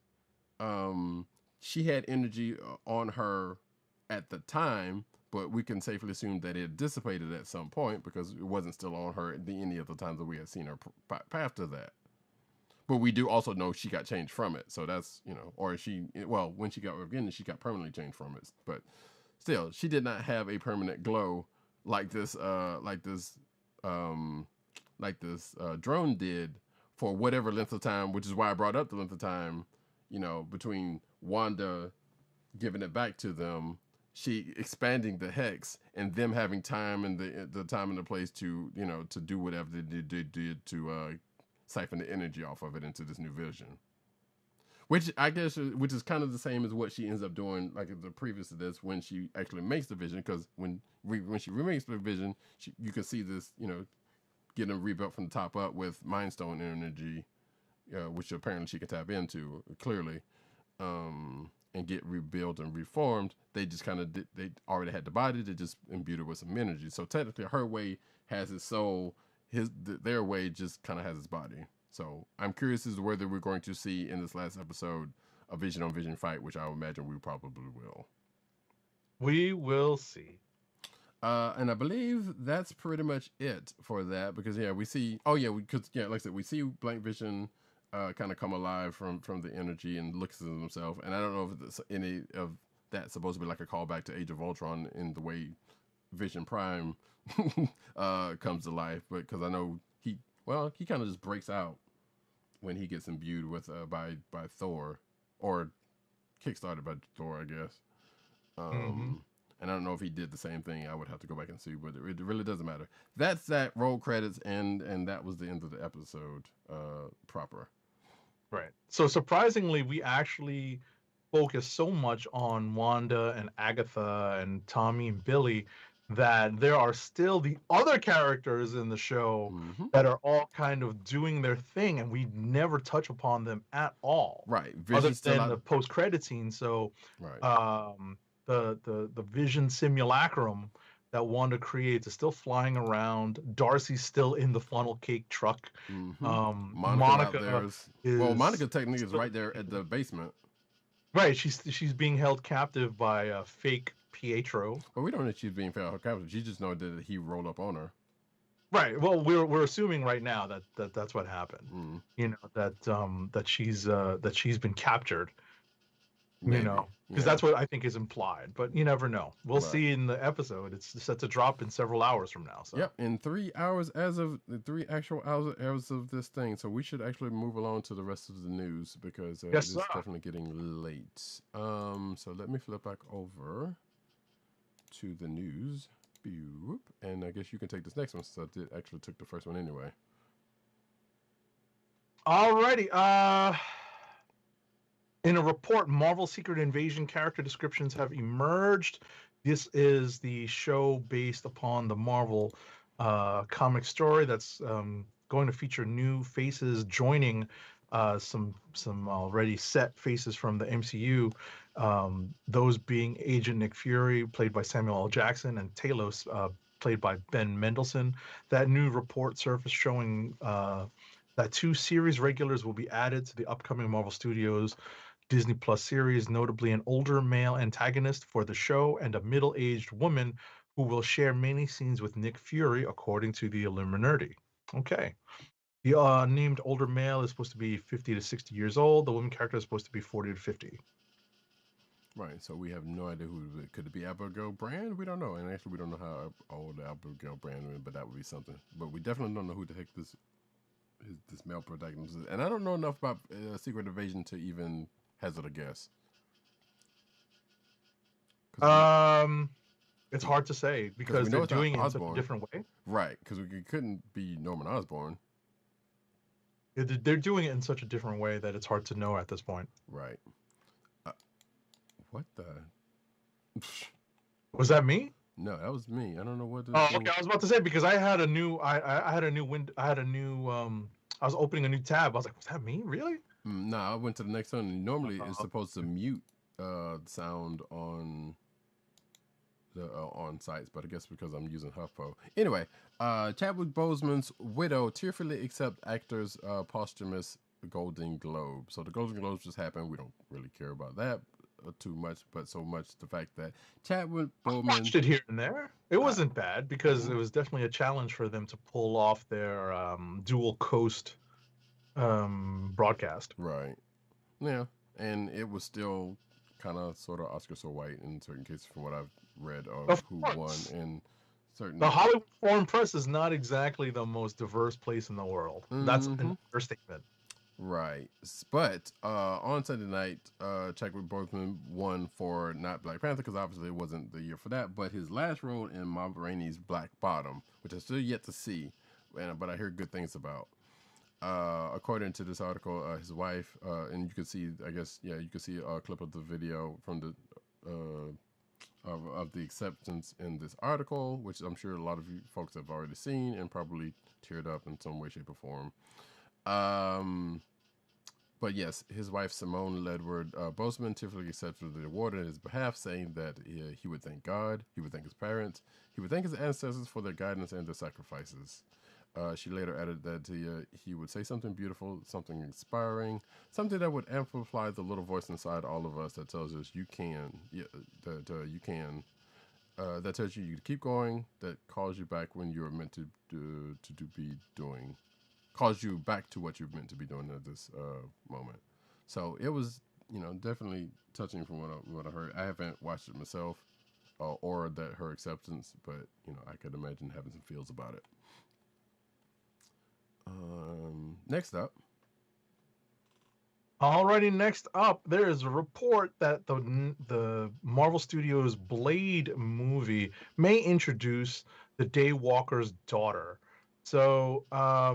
she had energy on her at the time, but we can safely assume that it dissipated at some point because it wasn't still on her any of the times that we had seen her after that. But we do also know she got changed from it. So that's, or when she got revenge, she got permanently changed from it. But still, she did not have a permanent glow like this drone did for whatever length of time, which is why I brought up the length of time, between Wanda giving it back to them, she expanding the hex, and them having time and the time and the place to to do whatever they did to siphon the energy off of it into this new vision, which I guess is kind of the same as what she ends up doing like the previous to this when she actually makes the vision, because when she remakes the vision, you can see this getting rebuilt from the top up with Mind Stone energy, which apparently she can tap into clearly. And get rebuilt and reformed. They just kind of they already had the body. They just imbued it with some energy. So technically, her way has its soul. Their way just kind of has its body. So I'm curious as to whether we're going to see in this last episode a Vision on Vision fight, which I would imagine we probably will. We will see. And I believe that's pretty much it for that, because we see. Oh yeah, like I said, we see Blank Vision kind of come alive from the energy and looks at himself. And I don't know if any of that's supposed to be like a callback to Age of Ultron in the way Vision Prime comes to life, but because I know he kind of just breaks out when he gets imbued with by Thor, or kickstarted by Thor, I guess. And I don't know if he did the same thing. I would have to go back and see, but it really doesn't matter. That's that. Roll credits, and that was the end of the episode proper. Right. So surprisingly, we actually focus so much on Wanda and Agatha and Tommy and Billy that there are still the other characters in the show that are all kind of doing their thing, and we never touch upon them at all. Right. Other than the post-credit scene. So right. The Vision simulacrum that Wanda creates is still flying around. Darcy's still in the funnel cake truck. Monica Monica technically is right there at the basement. Right, she's being held captive by fake Pietro. Well, we don't know if she's being held captive. She just knows that he rolled up on her. Right. Well, we're assuming right now that that's what happened. That she's been captured. Maybe. Because that's what I think is implied, but you never know. We'll see in the episode. It's set to drop in several hours from now. So. Yep, in 3 hours as of the 3 actual hours of this thing. So we should actually move along to the rest of the news, because it's definitely getting late. So let me flip back over to the news. And I guess you can take this next one, since I did actually took the first one anyway. Alrighty. In a report, Marvel Secret Invasion character descriptions have emerged. This is the show based upon the Marvel comic story that's going to feature new faces joining some already set faces from the MCU. Those being Agent Nick Fury, played by Samuel L. Jackson, and Talos, played by Ben Mendelsohn. That new report surfaced showing that 2 series regulars will be added to the upcoming Marvel Studios Disney Plus series, notably an older male antagonist for the show and a middle-aged woman who will share many scenes with Nick Fury, according to the Illuminati. Okay. The named older male is supposed to be 50 to 60 years old. The woman character is supposed to be 40 to 50. Right, so we have no idea who could it be. Abigail Brand? We don't know, and actually we don't know how old Abigail Brand is, but that would be something. But we definitely don't know who the heck this male protagonist is, and I don't know enough about Secret Invasion to even hazard a guess. It's hard to say because they're doing it in such a different way. Right, because we couldn't be Norman Osborn. They're doing it in such a different way that it's hard to know at this point. Right. What the? Was that me? No, that was me. I don't know what. Okay. I was about to say, because I had a new. I had a new window. I was opening a new tab. I was like, was that me? Really? No, I went to the next one. And normally, it's supposed to mute sound on the on sites, but I guess because I'm using HuffPo. Anyway, Chadwick Boseman's widow tearfully accepts actor's posthumous Golden Globe. So the Golden Globes just happened. We don't really care about that too much, but so much the fact that Chadwick Boseman watched it here and there. It wasn't bad because it was definitely a challenge for them to pull off their dual coast broadcast. Right. Yeah. And it was still kind of sort of Oscar so white in certain cases from what I've read of Of who won course, in certain. the Hollywood Foreign Press is not exactly the most diverse place in the world. That's Mm-hmm. an understatement. Right. But on Sunday night, Chadwick Boseman won for not Black Panther because obviously it wasn't the year for that, but his last role in Ma Rainey's Black Bottom, which I still yet to see, but I hear good things about. According to this article, his wife, and you can see, I guess, yeah, you can see a clip of the video from the of the acceptance in this article, which I'm sure a lot of you folks have already seen and probably teared up in some way, shape, or form. But yes, his wife Simone Ledward Boseman tearfully accepted the award on his behalf, saying that he would thank God, he would thank his parents, he would thank his ancestors for their guidance and their sacrifices. She later added that he would say something beautiful, something inspiring, something that would amplify the little voice inside all of us that tells us you can, that you can, that tells you to keep going, that calls you back when you're meant to be doing, calls you back to what you're meant to be doing at this moment. So it was, definitely touching from what I heard. I haven't watched it myself, or that her acceptance, but I could imagine having some feels about it. Next up. Alrighty, next up, there is a report that the Marvel Studios Blade movie may introduce the Daywalker's daughter. So, a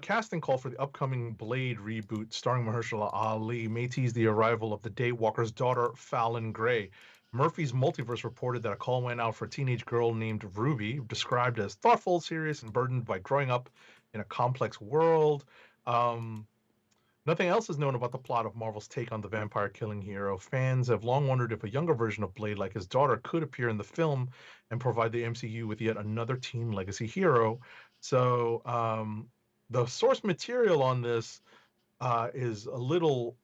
casting call for the upcoming Blade reboot starring Mahershala Ali may tease the arrival of the Daywalker's daughter, Fallon Gray. Murphy's Multiverse reported that a call went out for a teenage girl named Ruby, described as thoughtful, serious, and burdened by growing up in a complex world. Nothing else is known about the plot of Marvel's take on the vampire killing hero. Fans have long wondered if a younger version of Blade, like his daughter, could appear in the film and provide the MCU with yet another teen legacy hero. So, the source material on this is a little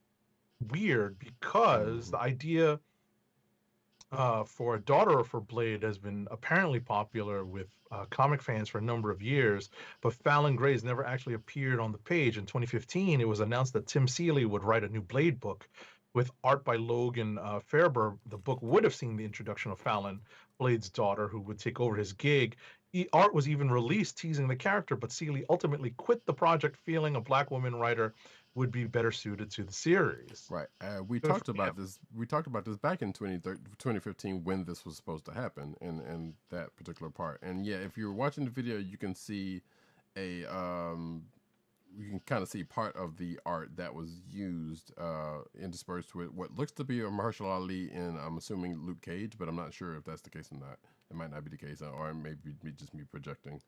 weird because the idea for a daughter for Blade has been apparently popular with comic fans for a number of years, but Fallon Gray's never actually appeared on the page. In 2015, it was announced that Tim Seeley would write a new Blade book with art by Logan Faerber. The book would have seen the introduction of Fallon, Blade's daughter, who would take over his gig. Art was even released teasing the character, but Seeley ultimately quit the project, feeling a Black woman writer would be better suited to the series. Right. We talked about this. We talked about this back in 2015 when this was supposed to happen, and that particular part. And yeah, if you're watching the video, you can see you can kind of see part of the art that was used interspersed with what looks to be a Mahershala Ali and I'm assuming Luke Cage, but I'm not sure if that's the case or not. It might not be the case, or it may be just me projecting.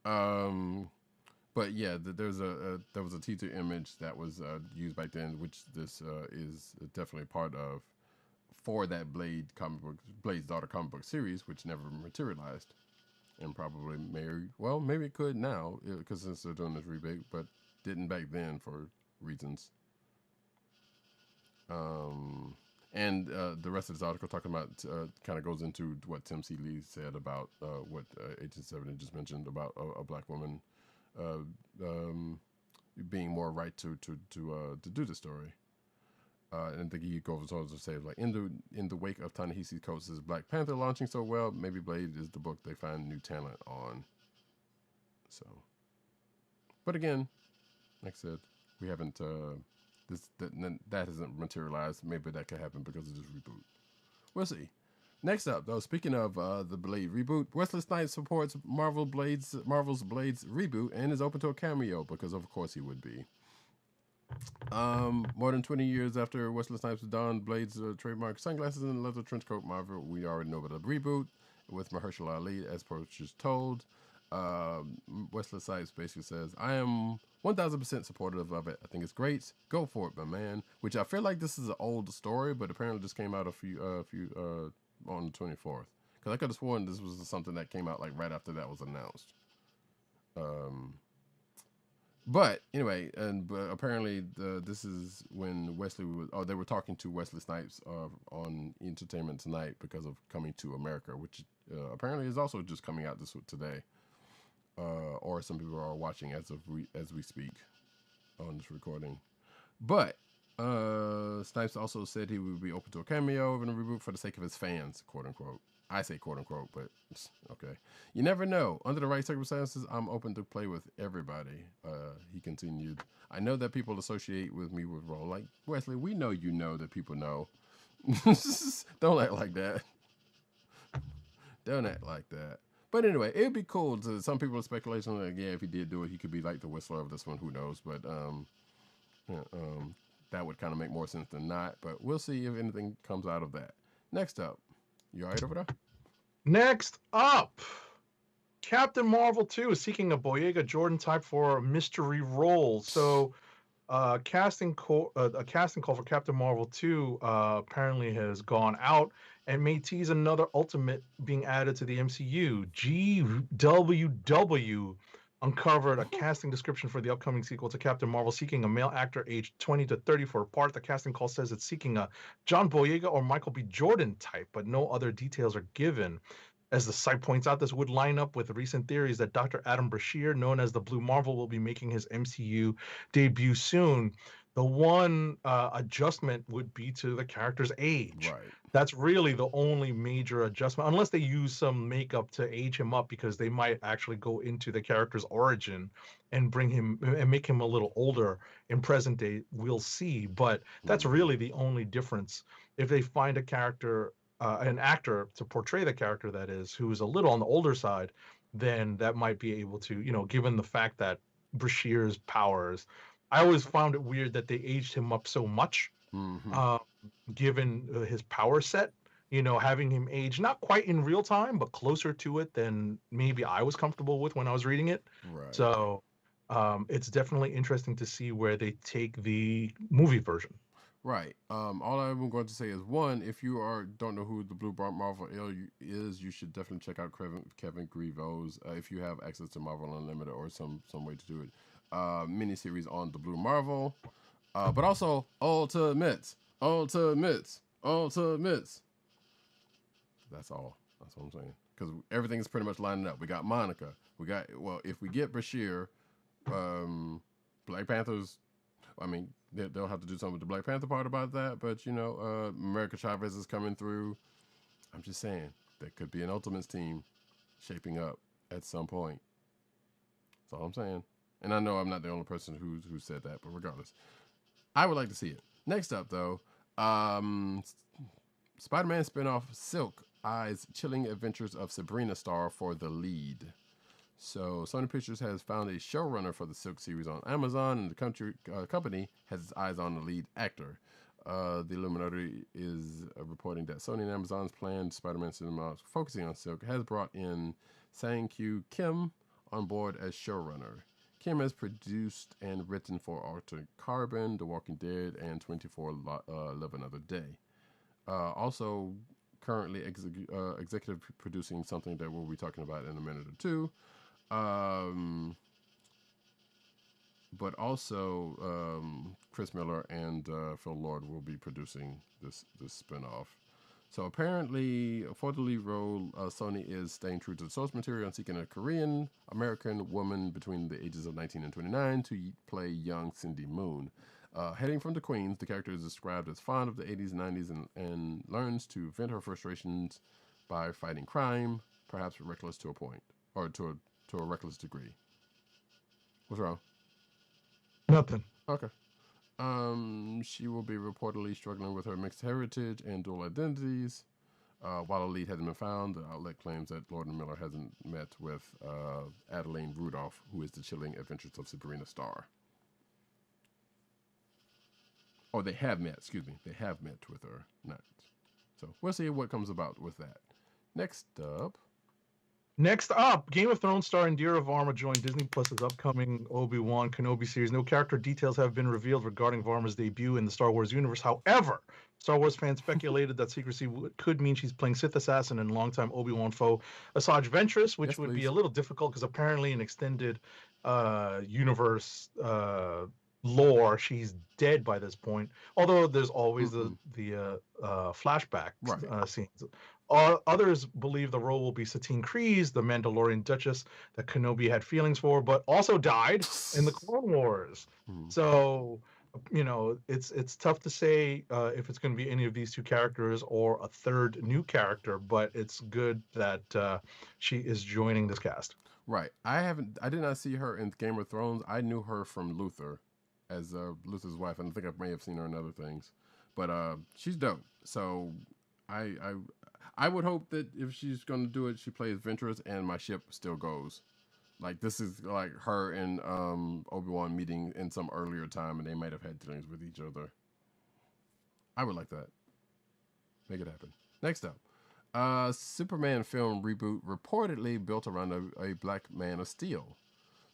But yeah, there was a teaser image that was used back then, which this is definitely part of for that Blade's daughter comic book series, which never materialized, and probably maybe it could now because since they're doing this remake, but didn't back then for reasons. And the rest of this article talking about kind of goes into what Tim Seeley said about what Agent 7 just mentioned about a Black woman being more right to do the story. And I think he goes on to say, like, in the wake of Ta-Nehisi Coates' Black Panther launching so well, maybe Blade is the book they find new talent on. So, but again, like I said, we haven't that hasn't materialized. Maybe that could happen because of this reboot. We'll see. Next up, though, speaking of the Blade reboot, Wesley Snipes supports Marvel's Blades reboot and is open to a cameo because, of course, he would be. More than 20 years after Wesley Snipes donned Blade's trademark sunglasses and leather trench coat, Marvel, we already know about the reboot with Mahershala Ali, as Poach told. Wesley Snipes basically says, "I am 1000% supportive of it. I think it's great. Go for it, my man." Which I feel like this is an old story, but apparently this came out a few on the 24th. Because I could have sworn this was something that came out like right after that was announced. But anyway, but apparently this is when Wesley they were talking to Wesley Snipes on Entertainment Tonight because of Coming to America, which apparently is also just coming out today. or some people are watching as we speak on this recording. But Snipes also said he would be open to a cameo in a reboot for the sake of his fans, quote unquote. I say quote unquote, but okay. You never know. Under the right circumstances, I'm open to play with everybody. He continued. I know that people associate with me with role. Like, Wesley, we know you know that people know. Don't act like that. Don't act like that. But anyway, it'd be cool. Some people are speculating like, yeah, if he did do it, he could be like the Whistler of this one. Who knows? But that would kind of make more sense than not. But we'll see if anything comes out of that. Next up. You all right over there? Next up, Captain Marvel 2 is seeking a Boyega Jordan type for a mystery role. So, a casting call for Captain Marvel 2 apparently has gone out and may tease another Ultimate being added to the MCU. GWW uncovered a casting description for the upcoming sequel to Captain Marvel, seeking a male actor aged 20 to 30 for a part. The casting call says it's seeking a John Boyega or Michael B. Jordan type, but no other details are given. As the site points out, this would line up with recent theories that Dr. Adam Brashear, known as the Blue Marvel, will be making his MCU debut soon. The one adjustment would be to the character's age. Right. That's really the only major adjustment, unless they use some makeup to age him up, because they might actually go into the character's origin and bring him and make him a little older in present day. We'll see, but that's really the only difference. If they find a character, an actor to portray the character, that is, who is a little on the older side, then that might be able to, given the fact that Brashear's powers, I always found it weird that they aged him up so much, given his power set, having him age not quite in real time, but closer to it than maybe I was comfortable with when I was reading it. Right. So it's definitely interesting to see where they take the movie version. Right. All I'm going to say is, one, if you don't know who the Blue Marvel is, you should definitely check out Kevin Grievous if you have access to Marvel Unlimited or some way to do it. Miniseries on the Blue Marvel, but also Ultimates. That's all. That's what I'm saying. Because everything's pretty much lining up. We got Monica. If we get Brashear, Black Panthers. I mean, they'll have to do something with the Black Panther part about that. But America Chavez is coming through. I'm just saying there could be an Ultimates team shaping up at some point. That's all I'm saying. And I know I'm not the only person who said that, but regardless, I would like to see it. Next up, though, Spider-Man spinoff Silk eyes chilling adventures of Sabrina Star for the lead. So Sony Pictures has found a showrunner for the Silk series on Amazon, and the company has its eyes on the lead actor. The Illuminati is reporting that Sony and Amazon's planned Spider-Man cinema focusing on Silk has brought in Sang-Kyu Kim on board as showrunner. Kim has produced and written for Altered Carbon, The Walking Dead, and 24 Live Another Day. Also, currently executive producing something that we'll be talking about in a minute or two. But also, Chris Miller and Phil Lord will be producing this spinoff. So apparently, for the lead role, Sony is staying true to the source material and seeking a Korean-American woman between the ages of 19 and 29 to play young Cindy Moon. Heading from the Queens, the character is described as fond of the 80s and 90s and learns to vent her frustrations by fighting crime, perhaps reckless to a point, or to a reckless degree. What's wrong? Nothing. Okay. She will be reportedly struggling with her mixed heritage and dual identities. While a lead hasn't been found, the outlet claims that Lord and Miller hasn't met with Adeline Rudolph, who is the chilling adventures of Sabrina Star. Or they have met, excuse me. They have met with her. Not. So we'll see what comes about with that. Next up, Game of Thrones star Indira Varma joined Disney Plus's upcoming Obi-Wan Kenobi series. No character details have been revealed regarding Varma's debut in the Star Wars universe. However, Star Wars fans speculated that secrecy could mean she's playing Sith assassin and longtime Obi-Wan foe Asajj Ventress, which would be a little difficult because apparently in extended universe lore, she's dead by this point. Although there's always the flashback scenes. Others believe the role will be Satine Kryze, the Mandalorian Duchess that Kenobi had feelings for, but also died in the Clone Wars. Hmm. So, it's tough to say if it's going to be any of these two characters or a third new character, but it's good that she is joining this cast. Right. I did not see her in Game of Thrones. I knew her from Luther as Luther's wife, and I think I may have seen her in other things. But she's dope. So I I would hope that if she's going to do it, she plays Ventress and my ship still goes. Like this is like her and Obi-Wan meeting in some earlier time, and they might have had dealings with each other. I would like that. Make it happen. Next up, Superman film reboot reportedly built around a black Man of Steel.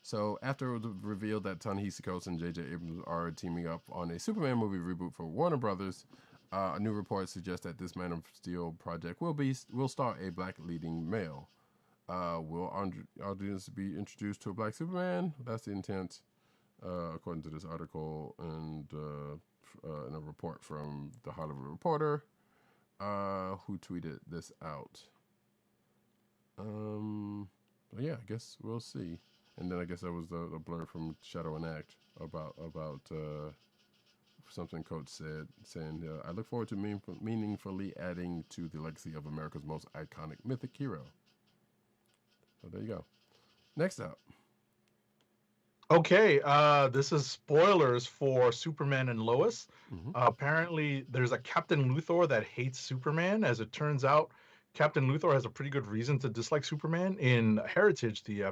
So after it was revealed that Ta-Nehisi Coates and J.J. Abrams are teaming up on a Superman movie reboot for Warner Brothers, a new report suggests that this Man of Steel project will star a black leading male. Will audience be introduced to a black Superman? That's the intent, according to this article and in a report from the Hollywood Reporter, who tweeted this out. Yeah, I guess we'll see. And then I guess that was the blur from Shadow and Act about something Coach said, saying, I look forward to meaningfully adding to the legacy of America's most iconic mythic hero. So there you go. Next up. Okay, this is spoilers for Superman and Lois. Mm-hmm. Apparently, there's a Captain Luthor that hates Superman. As it turns out, Captain Luthor has a pretty good reason to dislike Superman. In Heritage, the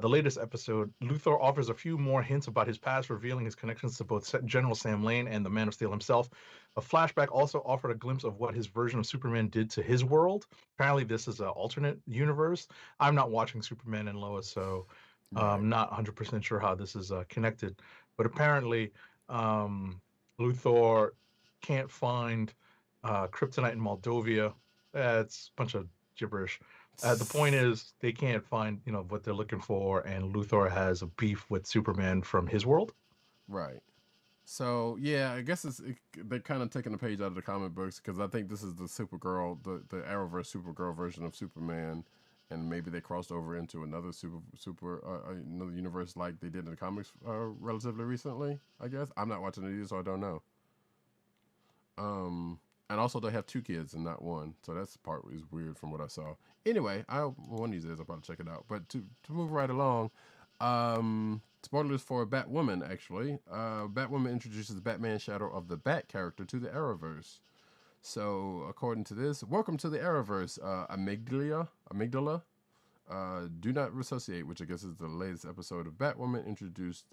latest episode, Luthor offers a few more hints about his past, revealing his connections to both General Sam Lane and the Man of Steel himself. A flashback also offered a glimpse of what his version of Superman did to his world. Apparently, this is an alternate universe. I'm not watching Superman and Lois, so I'm not 100% sure how this is connected. But apparently, Luthor can't find kryptonite in Moldova. It's a bunch of gibberish. The point is, they can't find what they're looking for, and Luthor has a beef with Superman from his world. Right. So yeah, I guess they're kind of taking a page out of the comic books, because I think this is the Supergirl, the Arrowverse Supergirl version of Superman, and maybe they crossed over into another another universe like they did in the comics relatively recently. I guess I'm not watching it either, so I don't know. And also they have 2 kids and not 1, so that's part is weird from what I saw. Anyway, one of these days I'll probably check it out. But to move right along, spoilers for Batwoman. Actually, Batwoman introduces the Batman Shadow of the Bat character to the Arrowverse. So according to this, welcome to the Arrowverse. Amygdala. Do not resuscitate, which I guess is the latest episode of Batwoman, introduced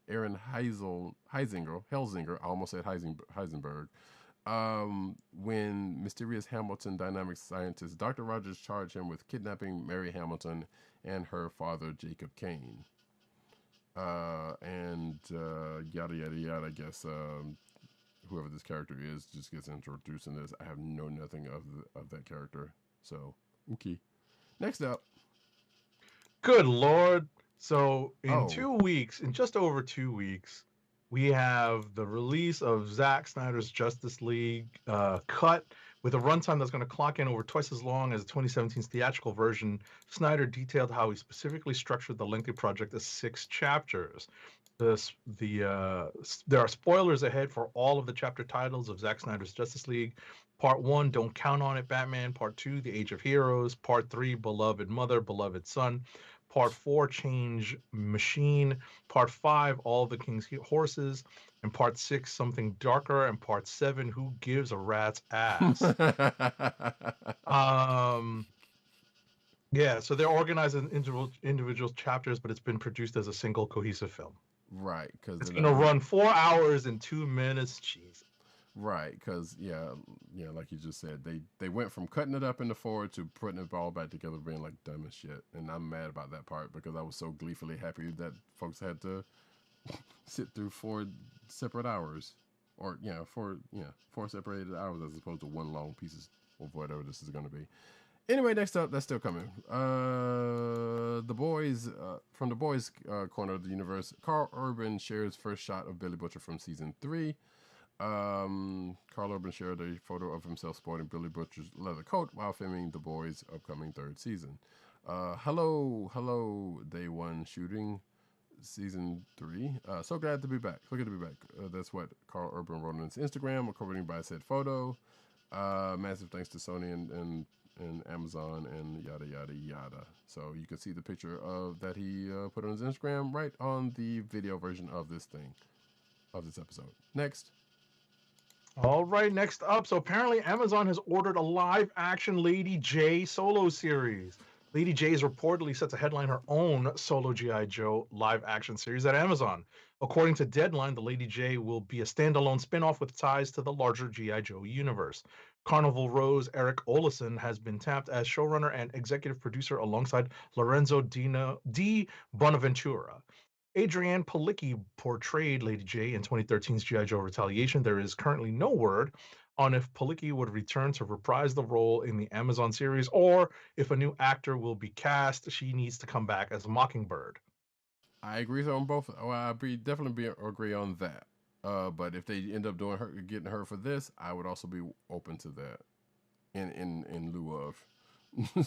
Aaron Helsinger. I almost said Heisenberg. When mysterious Hamilton dynamics scientist Dr. Rogers charged him with kidnapping Mary Hamilton and her father Jacob Kane. And yada yada yada. I guess whoever this character is just gets introduced in this. I have nothing of that character. So okay. Next up. Good Lord. So in 2 weeks, in just over 2 weeks, we have the release of Zack Snyder's Justice League cut with a runtime that's going to clock in over twice as long as the 2017 theatrical version. Snyder detailed how he specifically structured the lengthy project as 6 chapters. There are spoilers ahead for all of the chapter titles of Zack Snyder's Justice League. Part 1, Don't Count on It, Batman. Part 2, The Age of Heroes. Part 3, Beloved Mother, Beloved Son. Part 4, Change Machine. Part 5, All the King's Horses. And Part 6, Something Darker. And Part 7, Who Gives a Rat's Ass? Yeah, so they're organized in individual chapters, but it's been produced as a single cohesive film. Right, because it's going to run 4 hours and 2 minutes. Jeez. Right, because yeah, like you just said, they went from cutting it up into 4 to putting it all back together, being like dumb as shit, and I'm mad about that part because I was so gleefully happy that folks had to sit through 4 separate hours, or 4 separated hours as opposed to 1 long piece of whatever this is going to be. Anyway, next up, that's still coming. The boys from the boys' corner of the universe, Carl Urban shares first shot of Billy Butcher from season 3. Carl Urban shared a photo of himself sporting Billy Butcher's leather coat while filming The Boys' upcoming third season. Hello, Day One shooting, season 3. So glad to be back. Look to be back. That's what Carl Urban wrote on his Instagram, accompanied by said photo. Massive thanks to Sony and Amazon and yada yada yada. So you can see the picture of that he put on his Instagram right on the video version of this episode. Next. All right, next up. So apparently Amazon has ordered a live-action Lady J solo series. Lady J is reportedly set to headline her own solo G.I. Joe live-action series at Amazon. According to Deadline, the Lady J will be a standalone spin-off with ties to the larger G.I. Joe universe. Carnival Rose Eric Olesen has been tapped as showrunner and executive producer alongside Lorenzo Di Bonaventura. Adrienne Palicki portrayed Lady J in 2013's G.I. Joe Retaliation. There is currently no word on if Palicki would return to reprise the role in the Amazon series or if a new actor will be cast. She needs to come back as Mockingbird. I agree on both. Well, I definitely agree on that. But if they end up getting her for this, I would also be open to that. In lieu of, I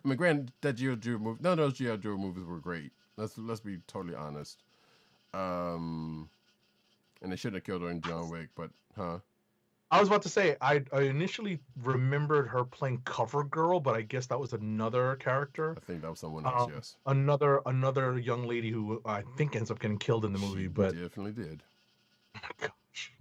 mean, granted, that G.I. Joe movie, none of those G.I. Joe movies were great. Let's be totally honest. And they shouldn't have killed her in John Wick, but I was about to say I initially remembered her playing Cover Girl, but I guess that was another character. I think that was someone else. Yes, another young lady who I think ends up getting killed in the movie. But definitely did. Oh my gosh,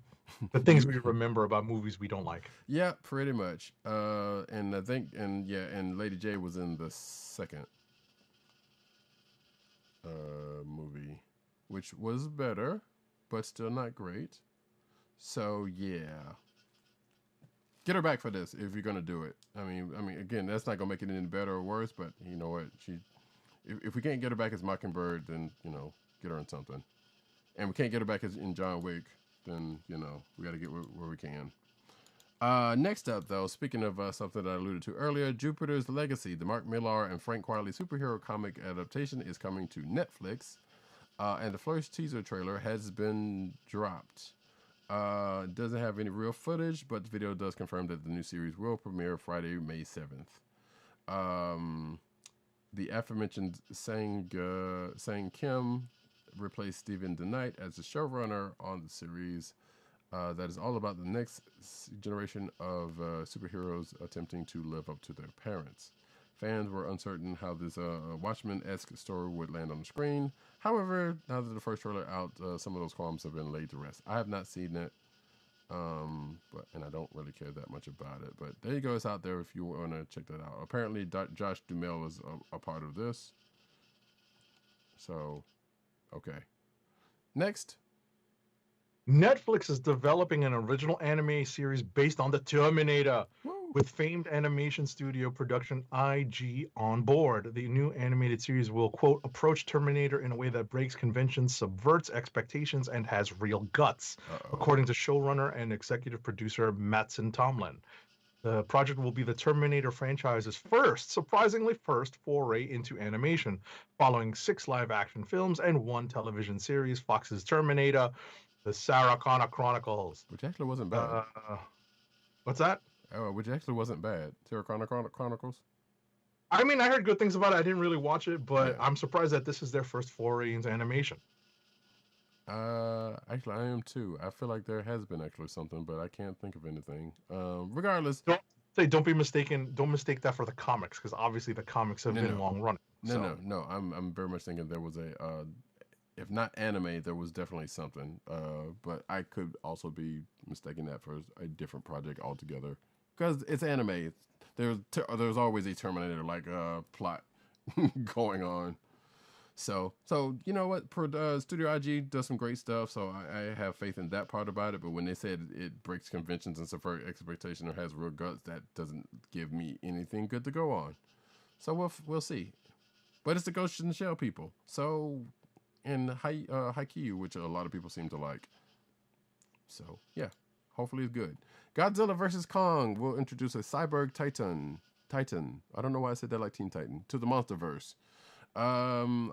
the things we remember about movies we don't like. Yeah, pretty much. And I think and Lady J was in the second movie, which was better, but still not great. So yeah, get her back for this if you're gonna do it. I mean, again, that's not gonna make it any better or worse. But you know what? If we can't get her back as Mockingbird, then get her in something. And we can't get her back as in John Wick, then we got to get where we can. Next up, though, speaking of something that I alluded to earlier, Jupiter's Legacy, the Mark Millar and Frank Quitely superhero comic adaptation, is coming to Netflix, and the first teaser trailer has been dropped. It doesn't have any real footage, but the video does confirm that the new series will premiere Friday, May 7th. The aforementioned Sang Kim replaced Stephen DeKnight as the showrunner on the series. That is all about the next generation of superheroes attempting to live up to their parents. Fans were uncertain how this Watchmen-esque story would land on the screen. However, now that the first trailer out, some of those qualms have been laid to rest. I have not seen it, and I don't really care that much about it. But there you go. It's out there if you want to check that out. Apparently, Josh Duhamel is a part of this. So, okay. Next. Netflix is developing an original anime series based on the Terminator. Woo. With famed animation studio production IG on board. The new animated series will, quote, approach Terminator in a way that breaks conventions, subverts expectations, and has real guts, according to showrunner and executive producer Mattson Tomlin. The project will be the Terminator franchise's surprisingly first foray into animation, following 6 live-action films and 1 television series, Fox's Terminator, the Sarah Connor Chronicles. Which actually wasn't bad. What's that? Which actually wasn't bad. Sarah Connor Chronicles? I mean, I heard good things about it. I didn't really watch it, but yeah. I'm surprised that this is their first foray into animation. Actually, I am too. I feel like there has been actually something, but I can't think of anything. Regardless. Don't mistake that for the comics, because obviously the comics have been long running. No. I'm very much thinking there was a... if not anime, there was definitely something. But I could also be mistaking that for a different project altogether. Because it's anime. There's always a Terminator-like plot going on. So you know what? Studio IG does some great stuff, so I have faith in that part about it. But when they said it breaks conventions and subverts expectation or has real guts, that doesn't give me anything good to go on. So we'll see. But it's the Ghost in the Shell people. So... and Haikyuu, which a lot of people seem to like. So, yeah. Hopefully it's good. Godzilla vs. Kong will introduce a cyborg Titan. I don't know why I said that like Teen Titan. To the MonsterVerse.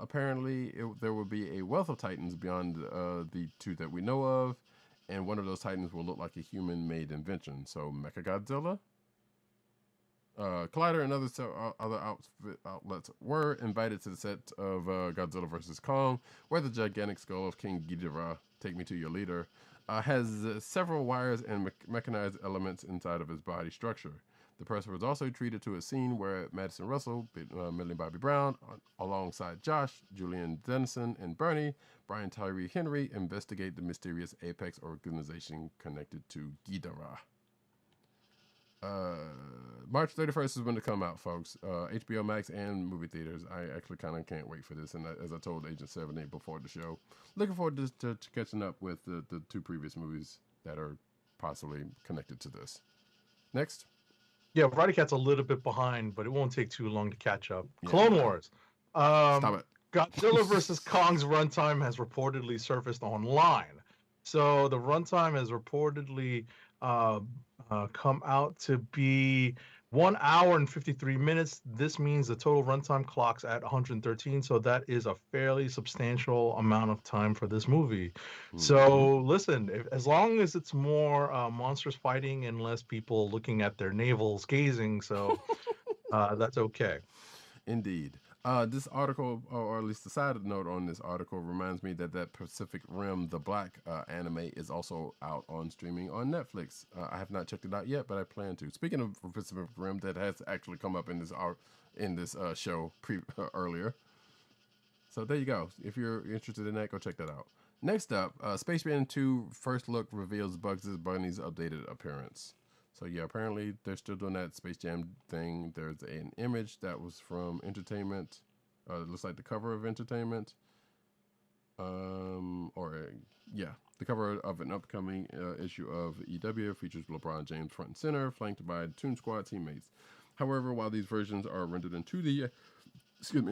Apparently, there will be a wealth of Titans beyond the 2 that we know of. and one of those Titans will look like a human-made invention. So Mechagodzilla, Collider, and other outlets were invited to the set of Godzilla vs. Kong, where the gigantic skull of King Ghidorah, take me to your leader, has several wires and mechanized elements inside of his body structure. The press was also treated to a scene where Madison Russell, Millie Bobby Brown, alongside Josh, Julian Dennison, and Bernie, Brian Tyree Henry, investigate the mysterious Apex organization connected to Ghidorah. March 31st is when to come out, folks. HBO Max and movie theaters. I actually kind of can't wait for this. And as I told Agent 78 before the show, looking forward to catching up with the two previous movies that are possibly connected to this. Next. Yeah, Roddykat's a little bit behind, but it won't take too long to catch up. Yeah. Clone Wars. Stop it. Godzilla vs. Kong's runtime has reportedly surfaced online. So the runtime has reportedly come out to be 1 hour and 53 minutes. This means the total runtime clocks at 113. So that is a fairly substantial amount of time for this movie. Mm-hmm. So listen, as long as it's more monsters fighting and less people looking at their navels gazing, so that's okay. Indeed. This article, or at least the side note on this article, reminds me that Pacific Rim, the Black anime, is also out on streaming on Netflix. I have not checked it out yet, but I plan to. Speaking of Pacific Rim, that has actually come up in this show earlier. So there you go. If you're interested in that, go check that out. Next up, Space Jam 2 First Look reveals Bugs Bunny's updated appearance. So yeah, apparently they're still doing that Space Jam thing. There's an image that was from Entertainment. It looks like the cover of Entertainment. The cover of an upcoming issue of EW features LeBron James front and center, flanked by Toon Squad teammates. However, while these versions are rendered in 2D,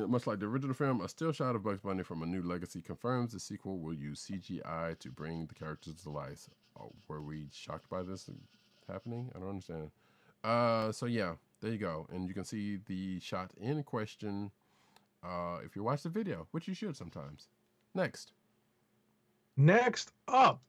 much like the original film, a still shot of Bugs Bunny from A New Legacy confirms the sequel will use CGI to bring the characters to life. Oh, were we shocked by this happening? I don't understand. So yeah, there you go, and you can see the shot in question if you watch the video, which you should sometimes. Next up,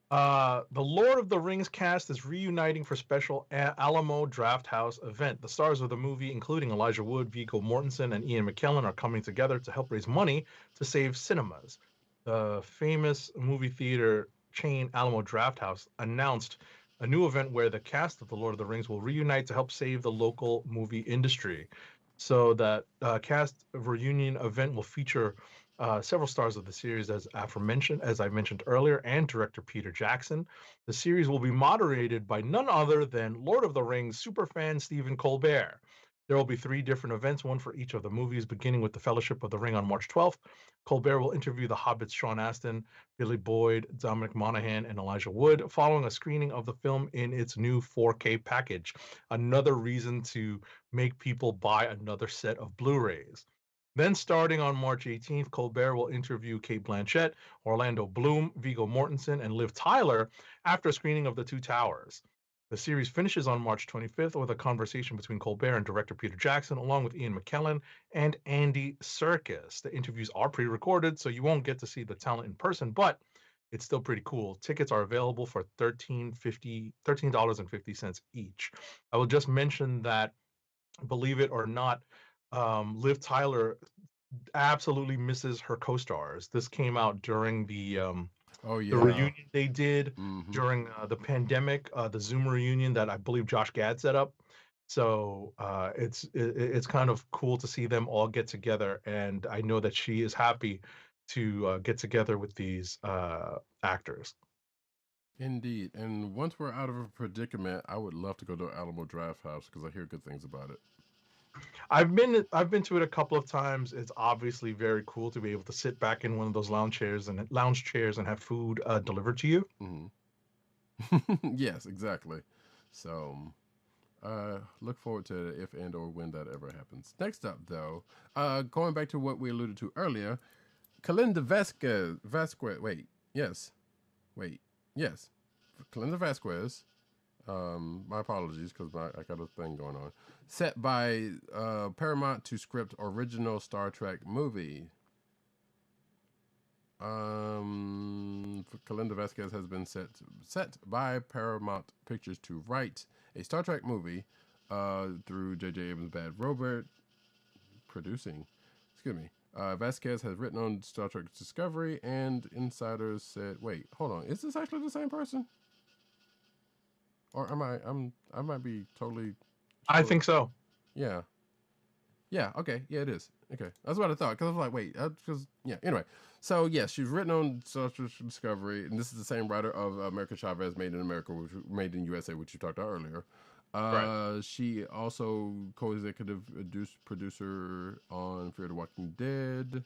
the Lord of the Rings cast is reuniting for special Alamo Drafthouse event. The stars of the movie, including Elijah Wood, Viggo Mortensen, and Ian McKellen, are coming together to help raise money to save cinemas. The famous movie theater chain Alamo Drafthouse announced a new event where the cast of The Lord of the Rings will reunite to help save the local movie industry. So that cast reunion event will feature several stars of the series, as I mentioned earlier, and director Peter Jackson. The series will be moderated by none other than Lord of the Rings superfan Stephen Colbert. There will be 3 different events, one for each of the movies, beginning with the Fellowship of the Ring on March 12th. Colbert will interview the Hobbits Sean Astin, Billy Boyd, Dominic Monaghan, and Elijah Wood, following a screening of the film in its new 4K package. Another reason to make people buy another set of Blu-rays. Then starting on March 18th, Colbert will interview Cate Blanchett, Orlando Bloom, Viggo Mortensen, and Liv Tyler after a screening of The Two Towers. The series finishes on March 25th with a conversation between Colbert and director Peter Jackson, along with Ian McKellen and Andy Serkis. The interviews are pre-recorded, so you won't get to see the talent in person, but it's still pretty cool. Tickets are available for $13.50 each. I will just mention that, believe it or not, Liv Tyler absolutely misses her co-stars. This came out during the reunion they did during the pandemic, the Zoom reunion that I believe Josh Gad set up. So it's kind of cool to see them all get together, and I know that she is happy to get together with these actors. Indeed, and once we're out of a predicament, I would love to go to Alamo Drafthouse because I hear good things about it. I've been to it a couple of times. It's obviously very cool to be able to sit back in one of those lounge chairs and have food delivered to you. Mm-hmm. Yes, exactly. So look forward to it if and or when that ever happens. Next up, though, going back to what we alluded to earlier, Kalinda Vasquez. Kalinda Vasquez. My apologies, because I got a thing going on. Set by Paramount to script original Star Trek movie. Kalinda Vasquez has been set by Paramount Pictures to write a Star Trek movie through J.J. Abrams' Bad Robot producing. Excuse me. Vasquez has written on Star Trek Discovery, and insiders said, "Wait, hold on. Is this actually the same person? Or am I might be totally." I think so. Yeah. Yeah. Okay. Yeah, it is. Okay, that's what I thought. Because I was like, wait, because yeah. Anyway, so yes, she's written on Star Trek Discovery, and this is the same writer of America Chavez, Made in America, Made in USA, which you talked about earlier. Right. She also co-executive producer on Fear the Walking Dead,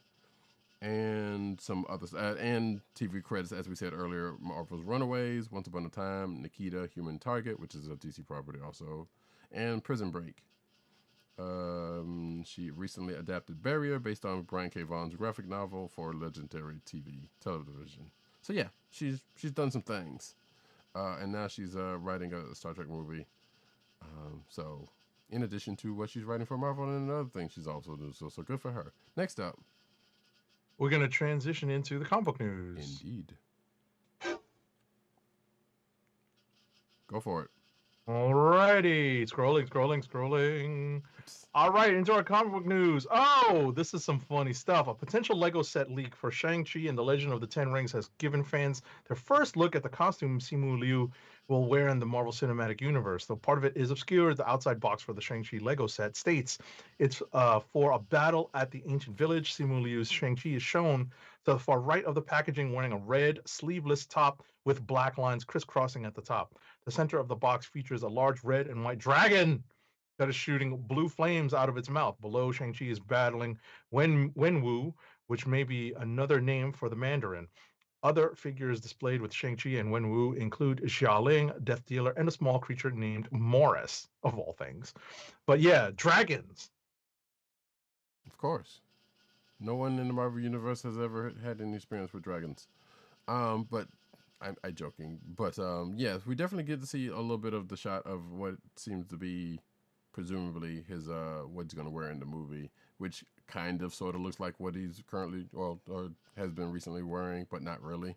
and some others, and TV credits, as we said earlier: Marvel's Runaways, Once Upon a Time, Nikita, Human Target, which is a DC property also, and Prison Break. She recently adapted Barrier based on Brian K. Vaughan's graphic novel for legendary television. So yeah, she's done some things, and now she's writing a Star Trek movie. So in addition to what she's writing for Marvel and another thing she's also doing, so good for her. Next up, we're gonna transition into the comic book news. Indeed, go for it. Alrighty, scrolling. All right, into our comic book news. Oh, this is some funny stuff. A potential Lego set leak for Shang-Chi and the Legend of the Ten Rings has given fans their first look at the costume Simu Liu will wear in the Marvel Cinematic Universe. Though part of it is obscured, the outside box for the Shang-Chi Lego set states it's for a battle at the ancient village. Simu Liu's Shang-Chi is shown to the far right of the packaging wearing a red sleeveless top with black lines crisscrossing at the top. The center of the box features a large red and white dragon that is shooting blue flames out of its mouth. Below, Shang-Chi is battling Wenwu, which may be another name for the Mandarin. Other figures displayed with Shang-Chi and Wenwu include Xiaoling, Death Dealer, and a small creature named Morris, of all things. But yeah, dragons. Of course, no one in the Marvel universe has ever had any experience with dragons. But I'm joking. But yes, we definitely get to see a little bit of the shot of what seems to be presumably his what he's going to wear in the movie, which kind of sort of looks like what he's currently or has been recently wearing, but not really.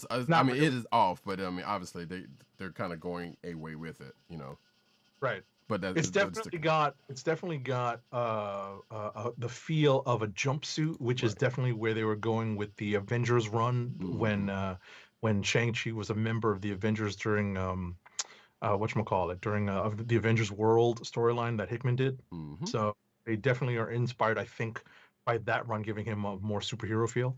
I mean, it is off, but I mean, obviously they're kind of going away with it, you know. Right. But it's definitely got the feel of a jumpsuit, which is definitely where they were going with the Avengers run when Shang-Chi was a member of the Avengers during whatchamacallit, during the Avengers World storyline that Hickman did. So they definitely are inspired, I think, by that run, giving him a more superhero feel.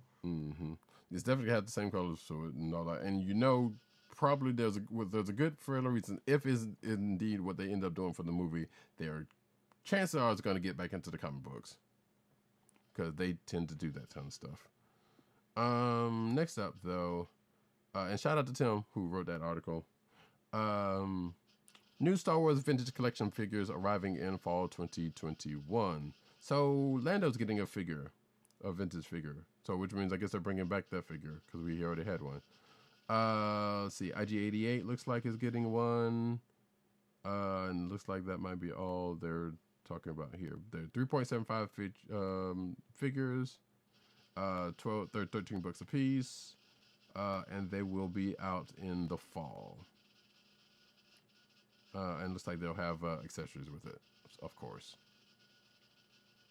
It's definitely had the same colors to it and all that, and you know, probably there's a good for a reason. If is indeed what they end up doing for the movie, their chances are it's going to get back into the comic books because they tend to do that kind of stuff. Next up though, and shout out to Tim who wrote that article. New Star Wars Vintage Collection figures arriving in fall 2021. So Lando's getting a vintage figure. So which means I guess they're bringing back that figure because we already had one. Let's see, IG-88 looks like is getting one. And looks like that might be all they're talking about here. They're 3.75 figures. 13 bucks a piece. And they will be out in the fall. And looks like they'll have accessories with it, of course.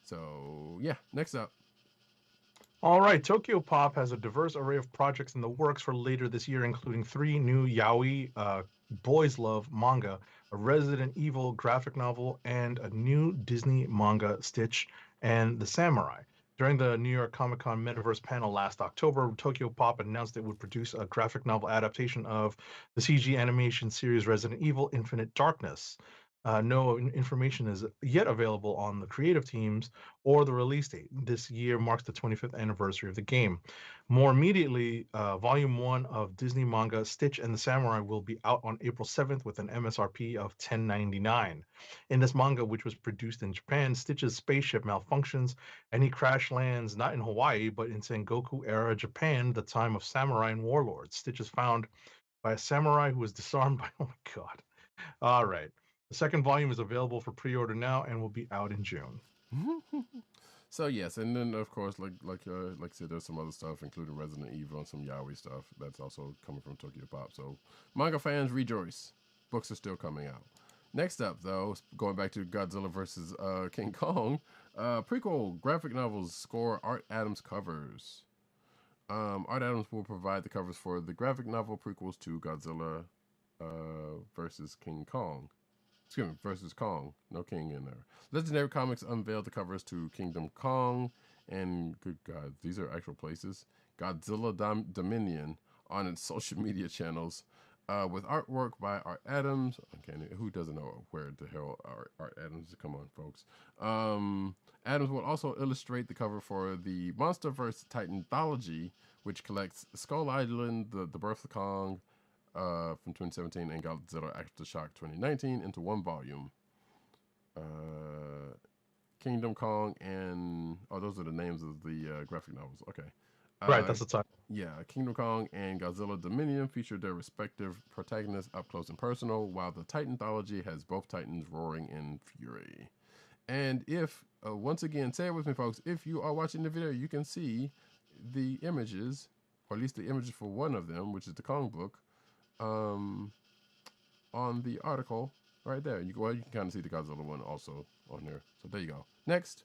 So, yeah, next up. All right, Tokyo Pop has a diverse array of projects in the works for later this year, including 3 new yaoi boys love manga, a Resident Evil graphic novel, and a new Disney manga, Stitch and the Samurai. During the New York Comic Con Metaverse panel last October, Tokyo Pop announced it would produce a graphic novel adaptation of the CG animation series Resident Evil Infinite Darkness. No information is yet available on the creative teams or the release date. This year marks the 25th anniversary of the game. More immediately, Volume 1 of Disney manga Stitch and the Samurai will be out on April 7th with an MSRP of $10.99. In this manga, which was produced in Japan, Stitch's spaceship malfunctions and he crash lands not in Hawaii, but in Sengoku-era Japan, the time of samurai and warlords. Stitch is found by a samurai who was disarmed by... Oh, my God. All right. The second volume is available for pre-order now and will be out in June. So yes, and then of course, like I said, there's some other stuff, including Resident Evil and some yaoi stuff that's also coming from Tokyo Pop. So manga fans rejoice. Books are still coming out. Next up, though, going back to Godzilla versus King Kong, prequel graphic novels score Art Adams covers. Art Adams will provide the covers for the graphic novel prequels to Godzilla versus King Kong. Excuse me, versus Kong. No King in there. Legendary Comics unveiled the covers to Kingdom Kong and, good God, these are actual places, Godzilla Dominion on its social media channels with artwork by Art Adams. Okay, who doesn't know where the hell Art Adams is? Come on, folks. Adams will also illustrate the cover for the MonsterVerse Titanthology, which collects Skull Island, the Birth of Kong, from 2017 and Godzilla Aftershock 2019 into one volume. Kingdom Kong and those are the names of the graphic novels. Okay, Right, that's the title. yeah. Kingdom Kong and Godzilla Dominion feature their respective protagonists up close and personal, while the Titanthology has both Titans roaring in fury. And if once again, say it with me, folks, if you are watching the video, you can see the images, or at least the images for one of them, which is the Kong book, on the article right there. You can kind of see the Godzilla one also on there. So there you go. Next.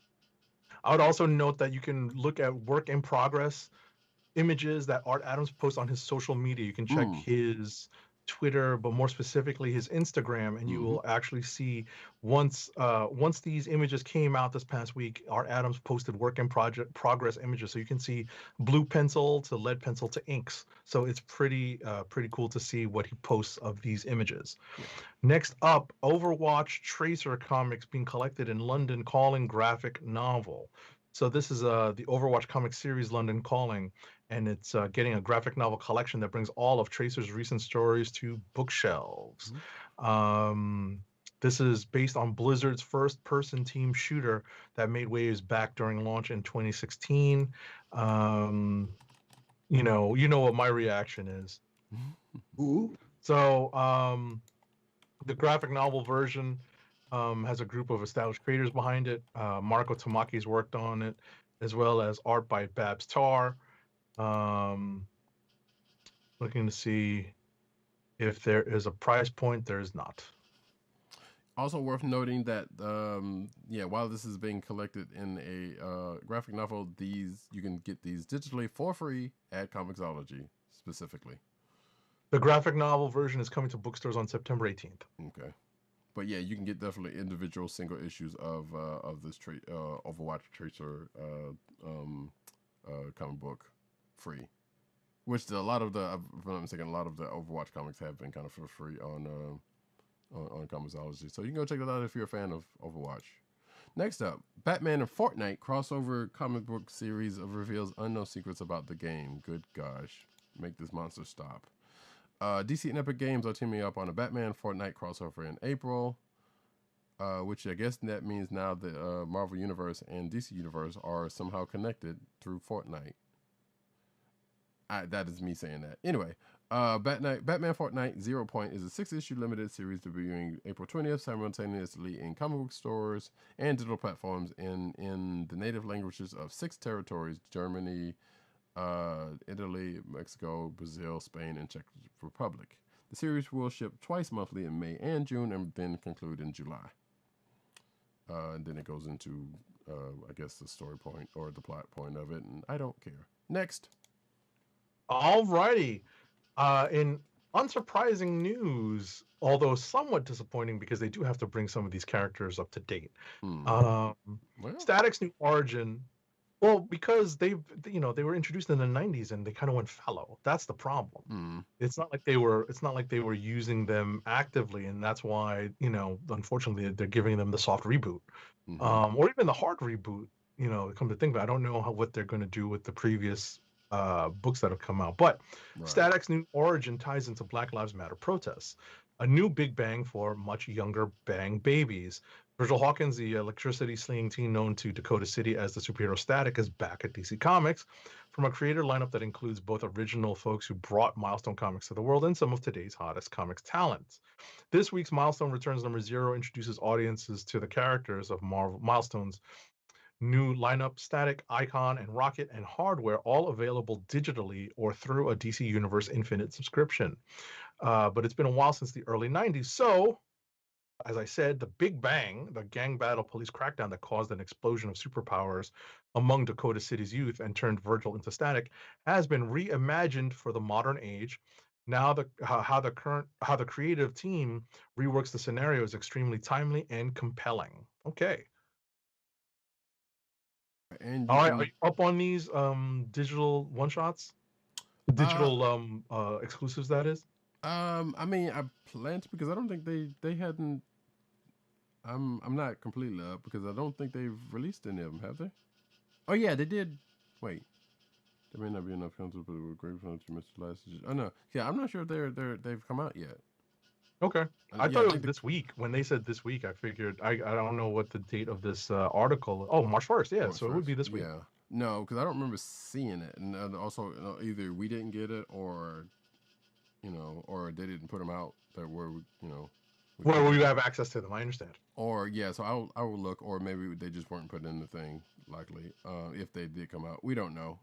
I would also note that you can look at work in progress images that Art Adams posts on his social media. You can check his Twitter, but more specifically his Instagram, and you will actually see once these images came out this past week, Art Adams posted work in progress images, so you can see blue pencil to lead pencil to inks. So it's pretty cool to see what he posts of these images. Next up, Overwatch Tracer comics being collected in London Calling graphic novel. So this is the Overwatch comic series London Calling, and it's getting a graphic novel collection that brings all of Tracer's recent stories to bookshelves. This is based on Blizzard's first-person team shooter that made waves back during launch in 2016. You know what my reaction is. So the graphic novel version has a group of established creators behind it. Marco Tamaki's worked on it, as well as art by Babs Tarr. Looking to see if there is a price point. There is not. Also worth noting that, while this is being collected in a graphic novel, you can get these digitally for free at Comixology specifically. The graphic novel version is coming to bookstores on September 18th. Okay. But yeah, you can get definitely individual single issues of this Overwatch Tracer comic book free, which a lot of the, if I'm not mistaken, a lot of the Overwatch comics have been kind of for free on Comixology. So you can go check that out if you're a fan of Overwatch. Next up, Batman and Fortnite crossover comic book series reveals unknown secrets about the game. Good gosh, make this monster stop. DC and Epic Games are teaming up on a Batman Fortnite crossover in April, which I guess that means now the Marvel Universe and DC Universe are somehow connected through Fortnite. That is me saying that. Anyway, Batman Fortnite 0 Point is a 6-issue limited series debuting April 20th, simultaneously in comic book stores and digital platforms in the native languages of 6 territories: Germany, Italy, Mexico, Brazil, Spain, and Czech Republic. The series will ship twice monthly in May and June, and then conclude in July. And then it goes into, I guess, the story point or the plot point of it, and I don't care. Next. Alrighty. In unsurprising news, although somewhat disappointing because they do have to bring some of these characters up to date. Static's new origin. Well, because they were introduced in the 90s and they kind of went fallow. That's the problem. It's not like they were using them actively, and that's why, unfortunately, they're giving them the soft reboot, or even the hard reboot. Come to think of it, I don't know what they're going to do with the previous books that have come out. But Static's new origin ties into Black Lives Matter protests, a new big bang for much younger bang babies. Virgil Hawkins, the electricity slinging teen known to Dakota City as the superhero Static, is back at DC Comics from a creator lineup that includes both original folks who brought Milestone Comics to the world and some of today's hottest comics talents. This week's Milestone Returns number 0 introduces audiences to the characters of Milestone's new lineup, static, icon, and rocket, and hardware, all available digitally or through a DC Universe Infinite subscription. But it's been a while since the early 90s. So, as I said, the Big Bang, the gang battle police crackdown that caused an explosion of superpowers among Dakota City's youth and turned Virgil into static, has been reimagined for the modern age. Now, how the creative team reworks the scenario is extremely timely and compelling. Okay. And All you right, are can you up on these digital one shots? Digital exclusives, that is? I mean, I plan to because I don't think they hadn't. I'm not completely up because I don't think they've released any of them, have they? Oh yeah, they did. Wait, there may not be enough content, but we're grateful to Mr. Last. Oh no, yeah, I'm not sure if they've come out yet. Okay. I Yeah, thought I it think was this week. When they said this week, I figured I don't know what the date of this article. Oh, March 1st. Yeah, March so it would 1st. be this week. Yeah, no, because I don't remember seeing it, and also either we didn't get it or or they didn't put them out that were Where you have access to them, I understand. Or yeah, so I will look, or maybe they just weren't put in the thing. Likely, if they did come out, we don't know.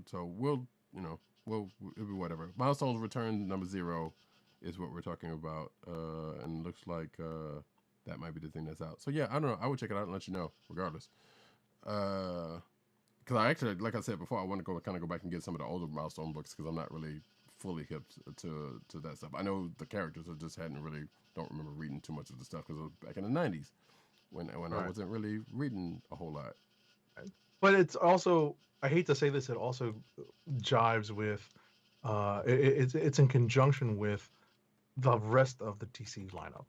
So we'll it'll be whatever. Milestones Return number 0 is what we're talking about, and looks like that might be the thing that's out. So yeah, I don't know. I would check it out and let you know, regardless. Because I actually, like I said before, I want to go back and get some of the older milestone books because I'm not really fully hip to that stuff. I know the characters, I just don't remember reading too much of the stuff because it was back in the 90s when Right. I wasn't really reading a whole lot. But it's also, I hate to say this, it also jives with, it's in conjunction with the rest of the DC lineup.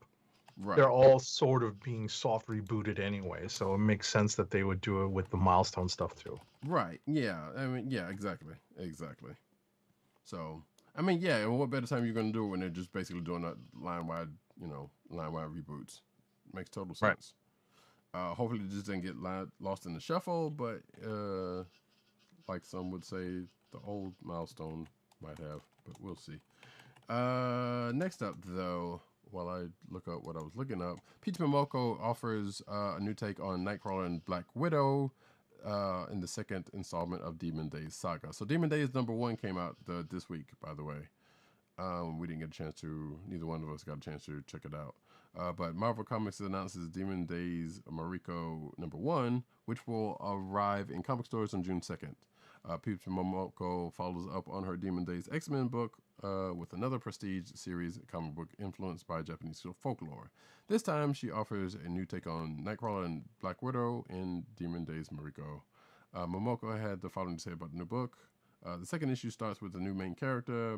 Right. They're all sort of being soft rebooted anyway, so it makes sense that they would do it with the milestone stuff too. Right. Yeah. I mean, yeah, exactly. So, I mean, yeah, and what better time you're going to do it when they're just basically doing that line-wide reboots. Makes total sense. Right. Hopefully it just didn't get lost in the shuffle, but like some would say, the old milestone might have, but we'll see. Next up, though, while I look up what I was looking up, Peach Momoko offers a new take on Nightcrawler and Black Widow in the second installment of Demon Days Saga. So Demon Days number 1 came out this week, by the way. We didn't get a chance to, neither one of us got a chance to check it out. But Marvel Comics announces Demon Days Mariko number 1, which will arrive in comic stores on June 2nd. Peach Momoko follows up on her Demon Days X-Men book with another prestige series comic book influenced by Japanese folklore. This time, she offers a new take on Nightcrawler and Black Widow in Demon Days Mariko. Momoko had the following to say about the new book. The second issue starts with the new main character,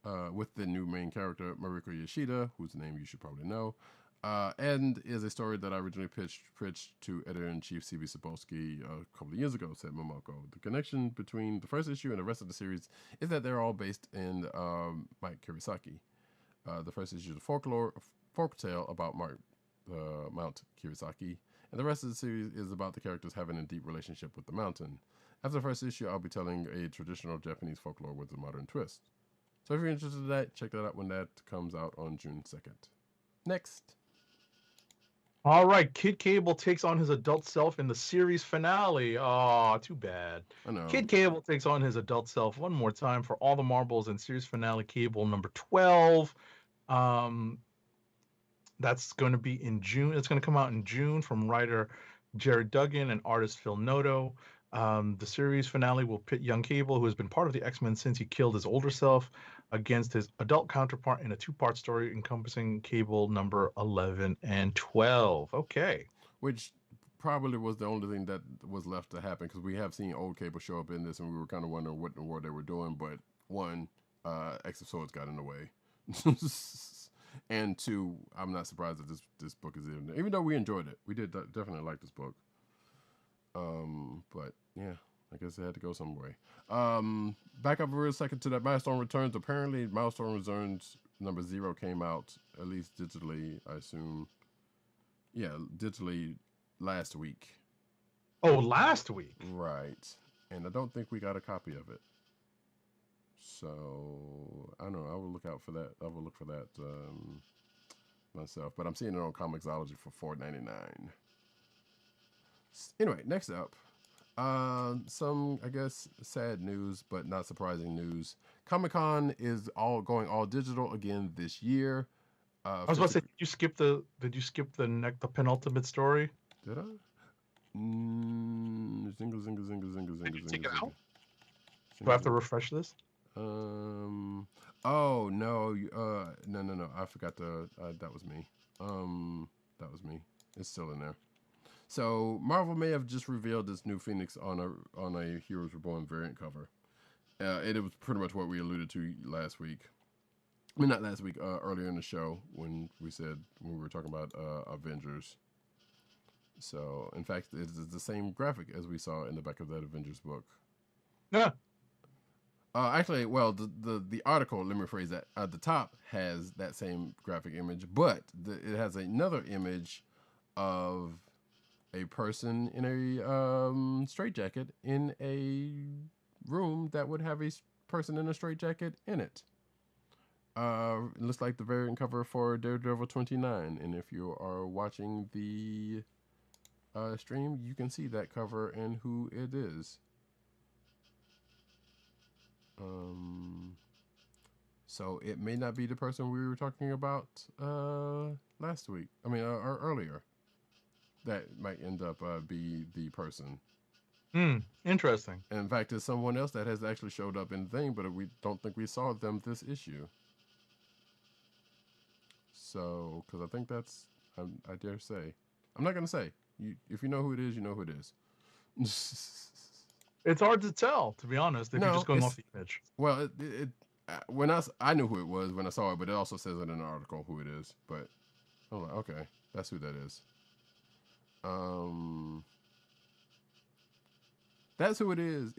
Mariko Yoshida, whose name you should probably know, and is a story that I originally pitched to editor-in-chief C.B. Sapolsky a couple of years ago, said Momoko. The connection between the first issue and the rest of the series is that they're all based in Mike Kirisaki. The first issue is a folk tale about Mount Kirisaki, and the rest of the series is about the characters having a deep relationship with the mountain. After the first issue, I'll be telling a traditional Japanese folklore with a modern twist. So if you're interested in that, check that out when that comes out on June 2nd. Next. All right, Kid Cable takes on his adult self in the series finale. Oh, too bad. I know. Kid Cable takes on his adult self one more time for all the marbles in series finale Cable number 12. That's going to be in June. It's going to come out in June from writer Jared Duggan and artist Phil Noto. The series finale will pit young Cable, who has been part of the X-Men since he killed his older self, against his adult counterpart in a 2-part story encompassing Cable number 11 and 12. Okay. Which probably was the only thing that was left to happen, because we have seen old Cable show up in this, and we were kind of wondering what in the world they were doing, but one, X of Swords got in the way. And 2, I'm not surprised that this book is in there. Even though we enjoyed it. We did definitely like this book. But yeah, I guess it had to go some way. Back up for a second to that Milestone Returns. Apparently, Milestone Returns number 0 came out, at least digitally, I assume. Yeah, digitally last week. Oh, last week? Right. And I don't think we got a copy of it. So, I don't know. I will look out for that. I will look for that myself. But I'm seeing it on Comixology for $4.99. Anyway, next up, some I guess sad news, but not surprising news. Comic-Con is going all digital again this year. I was about to say, did you skip the penultimate story? Did I? Zinga, zinga, zinga, zinga, zinga, Did you zinga, take it zinga. out? Do I have to refresh this? Oh no. No. I forgot to. That was me. That was me. It's still in there. So Marvel may have just revealed this new Phoenix on a Heroes Reborn variant cover. It was pretty much what we alluded to last week. I mean, not last week. Earlier in the show when we were talking about Avengers. So in fact, it is the same graphic as we saw in the back of that Avengers book. Yeah. Actually, well, the article, let me rephrase that, at the top has that same graphic image, but it has another image of a person in a straitjacket in a room that would have a person in a straitjacket in it. It looks like the variant cover for Daredevil 29, and if you are watching the stream, you can see that cover and who it is. So it may not be the person we were talking about last week. I mean, or earlier. That might end up be the person. Interesting. And in fact, it's someone else that has actually showed up in the thing, but we don't think we saw them this issue. So, because I think that's, I dare say, I'm not gonna say. If you know who it is, you know who it is. It's hard to tell, to be honest, if you're just going off the image. Well, when I knew who it was when I saw it, but it also says in an article who it is. But I'm like, okay, that's who that is. That's who it is.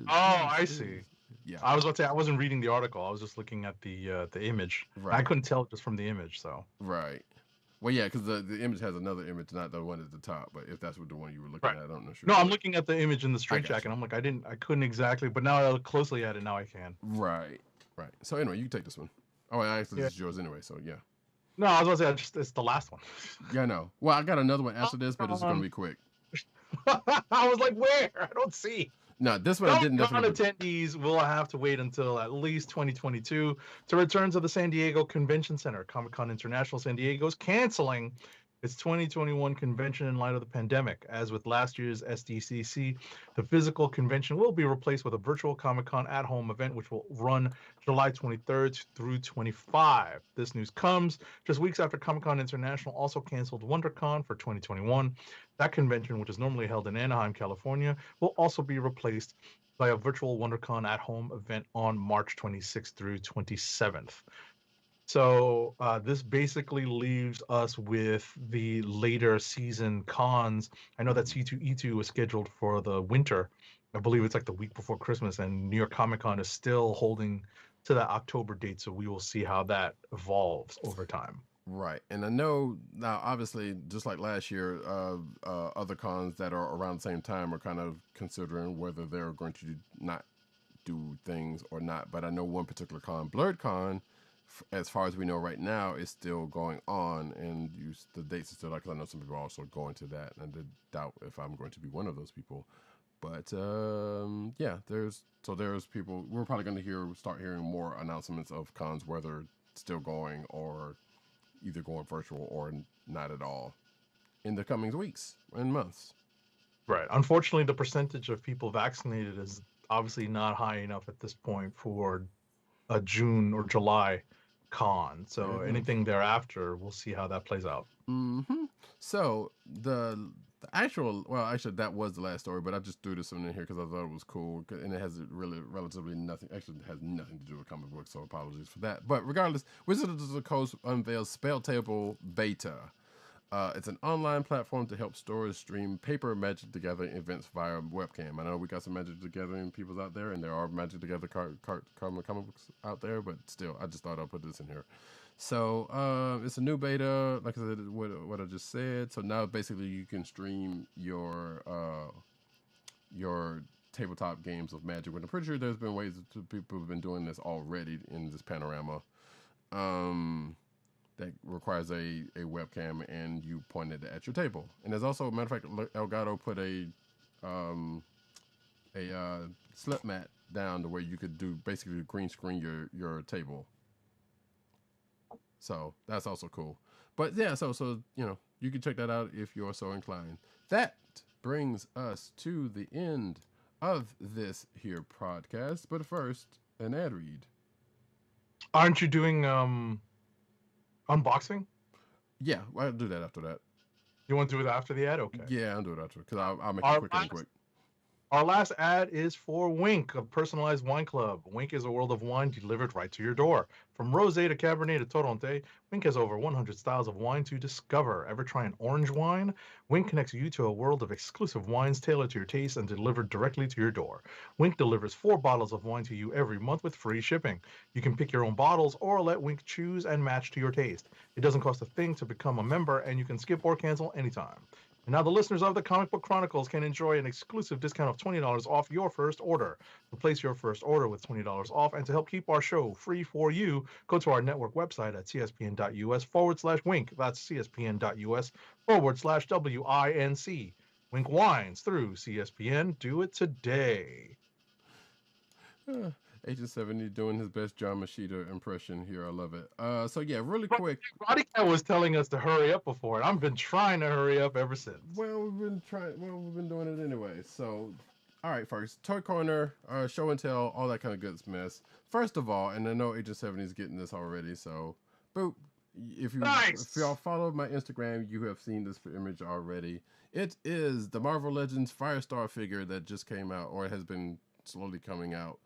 I see. Yeah. I was about to say I wasn't reading the article. I was just looking at the image. Right. I couldn't tell just from the image, so. Right. Well, yeah, because the image has another image, not the one at the top. But if that's what the one you were looking at, I don't know. No, I'm looking at the image in the straitjacket. I'm like, I couldn't exactly, but now I look closely at it. Now I can. Right. So anyway, you can take this one. Oh, actually, this is yours anyway. So yeah. No, I was going to say it's the last one. Yeah, I know. Well, I got another one after this, but it's going to be quick. I was like, where? I don't see. No, this one I didn't definitely. Attendees will have to wait until at least 2022 to return to the San Diego Convention Center. Comic-Con International San Diego is canceling its 2021 convention in light of the pandemic. As with last year's SDCC, the physical convention will be replaced with a virtual Comic-Con at-home event, which will run July 23rd through 25. This news comes just weeks after Comic-Con International also canceled WonderCon for 2021. That convention, which is normally held in Anaheim, California, will also be replaced by a virtual WonderCon at-home event on March 26th through 27th. So this basically leaves us with the later season cons. I know that C2E2 was scheduled for the winter. I believe it's like the week before Christmas, and New York Comic Con is still holding to that October date. So we will see how that evolves over time. Right. And I know now, obviously, just like last year, other cons that are around the same time are kind of considering whether they're going to not do things or not. But I know one particular con, BlurredCon, as far as we know right now, is still going on, and the dates are still like, 'cause I know some people are also going to that, and I doubt if I'm going to be one of those people. But yeah, there's people. We're probably going to start hearing more announcements of cons, whether it's still going or either going virtual or not at all in the coming weeks and months. Right. Unfortunately, the percentage of people vaccinated is obviously not high enough at this point for a June or July con. So anything thereafter, we'll see how that plays out. So the actual, well, actually that was the last story, but I just threw this one in here because I thought it was cool, and it has relatively nothing. Actually, it has nothing to do with comic books, so apologies for that. But regardless, Wizards of the Coast unveils Spell Table Beta. It's an online platform to help stores stream paper Magic the Gathering events via webcam. I know we got some Magic the Gathering people out there, and there are Magic the Gathering comic books out there, but still, I just thought I'd put this in here. So it's a new beta, like I said, what I just said. So now basically you can stream your tabletop games of Magic. But I'm pretty sure there's been ways that people have been doing this already in this panorama. that requires a webcam, and you point it at your table. And there's also, matter of fact, Elgato put a slip mat down to where you could do basically green screen your table. So that's also cool. But yeah, so you can check that out if you're so inclined. That brings us to the end of this here podcast. But first, an ad read. Aren't you doing unboxing? Yeah, I'll do that after that. You want to do it after the ad? Okay. Yeah, I'll do it after, because I'll make it quick and quick. Our last ad is for Wink, a personalized wine club. Wink is a world of wine delivered right to your door. From rosé to Cabernet to Torronté, Wink has over 100 styles of wine to discover. Ever try an orange wine? Wink connects you to a world of exclusive wines tailored to your taste and delivered directly to your door. Wink delivers 4 bottles of wine to you every month with free shipping. You can pick your own bottles or let Wink choose and match to your taste. It doesn't cost a thing to become a member, and you can skip or cancel anytime. And now the listeners of the Comic Book Chronicles can enjoy an exclusive discount of $20 off your first order. To place your first order with $20 off and to help keep our show free for you, go to our network website at cspn.us/wink. That's cspn.us/WINC. Wink wines through CSPN. Do it today. Agent 70 doing his best John Machida impression here. I love it. So yeah, really quick. Roddykat was telling us to hurry up before, and I've been trying to hurry up ever since. Well, we've been doing it anyway. So, all right, first, Toy Corner, show and tell, all that kind of good mess. First of all, and I know Agent 70 is getting this already, so boop. If y'all follow my Instagram, you have seen this image already. It is the Marvel Legends Firestar figure that just came out, or it has been slowly coming out.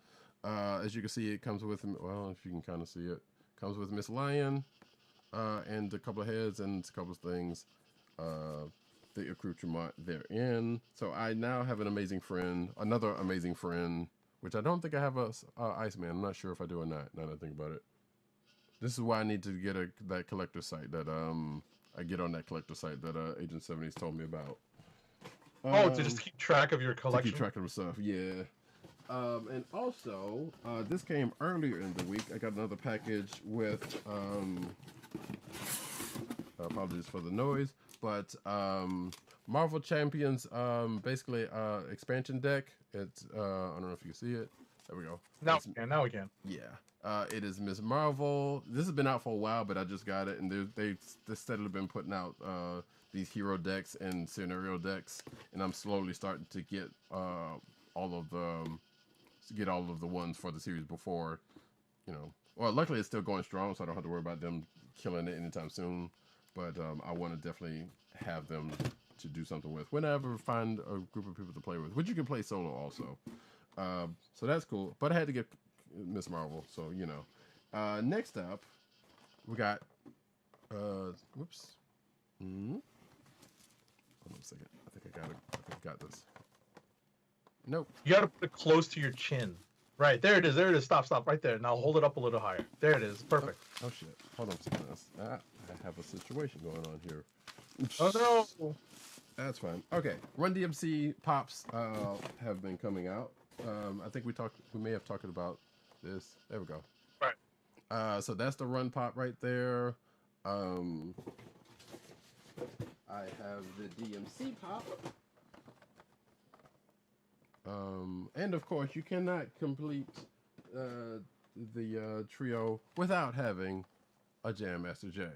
As you can see, it comes with, well, if you can kind of see it, comes with Miss Lion, and a couple of heads and a couple of things, the accoutrement therein. So I now have another amazing friend, which I don't think I have a Iceman. I'm not sure if I do or not, now that I think about it. This is why I need to get that collector site that, I get on that collector site that, Agent 70's told me about. To just keep track of your collection? To keep track of stuff, yeah. And also, this came earlier in the week. I got another package with, apologies for the noise, but Marvel Champions, basically expansion deck. It's, I don't know if you can see it. There we go. Now we can. Yeah. It is Ms. Marvel. This has been out for a while, but I just got it, and they've steadily been putting out these hero decks and scenario decks, and I'm slowly starting to get all of the ones for the series before, well, luckily it's still going strong, so I don't have to worry about them killing it anytime soon, but I want to definitely have them to do something with whenever I find a group of people to play with, which you can play solo also. So that's cool, but I had to get Miss Marvel, so next up we got whoops, hold on a second, I think I got this. Nope. You gotta put it close to your chin. Right, there it is. Stop, right there. Now hold it up a little higher. There it is. Perfect. Oh shit. Hold on a second. I have a situation going on here. Oh no. That's fine. Okay. Run DMC pops have been coming out. I think we may have talked about this. There we go. Right. So that's the Run pop right there. I have the DMC pop. And of course, you cannot complete the trio without having a Jam Master J.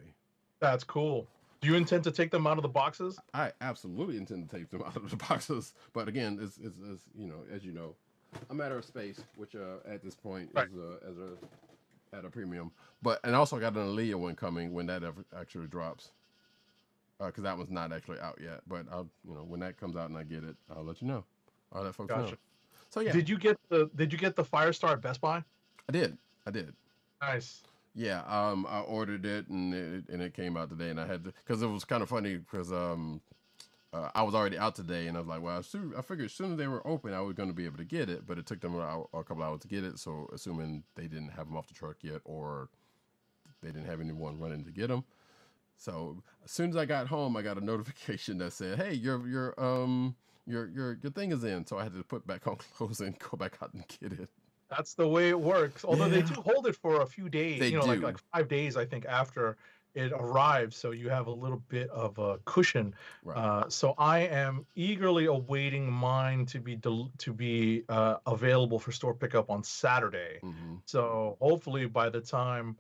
That's cool. Do you intend to take them out of the boxes? I absolutely intend to take them out of the boxes, but again, it's as you know, a matter of space, which at this point right. is at a premium. And also I got an Aaliyah one coming when that ever actually drops, because that one's not actually out yet. But I'll when that comes out and I get it, I'll let you know. I'll let folks know. So yeah. Did you get the Firestar at Best Buy? I did. Nice. Yeah. I ordered it and it came out today, and I had to, because it was kind of funny because I was already out today, and I was like, well, I figured as soon as they were open, I was going to be able to get it, but it took them a couple hours to get it. So assuming they didn't have them off the truck yet, or they didn't have anyone running to get them. So as soon as I got home, I got a notification that said, hey, your thing is in. So I had to put back on clothes and go back out and get it. That's the way it works. Although they do hold it for a few days. They do. like 5 days, I think, after it arrives, so you have a little bit of a cushion. Right. So I am eagerly awaiting mine to be available for store pickup on Saturday. Mm-hmm. So hopefully by the time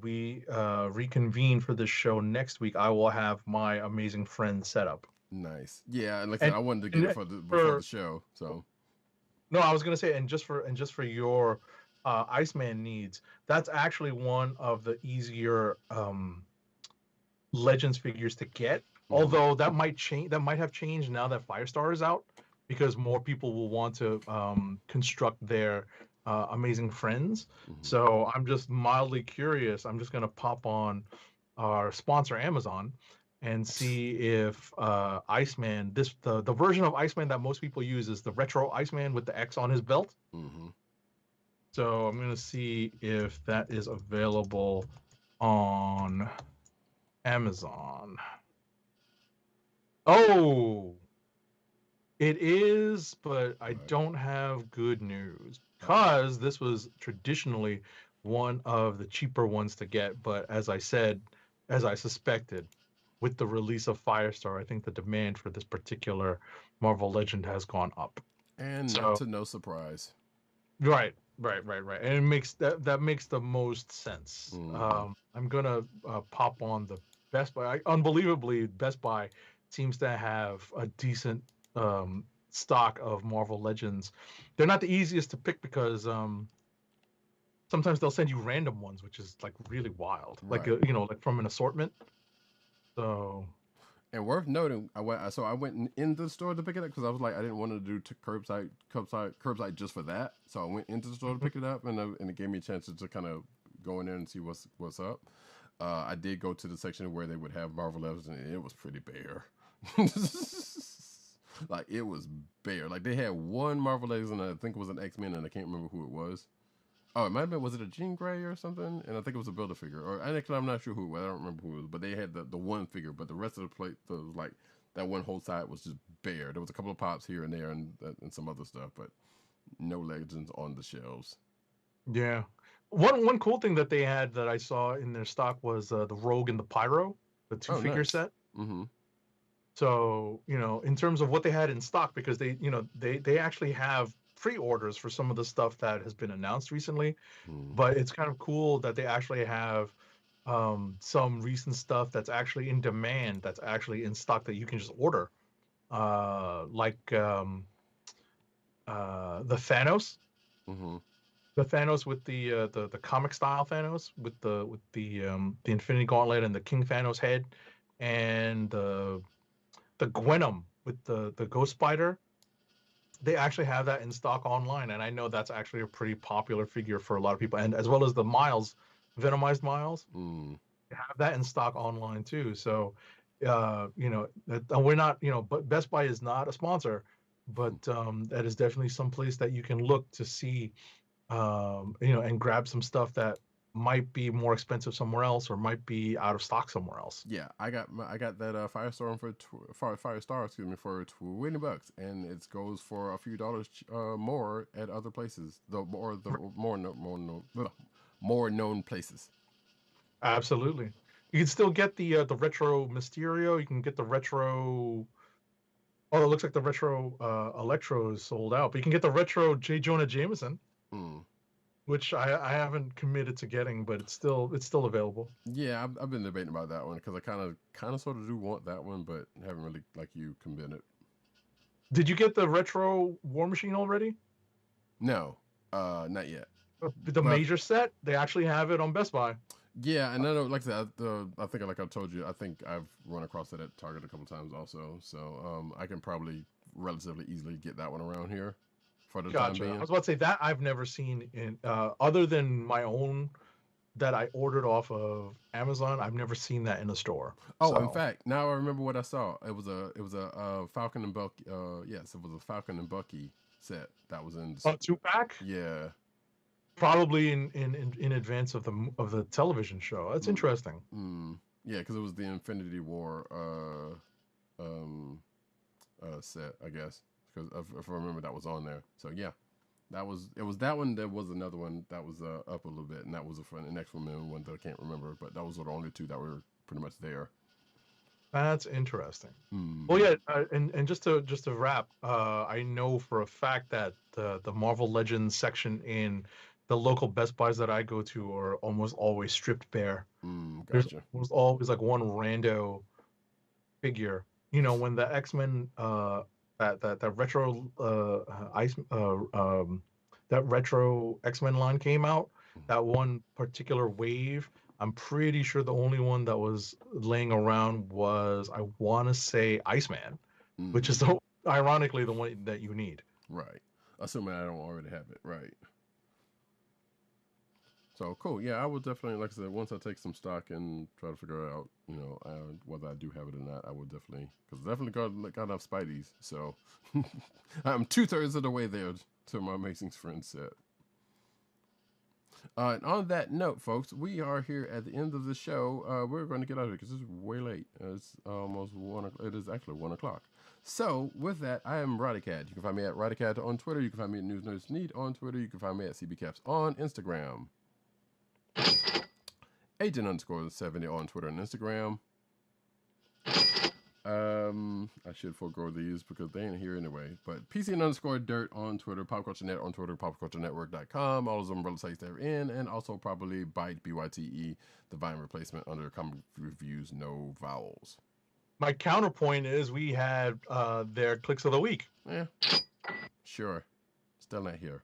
we reconvene for this show next week, I will have my amazing friend set up. Nice. Yeah, and like I said, And, I wanted to get and it before the for show. So no, I was gonna say, and just for your Iceman needs, that's actually one of the easier Legends figures to get. mm-hmm. Although that might change, that might have changed now that Firestar is out, because more people will want to construct their amazing friends. Mm-hmm. So I'm just mildly curious. I'm just gonna pop on our sponsor Amazon and see if Iceman, the version of Iceman that most people use is the retro Iceman with the X on his belt. Mm-hmm. So I'm gonna see if that is available on Amazon. Oh, it is, but I Right. don't have good news because this was traditionally one of the cheaper ones to get. But as I said, as I suspected, with the release of Firestar, I think the demand for this particular Marvel Legend has gone up. And not So, to no surprise. right, and it makes that makes the most sense. Mm-hmm. I'm gonna pop on the Best Buy. Unbelievably, Best Buy seems to have a decent stock of Marvel Legends. They're not the easiest to pick because sometimes they'll send you random ones, which is like really wild, like Right. like from an assortment. So And worth noting, I went into the store to pick it up because I was like, I didn't want to do curbside just for that. So I went into the store to pick it up, and it gave me a chance to kind of go in there and see what's up. I did go to the section where they would have Marvel Legends, and it was pretty bare. Like it was bare. Like they had one Marvel Legends, and I think it was an X-Men, and I can't remember who it was. Oh, it might have been, was it a Jean Grey or something? And I think it was a Build-A-Figure. Or actually, I'm not sure who it was. I don't remember who it was. But they had the one figure. But the rest of the plate, like, that one whole side was just bare. There was a couple of pops here and there and some other stuff. But no legends on the shelves. yeah, one cool thing that they had that I saw in their stock was the Rogue and the Pyro, the two Oh, figure nice. set. Mm-hmm. So, in terms of what they had in stock, because they actually have pre-orders for some of the stuff that has been announced recently, Mm-hmm. but it's kind of cool that they actually have some recent stuff that's actually in demand, that's actually in stock that you can just order. Like the Thanos, Mm-hmm. the Thanos with the comic style Thanos with the Infinity Gauntlet and the King Thanos head, and the Gwenum with the Ghost Spider. They actually have that in stock online, and I know that's actually a pretty popular figure for a lot of people, and as well as the Miles, Venomized Miles, Mm. they have that in stock online too. So, we're not, but Best Buy is not a sponsor, but that is definitely some place that you can look to see, and grab some stuff that might be more expensive somewhere else or might be out of stock somewhere else. Yeah, I got that Firestorm Firestar, excuse me, for $20, and it goes for a few dollars more at other places. The more known places. Absolutely. You can still get the retro Mysterio. You can get the retro. Oh, it looks like the retro Electro is sold out, but you can get the retro J. Jonah Jameson, Mm. which I haven't committed to getting, but it's still available. Yeah, I've been debating about that one because I kind of sort of do want that one, but haven't really like you committed. Did you get the retro War Machine already? No, not yet. The But major set, they actually have it on Best Buy. yeah, and I know, like I said, I think like I told you, I think I've run across that at Target a couple times also. So I can probably relatively easily get that one around here for the time Gotcha. I being. was about to say that I've never seen in other than my own that I ordered off of Amazon. I've never seen that in the store. Oh, in So fact, now I remember what I saw. It was a Falcon and Bucky. Yes, it was a Falcon and Bucky set that was in. a 2-pack, Yeah. probably in advance of the television show. That's interesting. Yeah, because it was the Infinity War set, I guess. Because if I remember, that was on there. So yeah, it was that one. There was another one that was up a little bit, and that was an X-Men one that I can't remember. But those were the only two that were pretty much there. That's interesting. Mm. Well, yeah, and just to wrap, I know for a fact that the Marvel Legends section in the local Best Buys that I go to are almost always stripped bare. There's Gotcha. almost always like one rando figure. You know, when the X-Men that retro that retro X-Men line came out, that one particular wave, I'm pretty sure the only one that was laying around was, I want to say, Iceman, which is ironically the one that you need. Right. Assuming I don't already have it. Right. So cool. Yeah, I would definitely, like I said, once I take some stock and try to figure out, you know, whether I do have it or not, I would definitely, because definitely got enough Spideys. So I'm 2/3 of the way there to my Amazing Friends set. And on that note, folks, we are here at the end of the show. We're going to get out of here because it's way late. It's almost 1 o'clock. It is actually 1 o'clock. So with that, I am Roddykat. You can find me at Roddykat on Twitter. You can find me at News Nerds Need on Twitter. You can find me at CBCaps on Instagram. Agent_70 on Twitter and Instagram. I should forego these because they ain't here anyway. But PC_Dirt on Twitter, Pop Culture Net on Twitter, popculturenetwork.com, all of them umbrella sites they're in, and also probably Byte, BYTE, the Vine replacement under comic reviews, no vowels. My counterpoint is we had their clicks of the week. Yeah, sure. Still not here.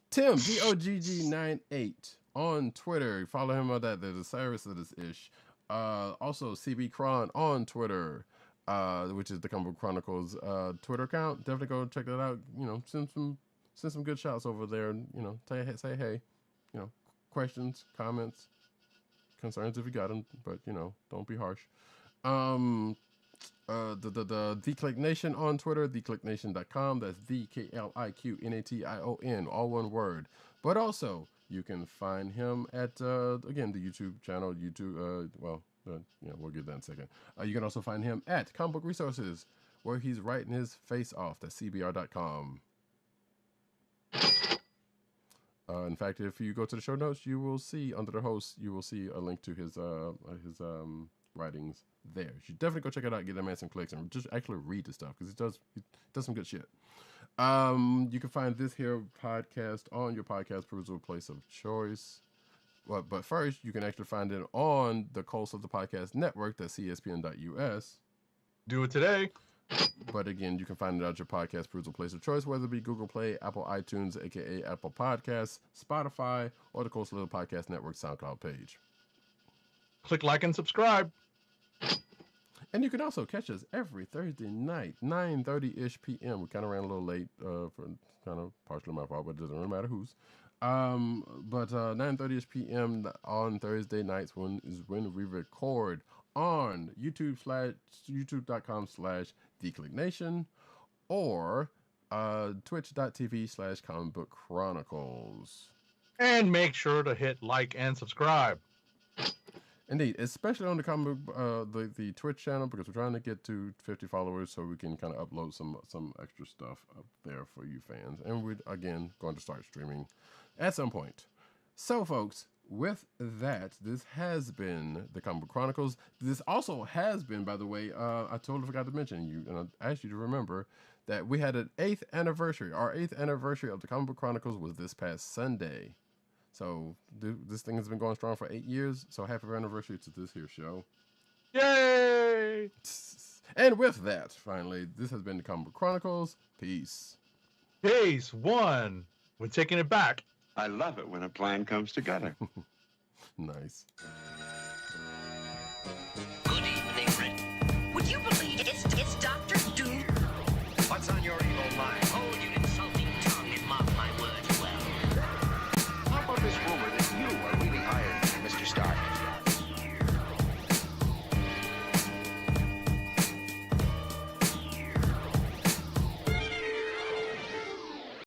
Tim, DOGG98 on Twitter. Follow him on that. There's a Cyrus of this ish. Also, CB Cron on Twitter, which is the Comic Book Chronicles Twitter account. Definitely go check that out. You know, send some good shots over there. And, you know, say hey. You know, questions, comments, concerns if you got them. But you know, don't be harsh. The Click Nation on Twitter, theclicknation.com. That's TheKlickNation, all one word. But also, you can find him at again the YouTube channel. We'll get that in a second. You can also find him at Comic Book Resources, where he's writing his face off. That's CBR.com. In fact, if you go to the show notes, you will see under the host, you will see a link to his writings there. You should definitely go check it out, get that man some clicks, and just actually read the stuff because he does some good shit. You can find this here podcast on your podcast perusal place of choice. But first, you can actually find it on the Coast of the Podcast Network, that's CSPN.us. Do it today. But again, you can find it at your podcast perusal place of choice, whether it be Google Play, Apple iTunes, aka Apple Podcasts, Spotify, or the Coastal Little Podcast Network SoundCloud page. Click like and subscribe. And you can also catch us every Thursday night, 9:30-ish p.m. We kind of ran a little late for kind of partially my fault, but it doesn't really matter whose. But 9:30-ish p.m. on Thursday nights when we record on youtube.com/theclicknation or twitch.tv/Comic Book Chronicles. And make sure to hit like and subscribe. Indeed, especially on the comic the Twitch channel, because we're trying to get to 50 followers so we can kind of upload some extra stuff up there for you fans. And we're again going to start streaming at some point. So folks, with that, this has been the Comic Book Chronicles. This also has been, by the way, I totally forgot to mention you, and I asked you to remember that we had an 8th anniversary. Our 8th anniversary of the Comic Book Chronicles was this past Sunday. So this thing has been going strong for 8 years. So happy anniversary to this here show. Yay! And with that, finally, this has been the Comic Book Chronicles. Peace. Case 1. We're taking it back. I love it when a plan comes together. Nice.